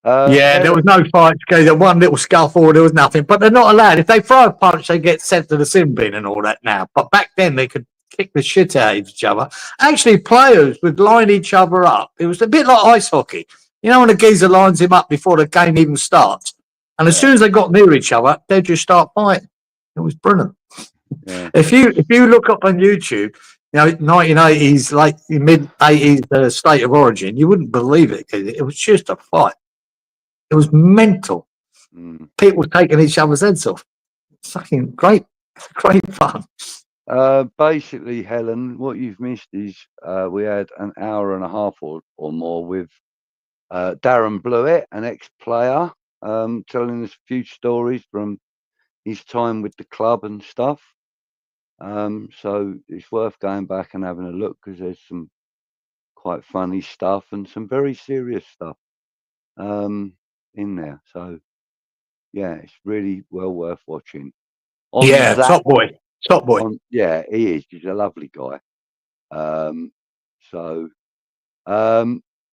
S4: there was no fights. There one little scuffle, there was nothing. But they're not allowed. If they throw a punch, they get sent to the sin bin and all that now. But back then, they could kick the shit out of each other. Actually, players would line each other up. It was a bit like ice hockey. You know when a geezer lines him up before the game even starts? And as soon as they got near each other, they'd just start fighting. It was brilliant.
S2: Yeah.
S4: If you look up on YouTube, 1980s, like mid 80s State of Origin, you wouldn't believe it. It was just a fight. It was mental. People taking each other's heads off. Fucking great fun.
S2: Basically, Helen, what you've missed is we had an hour and a half or more with Darren Blewitt, an ex-player, telling us a few stories from his time with the club and stuff. So it's worth going back and having a look because there's some quite funny stuff and some very serious stuff in there. So yeah, it's really well worth watching.
S4: Top boy.
S2: Yeah, he is. He's a lovely guy.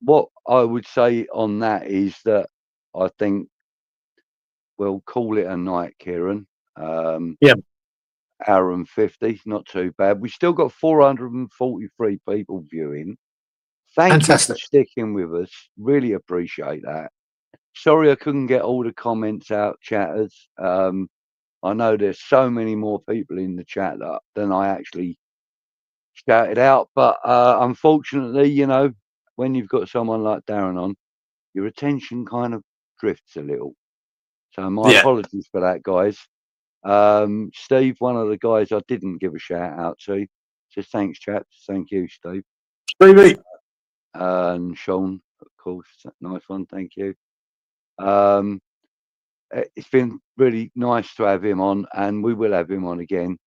S2: What I would say on that is that I think we'll call it a night, Kieran. Hour and 50, not too bad. We still got 443 people viewing. Thank you for sticking with us. Really appreciate that. Sorry I couldn't get all the comments out, chatters. I know there's so many more people in the chat than I actually shouted out, but unfortunately, when you've got someone like Darren on, your attention kind of drifts a little. So my apologies for that, guys. Steve, one of the guys I didn't give a shout out to, says thanks, chaps. Thank you, Steve.
S4: Stevie.
S2: And Sean, of course, nice one. Thank you. It's been really nice to have him on, and we will have him on again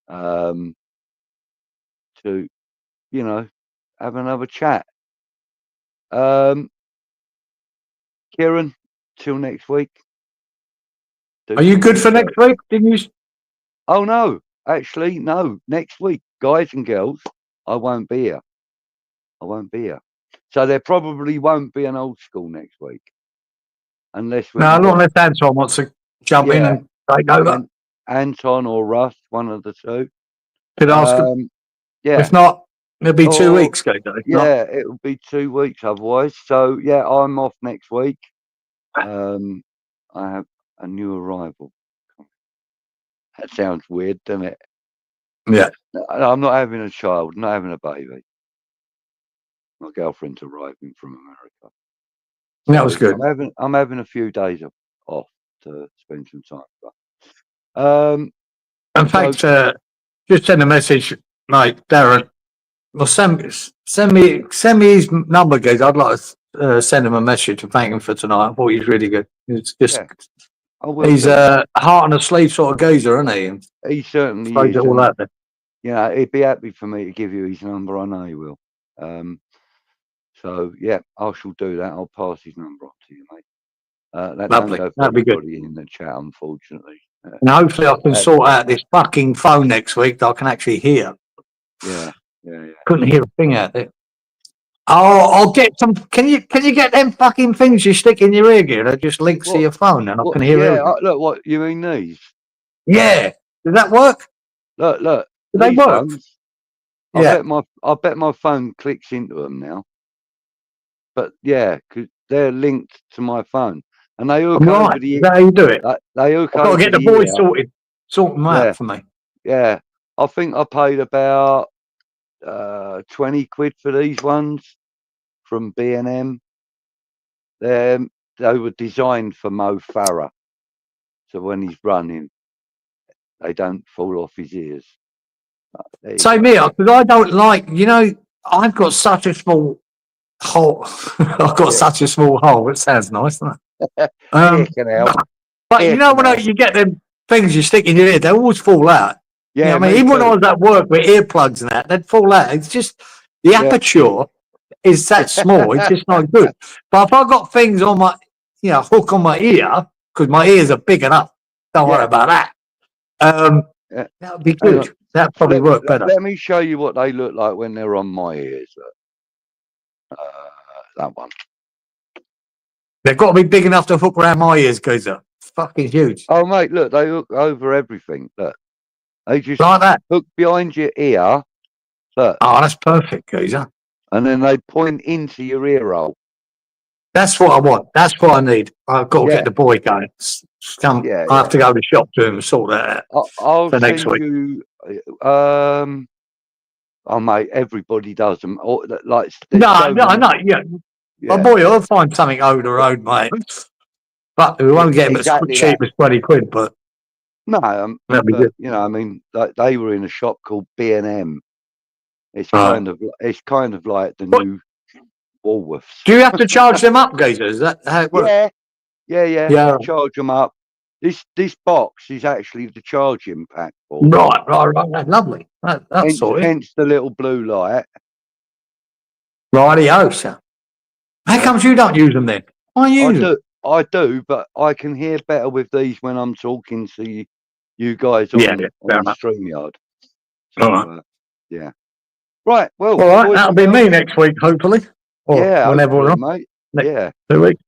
S2: to, have another chat. Kieran, till next week.
S4: Are you good for next week? Didn't you?
S2: Oh, no. Actually, no. Next week, guys and girls, I won't be here. So there probably won't be an old school next week. Unless
S4: Anton wants to jump in and take over.
S2: Anton or Russ, one of the two.
S4: Could ask him.
S2: Yeah.
S4: If not, it'll be 2 weeks,
S2: it'll be 2 weeks otherwise. So, yeah, I'm off next week. I have a new arrival. That sounds weird, doesn't it?
S4: Yeah.
S2: I'm not having a child, not having a baby. My girlfriend's arriving from America.
S4: So that was good.
S2: I'm having a few days off to spend some time.
S4: In fact, just send a message, mate, Darren. Well, send me his number, guys. I'd like to send him a message to thank him for tonight. I thought he's really good. It's just he's a heart on a sleeve sort of geezer, isn't he? He
S2: certainly is.
S4: It all out there.
S2: Yeah, he'd be happy for me to give you his number. I know he will. So yeah, I shall do that. I'll pass his number on to you, mate.
S4: Lovely. That'd be good.
S2: In the chat, unfortunately.
S4: And hopefully, I can sort out this fucking phone next week that I can actually hear.
S2: Yeah.
S4: Couldn't hear a thing out there. Oh, I'll get some. Can you get them fucking things you stick in your ear gear that just links to your phone and I can hear everything?
S2: Look, what you mean these?
S4: Yeah. Does that work?
S2: Look.
S4: Do they work?
S2: I bet my phone clicks into them now. But yeah, because they're linked to my phone, and they hook over the.
S4: Is that how you do it?
S2: They hook
S4: I've got to get the boys sort them out for me.
S2: Yeah, I think I paid about 20 quid for these ones from B&M. They were designed for Mo Farah, so when he's running, they don't fall off his ears. There you
S4: Same
S2: go.
S4: here, because I don't like, I've got such a small hole. I've got
S2: Yeah.
S4: such a small hole. It sounds nice, doesn't it?
S2: Ear canal.
S4: But
S2: Ear
S4: when
S2: canal.
S4: you get them things you stick in your ear, they always fall out.
S2: Yeah,
S4: I mean, even when I was at work with earplugs and that, they'd fall out. It's just the aperture is that small. It's just not good. But if I got things on my, hook on my ear, because my ears are big enough, don't worry about that.
S2: Yeah.
S4: That would be
S2: Hang
S4: good. That'd probably work better.
S2: Let me show you what they look like when they're on my ears. That one.
S4: They've got to be big enough to hook around my ears, Geezer. It's fucking huge.
S2: Oh, mate, look, they hook over everything. Look, they just
S4: Like that.
S2: hook behind your ear. Look,
S4: Oh, that's perfect, Geezer.
S2: and then they point into your ear hole.
S4: That's what I want. That's what I need. I've got to get the boy going.
S2: Yeah,
S4: I have to go to the shop to him and sort that out.
S2: I'll
S4: for next
S2: send
S4: week.
S2: you. Oh, mate, everybody does them. Or, like,
S4: No, yeah.
S2: yeah.
S4: My boy, I'll find something over the road, mate. But we won't get him
S2: Exactly
S4: as cheap as 20 quid, but
S2: No,
S4: that'd be
S2: but,
S4: good.
S2: I mean, like, they were in a shop called B&M. It's
S4: Right.
S2: kind of like the
S4: What?
S2: new Woolworths.
S4: Do you have to charge them up, Geezer? Is that how it works?
S2: Yeah. Charge them up. This box is actually the charging pack for them.
S4: Right. That's lovely. That's sorted.
S2: Hence the little blue light.
S4: Rightio, sir. How comes you don't use them then? I use them.
S2: I do, but I can hear better with these when I'm talking to you guys on
S4: fair enough.
S2: StreamYard.
S4: All right.
S2: Yeah. Right. Well,
S4: All right,
S2: boys
S4: that'll
S2: and
S4: be me
S2: girls,
S4: next week, hopefully. Or whenever we're on.
S2: mate.
S4: Next
S2: Yeah.
S4: 2 weeks.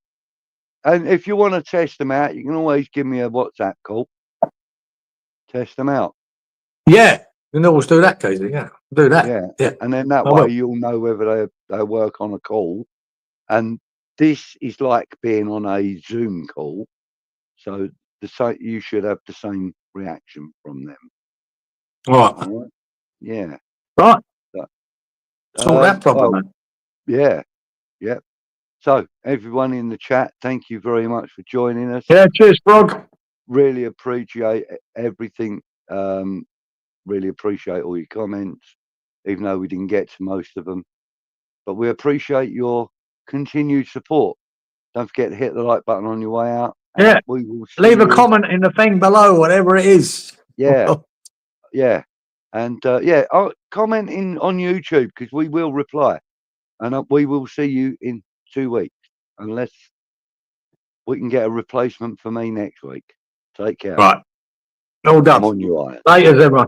S2: And if you want to test them out, you can always give me a WhatsApp call. Test them out.
S4: Yeah. You can always do that, Geezer. Yeah. Do that. Yeah.
S2: And then that
S4: I
S2: way
S4: will.
S2: you'll know whether they work on a call. And this is like being on a Zoom call. So you should have the same reaction from them.
S4: Right.
S2: All right? Yeah.
S4: Right.
S2: So,
S4: Sort that problem, man.
S2: Yeah. So everyone in the chat, thank you very much for joining us.
S4: Yeah, cheers, Frog.
S2: Really appreciate everything. Really appreciate all your comments, even though we didn't get to most of them. But we appreciate your continued support. Don't forget to hit the like button on your way out.
S4: Yeah.
S2: We will
S4: Leave a comment in the thing below, whatever it is.
S2: Yeah. And comment in on YouTube because we will reply. And we will see you in 2 weeks, unless we can get a replacement for me next week. Take care.
S4: Right. All done.
S2: I'm on your eye.
S4: Later, everyone.